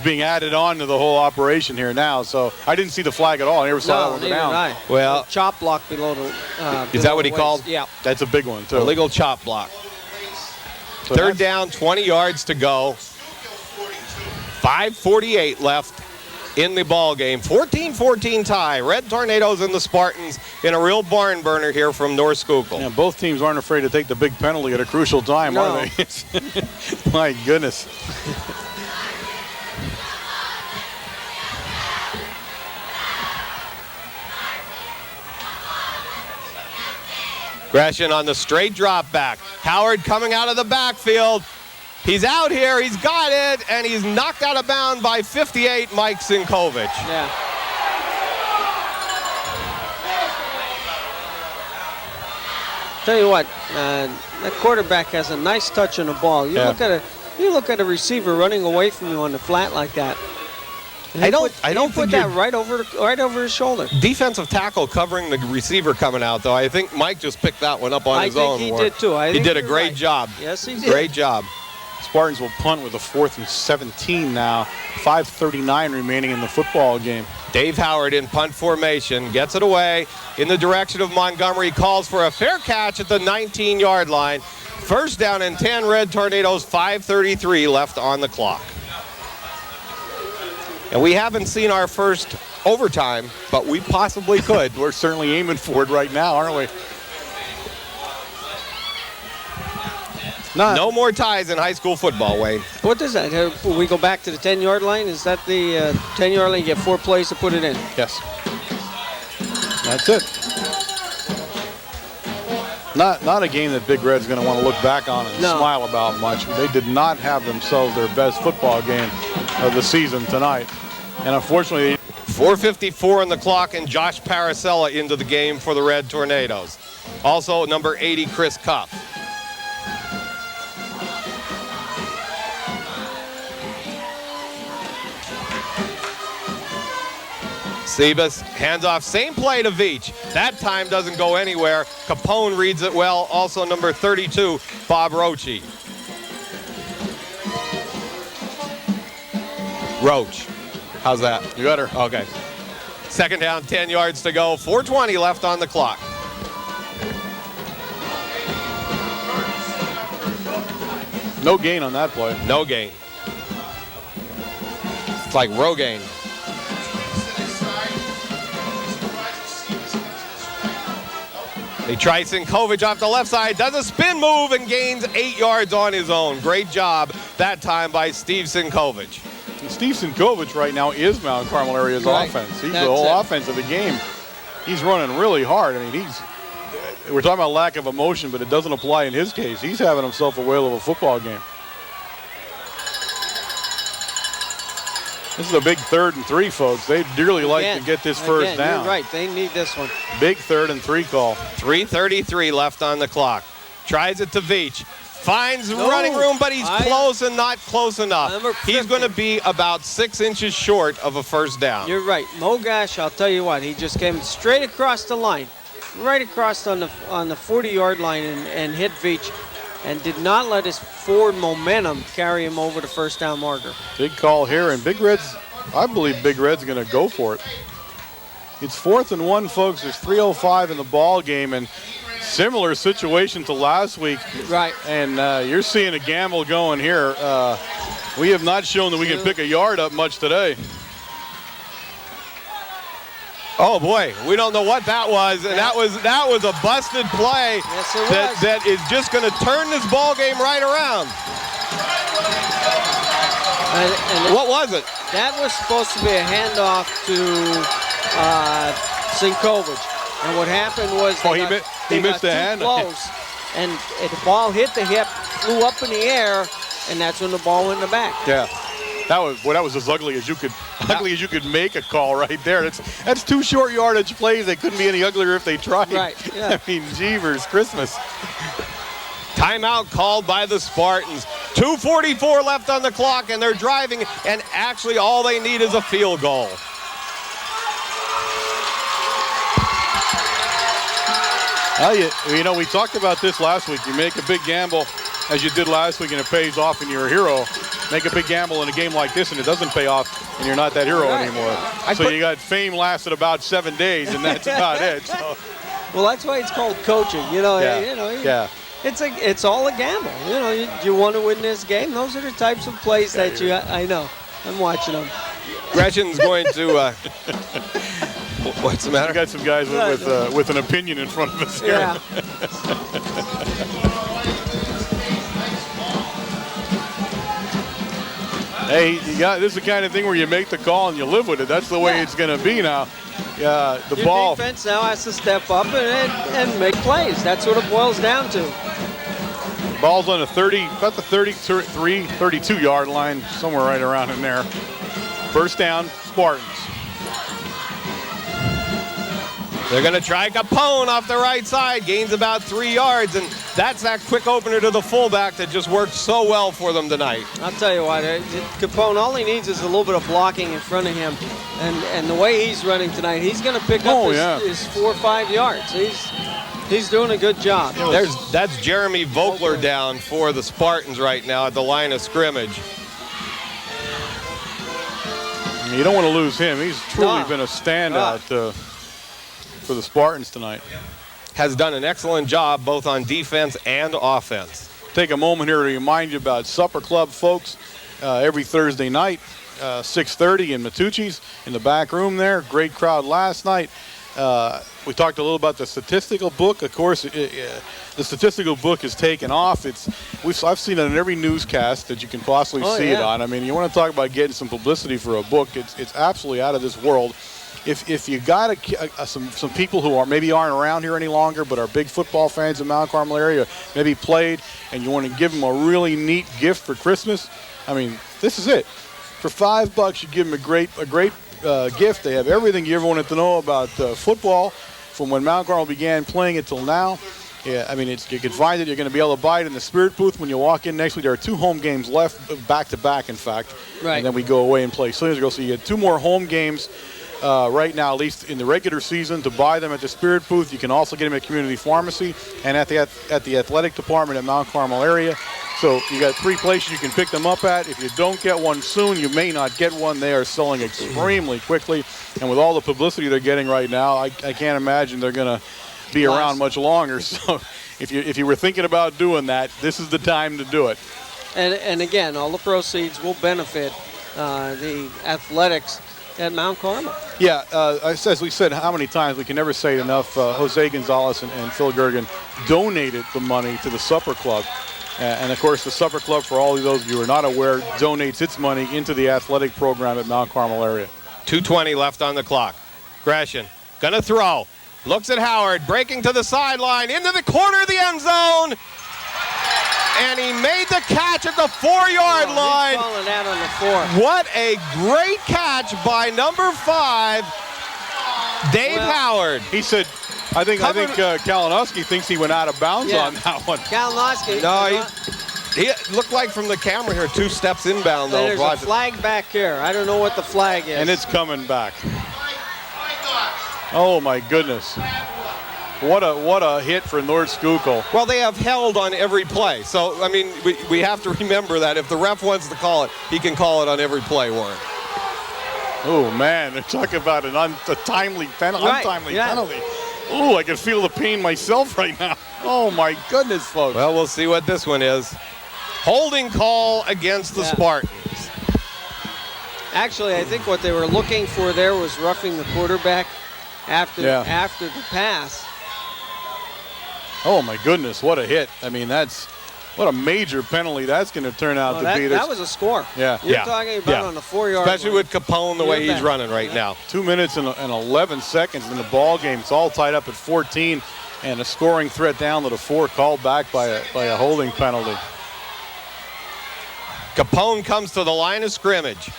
being added on to the whole operation here now. So I didn't see the flag at all. I never saw that one go neither down. did I. Well, chop block below the. Is that what he waist. called? Yeah. That's a big one, too. illegal chop block. So 3rd down, 20 yards to go. 5:48 left in the ball game. 14-14 tie. Red Tornadoes and the Spartans in a real barn burner here from North Schuylkill. Yeah, both teams aren't afraid to take the big penalty at a crucial time, No. are they? My goodness. Gresham on the straight drop back. Howard coming out of the backfield. He's out here, he's got it, and he's knocked out of bounds by 58, Mike Sinkovich. Yeah. Tell you what, that quarterback has a nice touch on the ball. You look at a receiver running away from you on the flat like that. I don't put think that right over his shoulder. Defensive tackle covering the receiver coming out, though. I think Mike just picked that one up on his own. I think he did too. He did a great job. Yes, he did. Great job. Spartans will punt with a 4th and 17 now. 5:39 remaining in the football game. Dave Howard in punt formation, gets it away in the direction of Montgomery, calls for a fair catch at the 19-yard line. 1st down and 10, Red Tornadoes, 5:33 left on the clock. And we haven't seen our first overtime, but we possibly could. We're certainly aiming for it right now, aren't we? No more ties in high school football, Wayne. What is that? We go back to the 10-yard line? Is that the 10-yard line? You get 4 plays to put it in. Yes. That's it. Not a game that Big Red's going to want to look back on and smile about much. They did not have themselves their best football game of the season tonight. And unfortunately, 4:54 on the clock, and Josh Paracella into the game for the Red Tornadoes. Also, number 80, Chris Cuff. Sebas hands off, same play to Veach. That time doesn't go anywhere. Capone reads it well. Also number 32, Bob Roche. Roach. How's that? you got her. Okay. 2nd down, 10 yards to go. 4:20 left on the clock. No gain on that play. No gain. It's like Rogaine. They try Sinkovich off the left side, does a spin move and gains 8 yards on his own. Great job that time by Steve Sinkovich. And Steve Sinkovich right now is Mount Carmel area's offense. He's the whole offense of the game. He's running really hard. I mean, we're talking about lack of emotion, but it doesn't apply in his case. He's having himself a whale of a football game. This is a big 3rd and 3, folks. They'd dearly like to get this first down. You're right. They need this one. Big 3rd and 3 call. 3:33 left on the clock. Tries it to Veach. Finds running room, but he's close and not close enough. He's going to be about 6 inches short of a first down. You're right. Mogash, I'll tell you what, he just came straight across the line, right across on the 40-yard line and hit Veach, and did not let his forward momentum carry him over the first down marker. Big call here, and Big Red's, I believe Big Red's going to go for it. It's 4th and 1, folks. There's 3:05 in the ball game, and similar situation to last week. Right. And you're seeing a gamble going here. We have not shown that we can pick a yard up much today. Oh boy, we don't know what that was, and that was a busted play. Yes, it was. That is just going to turn this ball game right around. And what was it? That was supposed to be a handoff to Sinkovich. And what happened was he missed the handoff. And the ball hit the hip, flew up in the air, and that's when the ball went in the back. Yeah. That was as ugly as you could make a call right there. That's 2 short yardage plays. They couldn't be any uglier if they tried. Right. Yeah. I mean, jeevers, Christmas. Timeout called by the Spartans. 2:44 left on the clock, and they're driving, and actually all they need is a field goal. Well, you know, we talked about this last week. You make a big gamble, as you did last week, and it pays off, and you're a hero. Make a big gamble in a game like this, and it doesn't pay off, and you're not that hero anymore. So you got fame lasted about 7 days, and that's about it. So. Well, that's why it's called coaching. You know, it's all a gamble. You know, you want to win this game. Those are the types of plays that I know. I'm watching them. Gretchen's going to. What's the matter? We got some guys with an opinion in front of us here. Yeah. Hey, this is the kind of thing where you make the call and you live with it. That's the way it's going to be now. Yeah, Your ball. defense now has to step up and make plays. That's what it boils down to. Ball's on about the 33, 32-yard line, somewhere right around in there. First down, Spartans. They're going to try Capone off the right side. Gains about 3 yards, and that's that quick opener to the fullback that just worked so well for them tonight. I'll tell you what, Capone, all he needs is a little bit of blocking in front of him. And the way he's running tonight, he's going to pick up his 4 or 5 yards. He's doing a good job. That's Jeremy Vogler down for the Spartans right now at the line of scrimmage. You don't want to lose him. He's truly been a standout for the Spartans tonight. Has done an excellent job both on defense and offense. Take a moment here to remind you about Supper Club, folks. Every Thursday night, 6:30 in Matucci's in the back room there. Great crowd last night. We talked a little about the statistical book. Of course, the statistical book is taken off. I've seen it in every newscast that you can possibly see it on. I mean, you want to talk about getting some publicity for a book. It's absolutely out of this world. If you got some people who aren't around here any longer, but are big football fans in Mount Carmel area, maybe played, and you want to give them a really neat gift for Christmas, I mean, this is it. For $5, you give them a great gift. They have everything you ever wanted to know about football from when Mount Carmel began playing it till now. Yeah, I mean, you can find it. You're going to be able to buy it in the Spirit booth when you walk in next week. There are 2 home games left, back-to-back, in fact. Right. And then we go away and play Sundays. So you get 2 more home games right now, at least in the regular season. To buy them at the Spirit booth, you can also get them at Community Pharmacy and at the athletic department at Mount Carmel area. So you got 3 places you can pick them up at. If you don't get one soon, you may not get one. They are selling extremely quickly, and with all the publicity they're getting right now, I can't imagine they're going to be around much longer. So if you were thinking about doing that, this is the time to do it. And again, all the proceeds will benefit the athletics at Mount Carmel. Yeah, as we said how many times, we can never say it enough. Jose Gonzalez and Phil Gergen donated the money to the Supper Club. And of course, the Supper Club, for all of those of you who are not aware, donates its money into the athletic program at Mount Carmel area. 2:20 left on the clock. Gresham gonna throw. Looks at Howard, breaking to the sideline, into the corner of the end zone. And he made the catch at the 4-yard line. He's falling out on the 4. What a great catch by number 5, Dave Howard. He said, I think Kalinowski thinks he went out of bounds on that one. Kalinowski. No, he looked like from the camera here 2 steps inbound, though. There's a flag back here. I don't know what the flag is. And it's coming back. Oh, my goodness. What a hit for North Schuylkill. Well, they have held on every play. So, I mean, we have to remember that if the ref wants to call it, he can call it on every play, Warren. Oh, man, they're talking about an untimely penalty. Oh, I can feel the pain myself right now. Oh, my goodness, folks. Well, we'll see what this one is. Holding call against the Spartans. Actually, I think what they were looking for there was roughing the quarterback after the pass. Oh, my goodness, what a hit. I mean, what a major penalty that's going to turn out to be. That was a score. Yeah. You're talking about on the 4-yard line. Especially with Capone the way he's running right now. 2 minutes and 11 seconds in the ball game. It's all tied up at 14, and a scoring threat down to the 4 called back by a holding penalty. Capone comes to the line of scrimmage.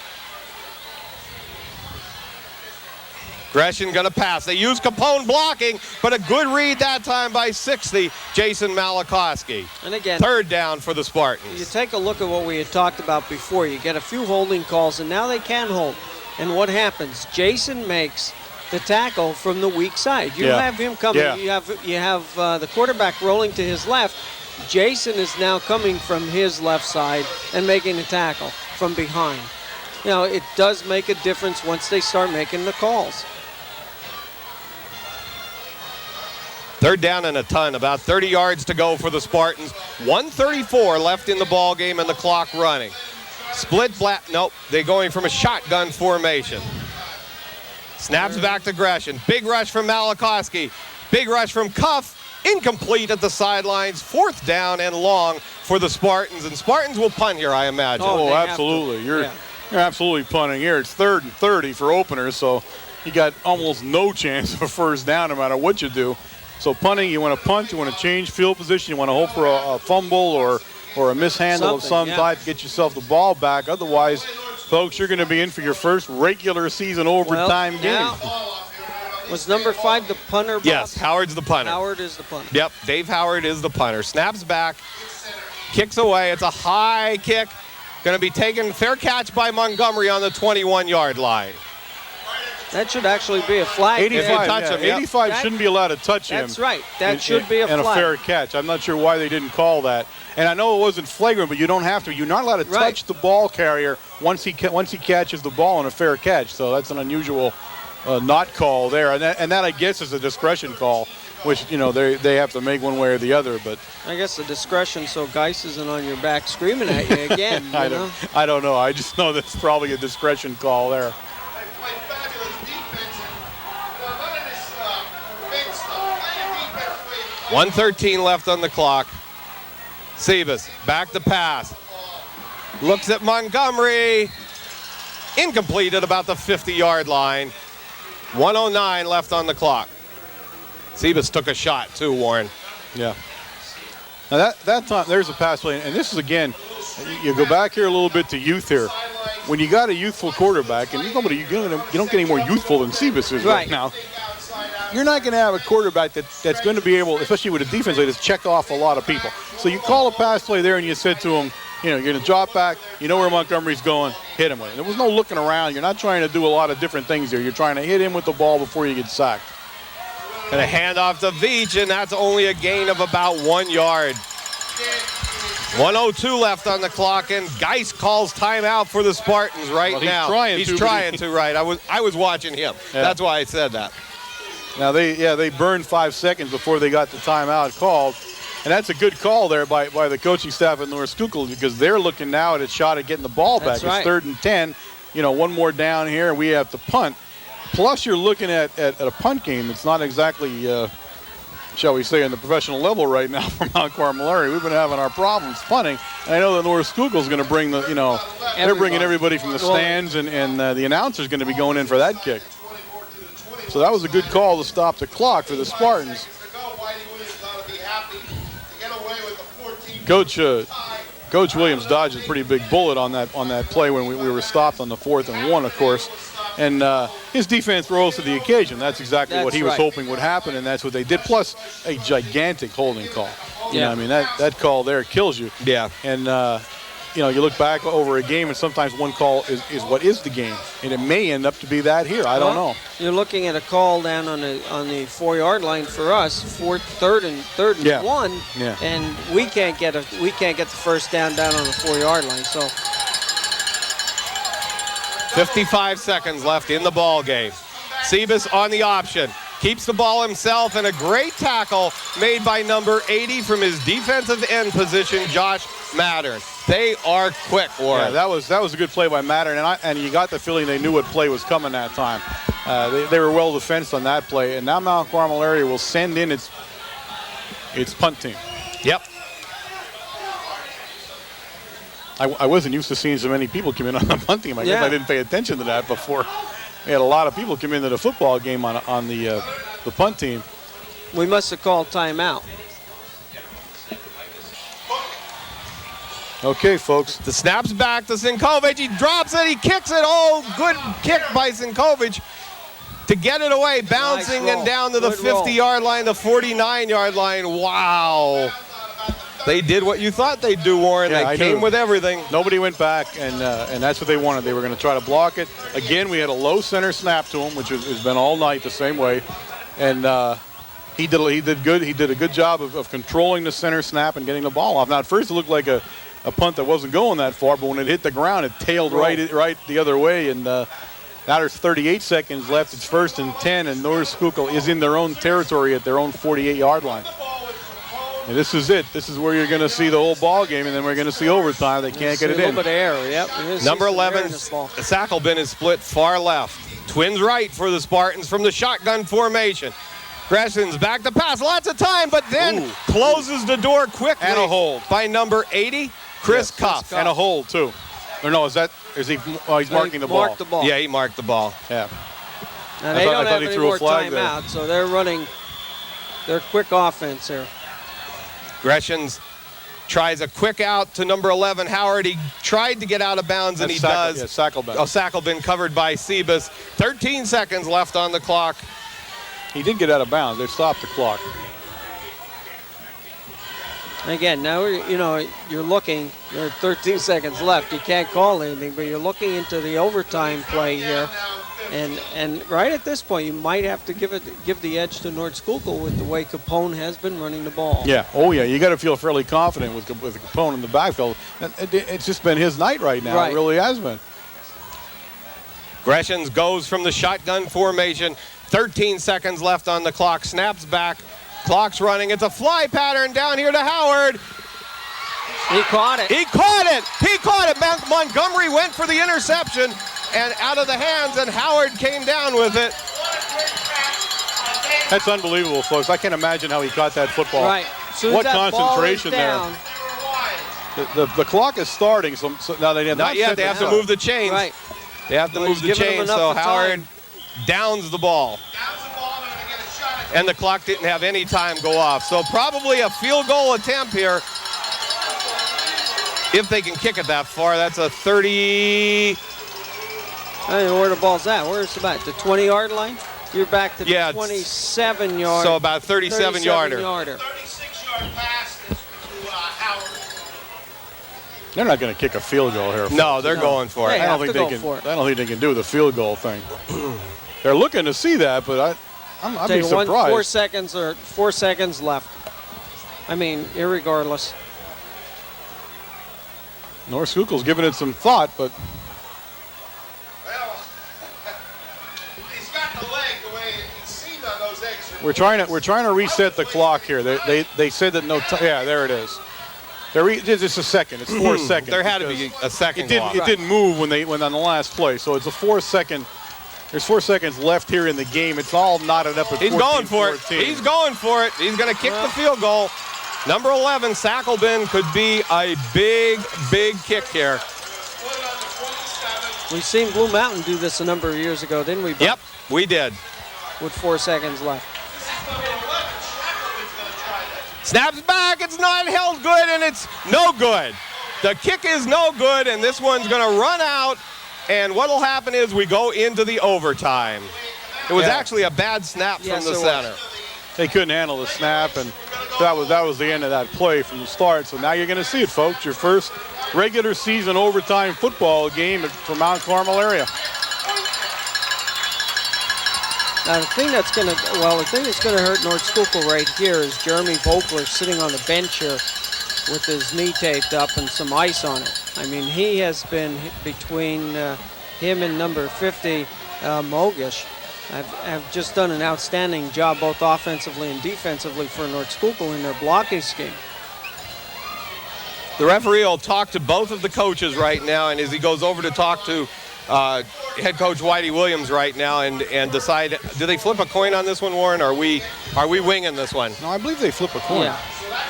Gresham going to pass. They use Capone blocking, but a good read that time by 60, Jason Malakowski. And again, third down for the Spartans. You take a look at what we had talked about before. You get a few holding calls, and now they can hold. And what happens? Jason makes the tackle from the weak side. You have him coming. Yeah. You have the quarterback rolling to his left. Jason is now coming from his left side and making the tackle from behind. You know, it does make a difference once they start making the calls. Third down and a ton, about 30 yards to go for the Spartans. 1:34 left in the ball game and the clock running. Split black, nope, they're going from a shotgun formation. Snaps back to Gresham. Big rush from Malakowski. Big rush from Cuff. Incomplete at the sidelines. Fourth down and long for the Spartans. And Spartans will punt here, I imagine. Oh, absolutely. You're absolutely punting here. It's 3rd and 30 for openers, so you got almost no chance of a first down no matter what you do. So punting, you want to punt, you want to change field position, you want to hope for a fumble or a mishandle of some type to get yourself the ball back. Otherwise, folks, you're going to be in for your first regular season overtime game. Was number 5 the punter, Bob? Yes, Howard's the punter. Howard is the punter. Yep, Dave Howard is the punter. Snaps back, kicks away. It's a high kick. Going to be taken, fair catch by Montgomery on the 21-yard line. That should actually be a flag. 85 shouldn't be allowed to touch him. That's right. That should be a flag. And a fair catch. I'm not sure why they didn't call that. And I know it wasn't flagrant, but you don't have to. You're not allowed to touch the ball carrier once he catches the ball on a fair catch. So that's an unusual not call there. And that I guess is a discretion call, which they have to make one way or the other. But I guess the discretion so Geis isn't on your back screaming at you again. I don't know. I just know that's probably a discretion call there. 1:13 left on the clock. Sebas back to pass. Looks at Montgomery. Incomplete at about the 50-yard line. 1:09 left on the clock. Sebas took a shot too, Warren. Yeah. Now that time, there's a pass play. And this is, again, you go back here a little bit to youth here. When you got a youthful quarterback, and you don't get any more youthful than Sebas is right now, you're not going to have a quarterback that's going to be able, especially with a defense like this, check off a lot of people. So you call a pass play there and you said to him, you're going to drop back, you know where Montgomery's going, hit him with it. There was no looking around. You're not trying to do a lot of different things here. You're trying to hit him with the ball before you get sacked. And a handoff to Veach, and that's only a gain of about 1 yard. 1:02 left on the clock, and Geis calls timeout for the Spartans now. He's trying to, right. I was watching him. Yeah. That's why I said that. Now, they burned 5 seconds before they got the timeout called. And that's a good call there by the coaching staff at North Schuylkill, because they're looking now at a shot at getting the ball back. That's right. It's 3rd and 10. One more down here, and we have to punt. Plus, you're looking at a punt game. It's not exactly, shall we say, on the professional level right now for Mount Carmel. We've been having our problems punting. And I know that North Schuylkill is going to bring they're bringing everybody from the stands, and the announcer's going to be going in for that kick. So that was a good call to stop the clock for the Spartans. Coach Williams dodged a pretty big bullet on that play when we were stopped on the 4th and 1, of course. And his defense rose to the occasion. That's exactly what he was hoping would happen, and that's what they did. Plus, a gigantic holding call. That call there kills you. Yeah. And you look back over a game, and sometimes one call is what is the game, and it may end up to be that here. I don't know. You're looking at a call down on the 4-yard line for us, third and 1, and we can't get the first down on the 4-yard line. So 55 seconds left in the ball game. Sebas on the option. Keeps the ball himself, and a great tackle made by number 80 from his defensive end position, Josh Mattern. They are quick, Warren. Yeah, that was a good play by Mattern, and you got the feeling they knew what play was coming that time. They were well defensed on that play, and now Mount Carmel area will send in its punt team. Yep. I wasn't used to seeing so many people come in on the punt team. I guess I didn't pay attention to that before. We had a lot of people come into the football game on the punt team. We must have called timeout. Okay, folks. The snap's back to Sinkovic. He drops it. He kicks it. Oh, good kick by Sinkovic. to get it away, bouncing Nice and down to the Good roll. 50-yard line, the 49-yard line. Wow. They did what you thought they'd do, Warren. Yeah, they I came knew. with everything. Nobody went back, and that's what they wanted. They were going to try to block it. Again, we had a low center snap to him, which has been all night the same way. And he did good. He did a good job of controlling the center snap and getting the ball off. Now, at first it looked like a punt that wasn't going that far, but when it hit the ground, it tailed right the other way. And now there's 38 seconds left. It's 1st and 10, and North Schuylkill is in their own territory at their own 48-yard line. And this is it. This is where you're going to see the whole ball game, and then we're going to see overtime. They can't get it A in. little bit of error, yep. Number 11, Sacklebin is split far left. Twins right for the Spartans from the shotgun formation. Gresson's back to pass. Lots of time, but then closes the door quickly. And a hold. By number 80, Chris Cuff. And a hold, too. Or no, is he? Oh, he's marking the ball. Marked the ball. Yeah, he marked the ball. Yeah. Now, they I don't thought have he any threw a more flag there. timeout, so they're running their quick offense here. Greshams tries a quick out to number 11, Howard. He tried to get out of bounds, and he does. Yeah, Sacklebin. Oh, Sacklebin covered by Sebas. 13 seconds left on the clock. He did get out of bounds. They stopped the clock. Again, now you're looking. There are 13 seconds left. You can't call anything, but you're looking into the overtime play here, and right at this point, you might have to give the edge to North Schuylkill with the way Capone has been running the ball. Yeah. Oh yeah. You got to feel fairly confident with Capone in the backfield. It's just been his night right now. Right. It really has been. Greshams goes from the shotgun formation. 13 seconds left on the clock. Snaps back. Clock's running. It's a fly pattern down here to Howard. He caught it. He caught it. He caught it. Montgomery went for the interception and out of the hands, and Howard came down with it. That's unbelievable, folks. I can't imagine how he caught that football. Right. Soon as What that concentration ball is there. down, The clock is starting, so now they have Not yet. They have to move the chains. Right. They have to Well, move he's the giving them chains, enough so of Howard time. downs the ball. And the clock didn't have any time go off. So probably a field goal attempt here. If they can kick it that far, that's a 30. I don't know where the ball's at. Where's it at? The 20-yard line? You're back to the 27-yard. So about 37-yarder. 36-yard pass to Howard. They're not going to kick a field goal here. No, they're going for it. They I don't have think to they go can. for it. I don't think they can do the field goal thing. They're looking to see that, but I'd be surprised. 4 seconds left. I mean, irregardless. North Schuylkill's giving it some thought, but Well, he's got the leg the way he's seen on those extra. we're trying to reset the clock here. They said that no time. Yeah, there it is. Just a second. It's 4 seconds. There had to be a second go off. It didn't move when on the last play, so it's a 4 second. There's 4 seconds left here in the game. It's all knotted up at 14, He's going for it. 14. He's going for it. He's going to kick the field goal. Number 11, Sacklebin, could be a big, big kick here. We've seen Blue Mountain do this a number of years ago, didn't we, Bob? Yep, we did. With 4 seconds left. Snaps back. It's not held good, and it's no good. The kick is no good, and this one's going to run out. And what will happen is we go into the overtime. It was actually a bad snap from the center. They couldn't handle the snap, and that was the end of that play from the start. So now you're going to see it, folks. Your first regular season overtime football game from Mount Carmel area. Now the thing that's going to hurt North Schuylkill right here is Jeremy Vogler sitting on the bench here with his knee taped up and some ice on it. I mean, he has been between him and number 50, Mogish. Have just done an outstanding job both offensively and defensively for North Schuylkill in their blocking scheme. The referee will talk to both of the coaches right now, and as he goes over to talk to head coach Whitey Williams right now and decide, do they flip a coin on this one, Warren? Are we winging this one? No, I believe they flip a coin. Yeah,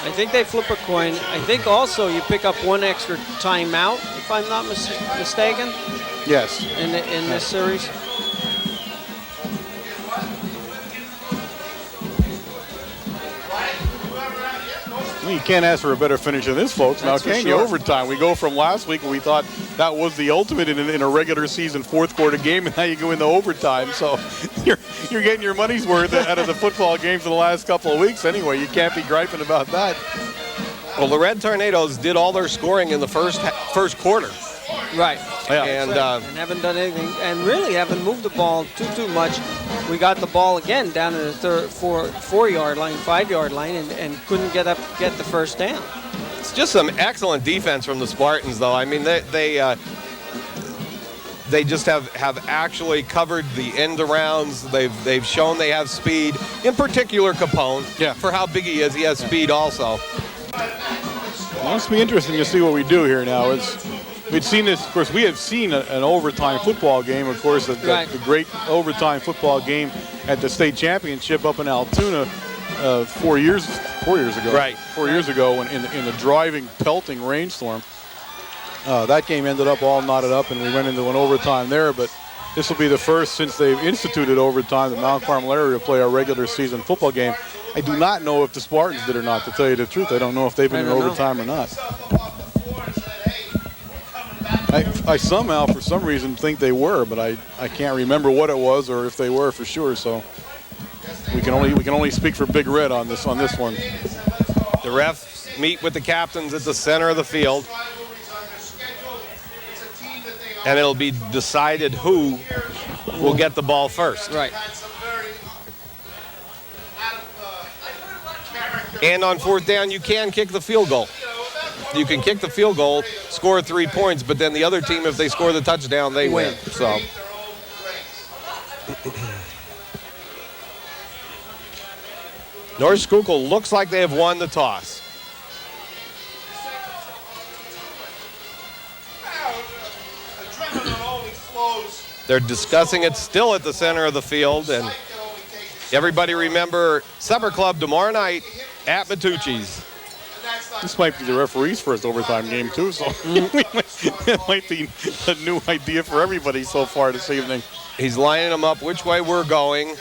I think they flip a coin. I think also you pick up one extra timeout, if I'm not mistaken. Yes. In this series. Well, you can't ask for a better finish than this, folks. That's now, can for you? sure. Overtime. We go from last week where we thought that was the ultimate in a regular season fourth quarter game, and now you go into overtime. So you're getting your money's worth out of the football games in the last couple of weeks anyway. You can't be griping about that. Well, the Red Tornadoes did all their scoring in the first quarter. Right. Yeah. And And haven't done anything, and really haven't moved the ball too much. We got the ball again down to the 4-yard line, 5-yard line, and couldn't get the first down. it's just some excellent defense from the Spartans, though. I mean, they just have actually covered the end arounds. They've shown they have speed. In particular, Capone. Yeah. For how big he is, he has speed also. Well, it's be interesting to see what we do here now. We'd seen this, of course, we have seen an overtime football game, of course, the great overtime football game at the state championship up in Altoona 4 years ago. Right. 4 years ago in the driving, pelting rainstorm. That game ended up all knotted up, and we went into an overtime there, but this will be the first since they've instituted overtime that Mount Carmel area will play a regular season football game. I do not know if the Spartans did or not, to tell you the truth. I don't know if they've been in overtime or not. I somehow, for some reason, think they were, but I can't remember what it was or if they were for sure. So we can only speak for Big Red on this one. The refs meet with the captains at the center of the field, and it'll be decided who will get the ball first. Right. And on fourth down, you can kick the field goal. You can kick the field goal, score 3 points, but then the other team, if they score the touchdown, they win. So North Schuylkill looks like they have won the toss. They're discussing it still at the center of the field, and everybody remember Supper Club tomorrow night at Matucci's. This might be the referee's first overtime game too, so it might be a new idea for everybody so far this evening. He's lining them up which way we're going.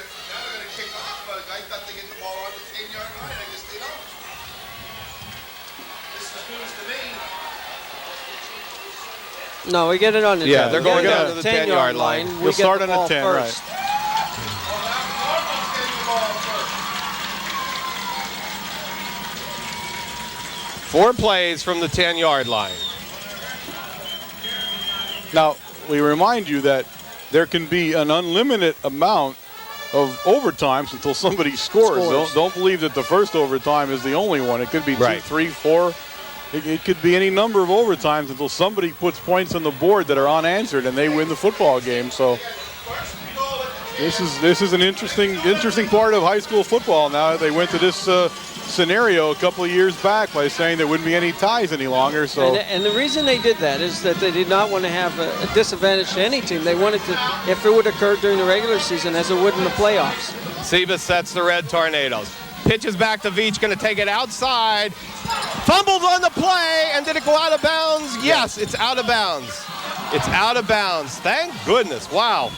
No, we get it on the 10. They're going down to the 10-yard line. We'll start on the 10, first. right. Four plays from the 10-yard line. Now, we remind you that there can be an unlimited amount of overtimes until somebody scores. Don't believe that the first overtime is the only one. It could be 2, 3, 4. It could be any number of overtimes until somebody puts points on the board that are unanswered and they win the football game. So this is an interesting part of high school football now. They went to this scenario a couple of years back by saying there wouldn't be any ties any longer. So and the reason they did that is that they did not want to have a disadvantage to any team. They wanted to, if it would occur during the regular season, as it would in the playoffs. Sebas sets the Red Tornadoes. Pitches back to Veach, going to take it outside. Fumbled on the play, and did it go out of bounds? Yes, it's out of bounds. It's out of bounds. Thank goodness. Wow.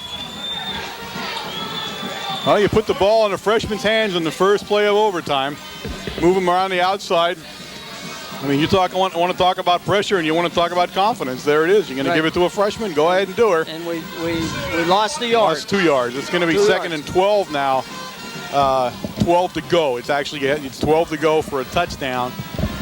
Well, you put the ball in a freshman's hands in the first play of overtime. Move him around the outside. I mean, want to talk about pressure and you want to talk about confidence. There it is. You're going to give it to a freshman. Go ahead and do her. And we lost the yard. Lost 2 yards. It's going to be 2nd and 12 now. 12 to go. It's 12 to go for a touchdown.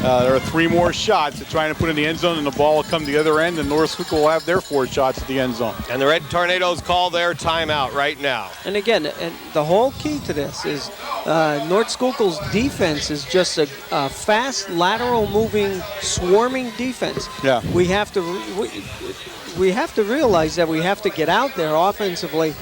There are 3 more shots to try to put in the end zone, and the ball will come the other end, and North Schuylkill will have their 4 shots at the end zone. And the Red Tornadoes call their timeout right now. And again, the whole key to this is North Schuylkill's defense is just a fast, lateral moving, swarming defense. Yeah. We have to realize that we have to get out there offensively,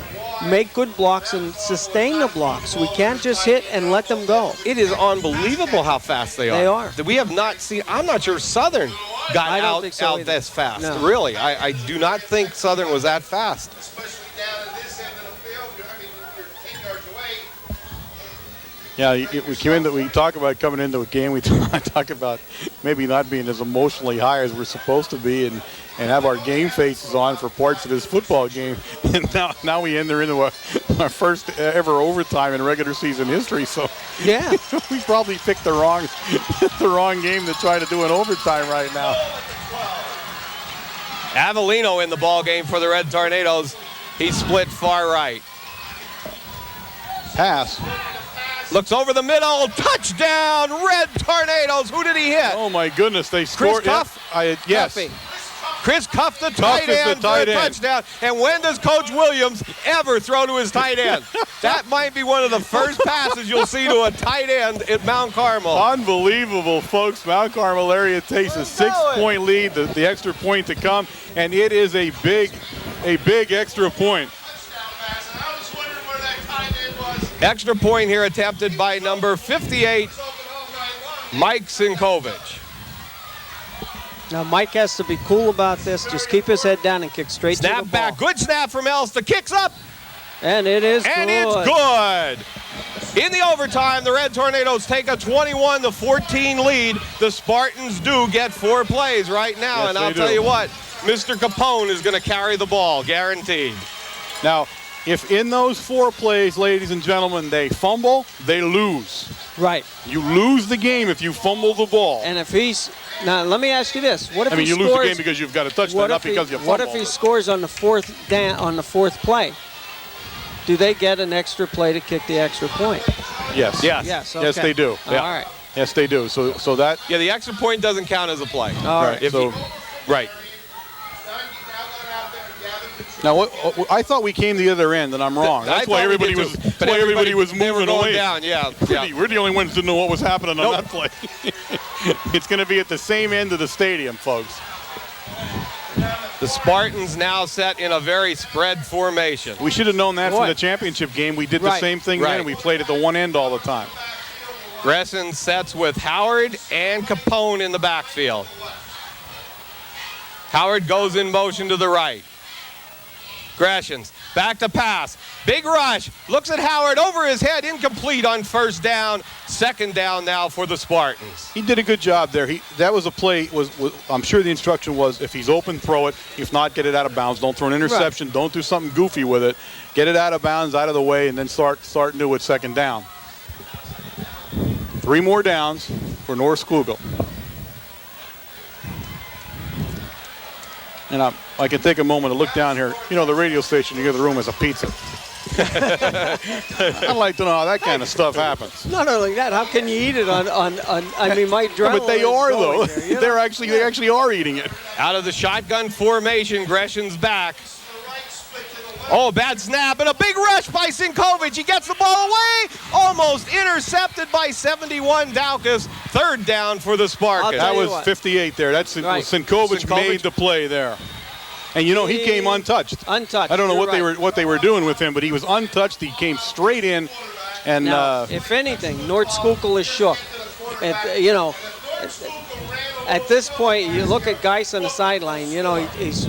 make good blocks, and sustain the blocks. We can't just hit and let them go. It is unbelievable how fast they are. They are. We have not seen, I'm not sure Southern got out this fast. No. Really, I do not think Southern was that fast. Especially down at this end of the field. I mean, you're 10 yards away. Yeah, we talk about coming into a game. We talk about maybe not being as emotionally high as we're supposed to be, and have our game faces on for parts of this football game. And now we enter into our first ever overtime in regular season history. So yeah, we probably picked the wrong game to try to do an overtime right now. Avellino in the ball game for the Red Tornadoes. He split far right. Pass. Looks over the middle. Touchdown, Red Tornadoes. Who did he hit? Oh, my goodness. They scored. Cuff? Yes. Cuffy. Chris Cuff, the tight end, for a touchdown. And when does Coach Williams ever throw to his tight end? That might be one of the first passes you'll see to a tight end at Mount Carmel. Unbelievable, folks. Mount Carmel area takes a 6-point lead, the extra point to come, and it is a big extra point. Extra point here attempted by number 58, Mike Sinkovich. Now Mike has to be cool about this. Just keep his head down and kick straight to the ball. Snap back. Good snap from Elster. Kicks up. And it is And good. it's good. In the overtime, the Red Tornadoes take a 21-14 lead. The Spartans do get 4 plays right now. Yes, and I'll they tell do. you what, Mr. Capone is going to carry the ball, guaranteed. Now, if in those 4 plays, ladies and gentlemen, they fumble, they lose. Right. You lose the game if you fumble the ball. And if he's now, let me ask you this: what if you he lose scores, the game because you've got a touchdown, not because you fumbled. What if he scores on the fourth play? Do they get an extra play to kick the extra point? Yes. Yes. Okay. Yes, they do. All right. Yes, they do. So that. Yeah, the extra point doesn't count as a play. All right. Right. Now, I thought we came to the other end, and I'm wrong. That's why everybody was. But everybody was they were moving going away. down. Yeah. We're the only ones who didn't know what was happening on that play. It's going to be at the same end of the stadium, folks. The Spartans now set in a very spread formation. We should have known that Boy. from the championship game. We did the Right. same thing Right. then. We played at the one end all the time. Gresson sets with Howard and Capone in the backfield. Howard goes in motion to the right. Greshams back to pass. Big rush. Looks at Howard over his head. Incomplete on first down. Second down now for the Spartans. He did a good job there. That was a play. I'm sure the instruction was if he's open, throw it. If not, get it out of bounds. Don't throw an interception. Right. Don't do something goofy with it. Get it out of bounds, out of the way, and then start new at second down. 3 more downs for North Schuylkill. And I can take a moment to look down here. You know, the radio station near the room is a pizza. I'd like to know how that kind of stuff happens. Not only that, how can you eat it on I mean, my adrenaline. But they are, though. There, you know? They actually are eating it. Out of the shotgun formation, Gresham's back. Oh, bad snap and a big rush by Sinkovich. He gets the ball away. Almost intercepted by 71 Daukus. Third down for the Spartans. That was 58 there. That's Right. Sinkovich made the play there. And you know, he came untouched. Untouched. I don't know You're what they were doing with him, but he was untouched. He came straight in, and now, if anything, North Schuylkill is shook. At this point, you look at Geis on the sideline. You know, he's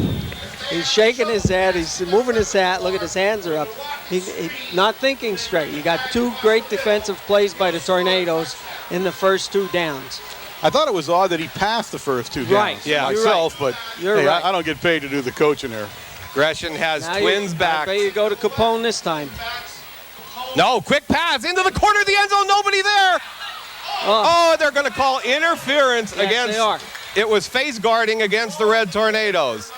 shaking his head. He's moving his hat. Look at his hands are up. He's not thinking straight. You got 2 great defensive plays by the Tornadoes in the first 2 downs. I thought it was odd that he passed the first 2 downs. Right. Yeah. myself, but You're hey, right. I don't get paid to do the coaching here. Gresham has Now twins back. I bet you go to Capone this time. No, quick pass into the corner of the end zone. Nobody there. Oh, they're going to call interference against. They are. It was face guarding against the Red Tornadoes.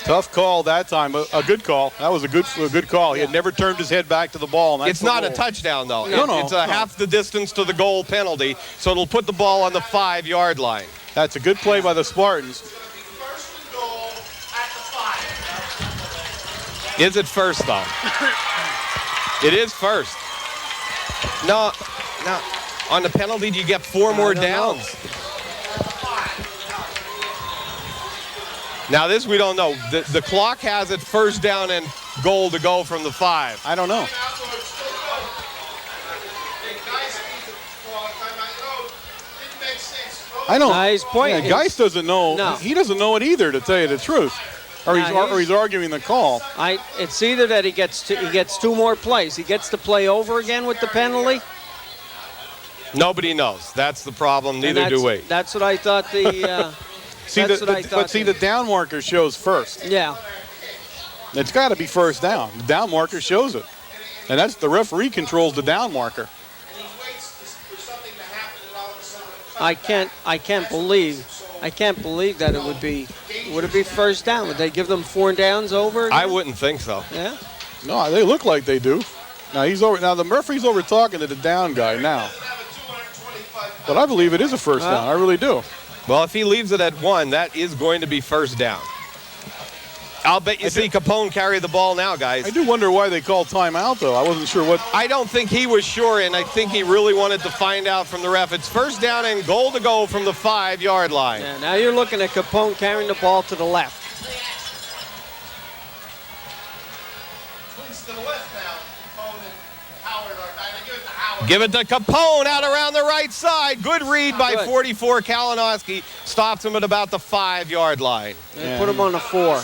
Tough call that time, but a good call. That was a good call. He had never turned his head back to the ball. And that's It's not a goal. touchdown, though. No. It's half the distance to the goal penalty, so it'll put the ball on the 5-yard line. That's a good play by the Spartans. Is it first, though? It is first. No. On the penalty, do you get 4 more downs? Now, this we don't know. The clock has it first down and goal to go from the 5. I don't know. I know. His point is- Geis doesn't know. No. He doesn't know it either, to tell you the truth. Or he's arguing the call. It's either that he gets 2 more plays. He gets to play over again with the penalty, Nobody knows. That's the problem. And Neither do we. That's what I thought the. The down marker shows first. Yeah. It's got to be first down. The down marker shows it. And that's the referee controls the down marker. I can't believe that it would be first down. Would they give them 4 downs over again? I wouldn't think so. Yeah. No, they look like they do. Now he's over. Now the referee's over talking to the down guy now. But I believe it is a first down. I really do. Well, if he leaves it at 1, that is going to be first down. I'll bet you see Capone carry the ball now, guys. I do wonder why they called timeout, though. I wasn't sure what. I don't think he was sure, and I think he really wanted to find out from the ref. It's first down and goal to go from the 5-yard line. Yeah, now you're looking at Capone carrying the ball to the left. Twins to the left now. Capone and Howard are trying to give it to Howard. Give it to Capone out around the right side. Good read by 44. Kalinowski stops him at about the 5-yard line. They put him on the 4.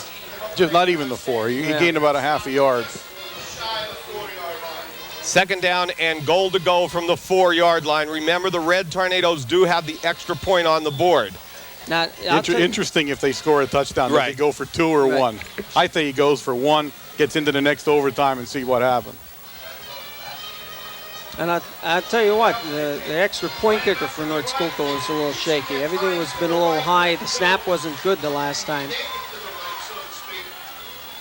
Just not even the 4. He gained about a half a yard. Shy of the 4-yard line. Second down and goal to go from the 4-yard line. Remember, the Red Tornadoes do have the extra point on the board. Now, Interesting if they score a touchdown. Does he go for 2 or 1? I think he goes for 1, gets into the next overtime, and see what happens. And I'll tell you what, the extra point kicker for North Schuylkill was a little shaky. Everything was been a little high. The snap wasn't good the last time.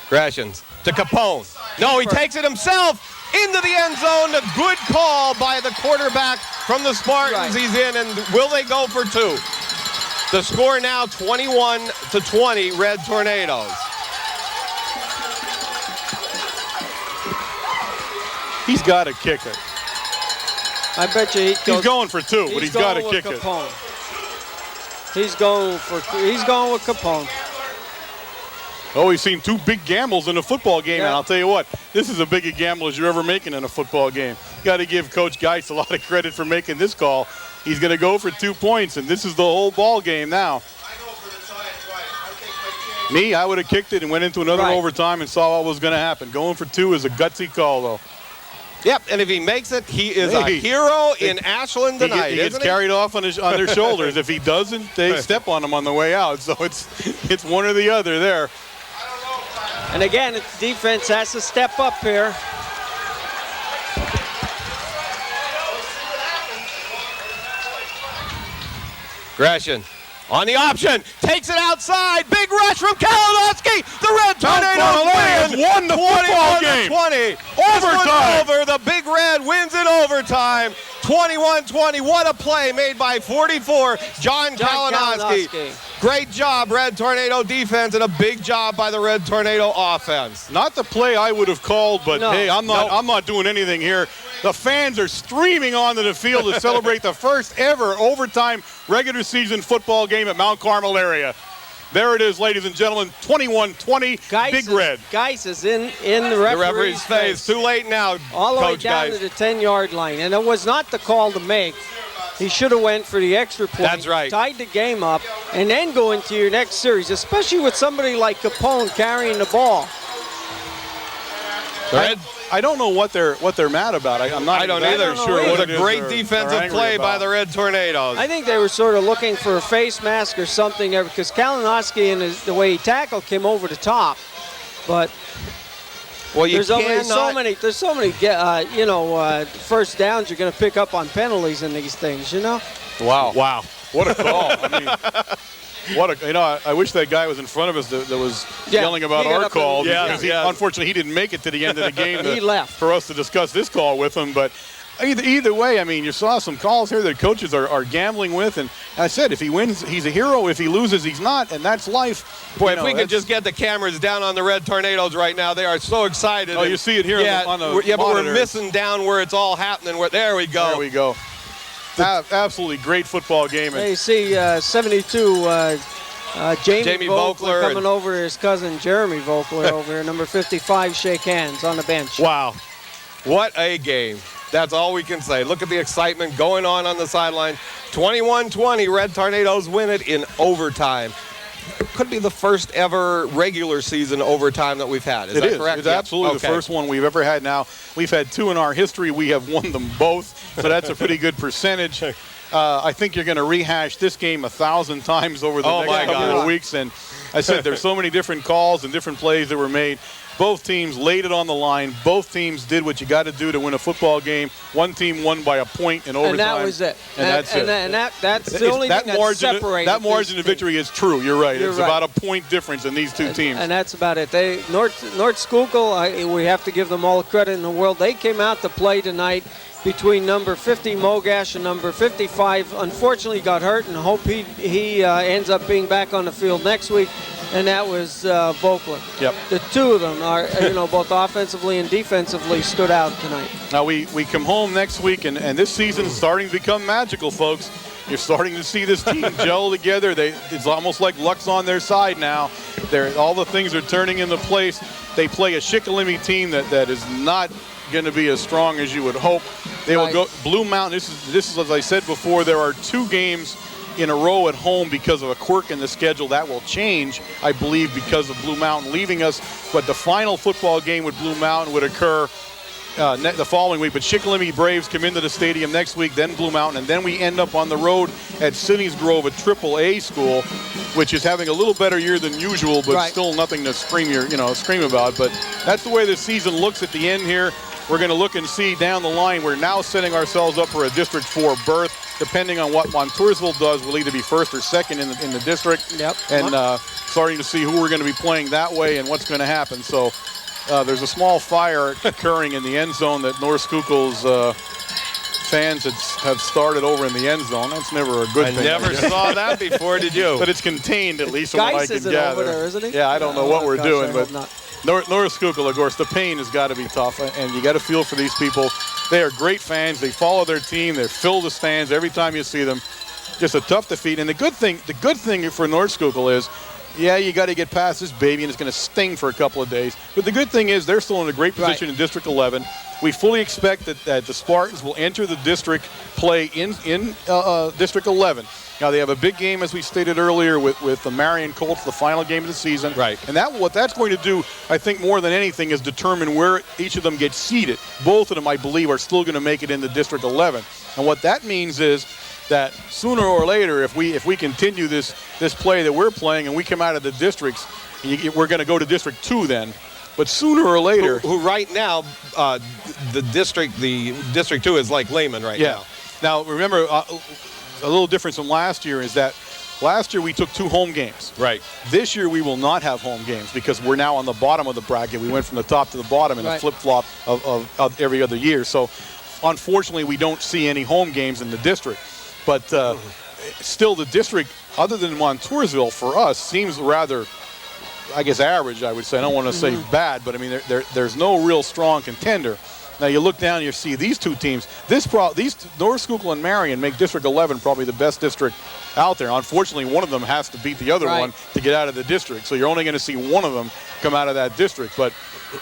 Gratians to Capone. No, he takes it himself into the end zone. A good call by the quarterback from the Spartans. He's in, and will they go for 2? The score now 21-20, Red Tornadoes. He's got to kick it. I bet you he's going for 2, but he's got to kick Capone. He's going with Capone. Oh, we've seen 2 big gambles in a football game, and I'll tell you what, this is as big a gamble as you're ever making in a football game. You got to give Coach Geis a lot of credit for making this call. He's going to go for 2 points, and this is the whole ball game now. Me, I would have kicked it and went into another overtime and saw what was going to happen. Going for 2 is a gutsy call, though. Yep, and if he makes it, he is a hero in Ashland tonight. He gets carried off on their shoulders. If he doesn't, they step on him on the way out. So it's one or the other there. And again, defense has to step up here. Gratian on the option, takes it outside, big rush from Kalinowski. The Red Tornadoes won the football game. 20. Overtime. Over. The Big Red wins in overtime. 21-20. What a play made by 44, John Kalinowski. Great job, Red Tornado defense, and a big job by the Red Tornado offense. Not the play I would have called, but hey, I'm not doing anything here. The fans are streaming onto the field to celebrate the first ever overtime regular season football game at Mount Carmel area. There it is, ladies and gentlemen, 21-20, Big Red. Geis is in the referee's face. Too late now, all the way Coach down Geis. to the 10-yard line, and it was not the call to make. He should have went for the extra point. That's right. Tied the game up, and then go into your next series, especially with somebody like Capone carrying the ball. I don't know what they're mad about. I'm not. I don't either. Sure, it was what a great defensive play by the Red Tornadoes. I think they were sort of looking for a face mask or something there because Kalinowski and the way he tackled came over the top, but. Well, there's so many first downs you're going to pick up on penalties in these things, you know. Wow, what a call! I mean, I wish that guy was in front of us that was yelling about our call. Because unfortunately, he didn't make it to the end of the game. He left for us to discuss this call with him, but. Either way, I mean, you saw some calls here that coaches are gambling with, and I said, if he wins, he's a hero. If he loses, he's not, and that's life. Boy, if we could just get the cameras down on the Red Tornadoes right now, they are so excited. Oh, you see it here on the but we're missing down where it's all happening. There we go. There we go. Absolutely great football game. Hey, you see 72, Jamie Vogler coming over, his cousin Jeremy Vogler over here, number 55, shake hands on the bench. Wow, what a game. That's all we can say. Look at the excitement going on the sideline. 21-20, Red Tornadoes win it in overtime. Could be the first ever regular season overtime that we've had. Is that correct? It's absolutely the first one we've ever had now. We've had 2 in our history. We have won them both. so that's a pretty good percentage. I think you're going to rehash this game 1,000 times over the next couple of weeks. And I said there's so many different calls and different plays that were made. Both teams laid it on the line. Both teams did what you got to do to win a football game. One team won by a point in overtime. And that was it. And that's it. And that's the only thing that separated. That margin of victory is true. You're right. It's right. about a point difference in these two teams. And that's about it. North Schuylkill, we have to give them all the credit in the world. They came out to play tonight between number 50 Mogash and number 55. Unfortunately, got hurt, and hope he ends up being back on the field next week. And that was Vokeland. Yep. The two of them are, both offensively and defensively stood out tonight. Now we come home next week, and this season's starting to become magical, folks. You're starting to see this team gel together. It's almost like luck's on their side now. All the things are turning into place. They play a Schuylkill team that is not going to be as strong as you would hope. They will go Blue Mountain. This is as I said before. There are 2 games in a row at home because of a quirk in the schedule. That will change, I believe, because of Blue Mountain leaving us. But the final football game with Blue Mountain would occur the following week. But Schuylkill Braves come into the stadium next week, then Blue Mountain, and then we end up on the road at Sidney's Grove, a AAA school, which is having a little better year than usual, but still nothing to scream about. But that's the way the season looks at the end here. We're going to look and see down the line. We're now setting ourselves up for a District 4 berth. Depending on what Montoursville does, we'll either be first or second in the district. Yep. And starting to see who we're going to be playing that way and what's going to happen. So there's a small fire occurring in the end zone that North Schuylkill's fans have started over in the end zone. That's never a good thing. I never saw that before, did you? But it's contained, at least, from what I can gather. Over there, isn't he? Yeah, I don't know what we're doing, but not. North Schuylkill, of course, the pain has got to be tough, and you got to feel for these people. They are great fans. They follow their team. They fill the stands every time you see them. Just a tough defeat. And the good thing for North Schuylkill is, yeah, you got to get past this baby, and it's going to sting for a couple of days. But the good thing is they're still in a great position in District 11. We fully expect that the Spartans will enter the district play in District 11. Now, they have a big game, as we stated earlier, with the Marion Colts, the final game of the season. Right. And what that's going to do, I think, more than anything, is determine where each of them gets seated. Both of them, I believe, are still going to make it into District 11. And what that means is that sooner or later, if we continue this play that we're playing and we come out of the districts, we're going to go to District 2 then. But sooner or later... Who right now, the District 2 is like Lehman right now. Now, remember... a little difference from last year is that last year we took 2 home games. Right. This year we will not have home games because we're now on the bottom of the bracket. We went from the top to the bottom in a flip-flop of every other year. So, unfortunately, we don't see any home games in the district. But still, the district, other than Montoursville, for us, seems rather, I guess, average, I would say. I don't want to say bad, but, I mean, there's no real strong contender. Now, you look down and you see these 2 teams. These North Schuylkill and Marion make District 11 probably the best district out there. Unfortunately, one of them has to beat the other one to get out of the district. So you're only going to see one of them come out of that district. But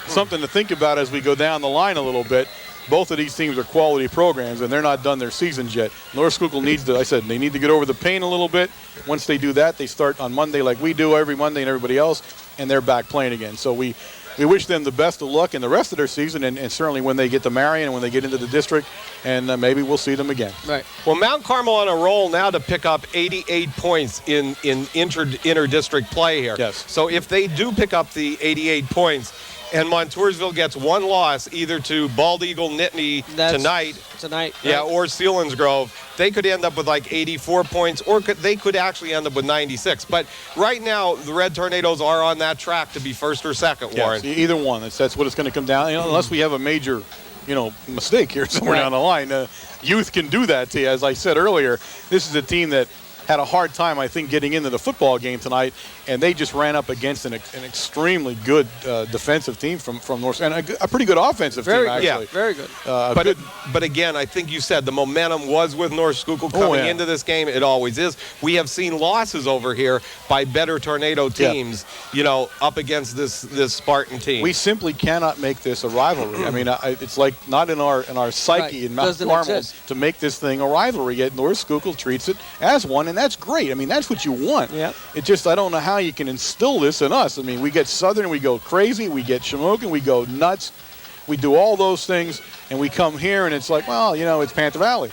something to think about as we go down the line a little bit. Both of these teams are quality programs, and they're not done their seasons yet. North Schuylkill needs to, they need to get over the pain a little bit. Once they do that, they start on Monday like we do every Monday and everybody else, and they're back playing again. So we wish them the best of luck in the rest of their season, and certainly when they get to Marion and when they get into the district, and maybe we'll see them again. Right. Well, Mount Carmel on a roll now to pick up 88 points in inter-district play here. Yes. So if they do pick up the 88 points, and Montoursville gets one loss either to Bald Eagle Nittany tonight, yeah, or Selinsgrove, they could end up with like 84 points, or they could actually end up with 96. But right now, the Red Tornadoes are on that track to be first or second, Warren. Yes, either one. That's what it's going to come down. Unless we have a major, mistake here somewhere down the line. Youth can do that to you. As I said earlier, this is a team that had a hard time, I think, getting into the football game tonight, and they just ran up against an extremely good defensive team from North, and a pretty good offensive team, actually. Yeah, very good. But again, I think you said the momentum was with North Schuylkill coming into this game. It always is. We have seen losses over here by better Tornado teams, up against this Spartan team. We simply cannot make this a rivalry. I mean, it's like not in our psyche in Mount Carmel to make this thing a rivalry, yet North Schuylkill treats it as one, and that's great. I mean, that's what you want. Yep. It just, I don't know how you can instill this in us. I mean, we get Southern, we go crazy, we get Shamokin, we go nuts. We do all those things, and we come here and it's like, well, it's Panther Valley.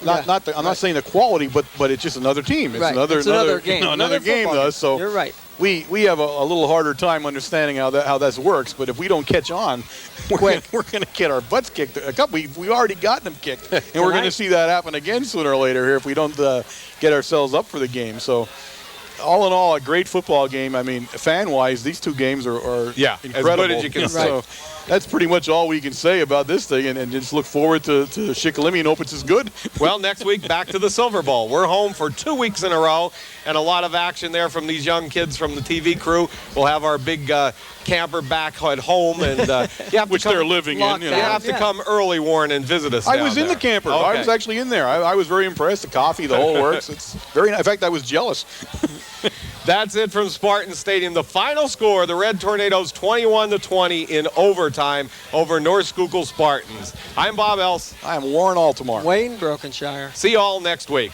I'm not saying the quality, but it's just another team. It's another game. Another game, though. So you're right. We have a little harder time understanding how that works. But if we don't catch on, we're going to get our butts kicked. We already got them kicked, and we're going to see that happen again sooner or later here if we don't get ourselves up for the game. So, all in all, a great football game. I mean, fan-wise, these two games are incredible. As good as you can say. So that's pretty much all we can say about this thing, and just look forward to Schuylkill and hope it's as good. Well, next week, back to the Silver Bowl. We're home for 2 weeks in a row, and a lot of action there from these young kids from the TV crew. We'll have our big camper back at home, and you have which to come, they're living in. You have to come early, Warren, and visit us. I was in there. the camper. Okay. I was actually in there. I was very impressed. The coffee, the whole works. It's very nice. In fact, I was jealous. That's it from Spartan Stadium. The final score, the Red Tornadoes 21-20 in overtime over North Schuylkill Spartans. I'm Bob Else. I am Warren Altamar. Wayne Brokenshire. See you all next week.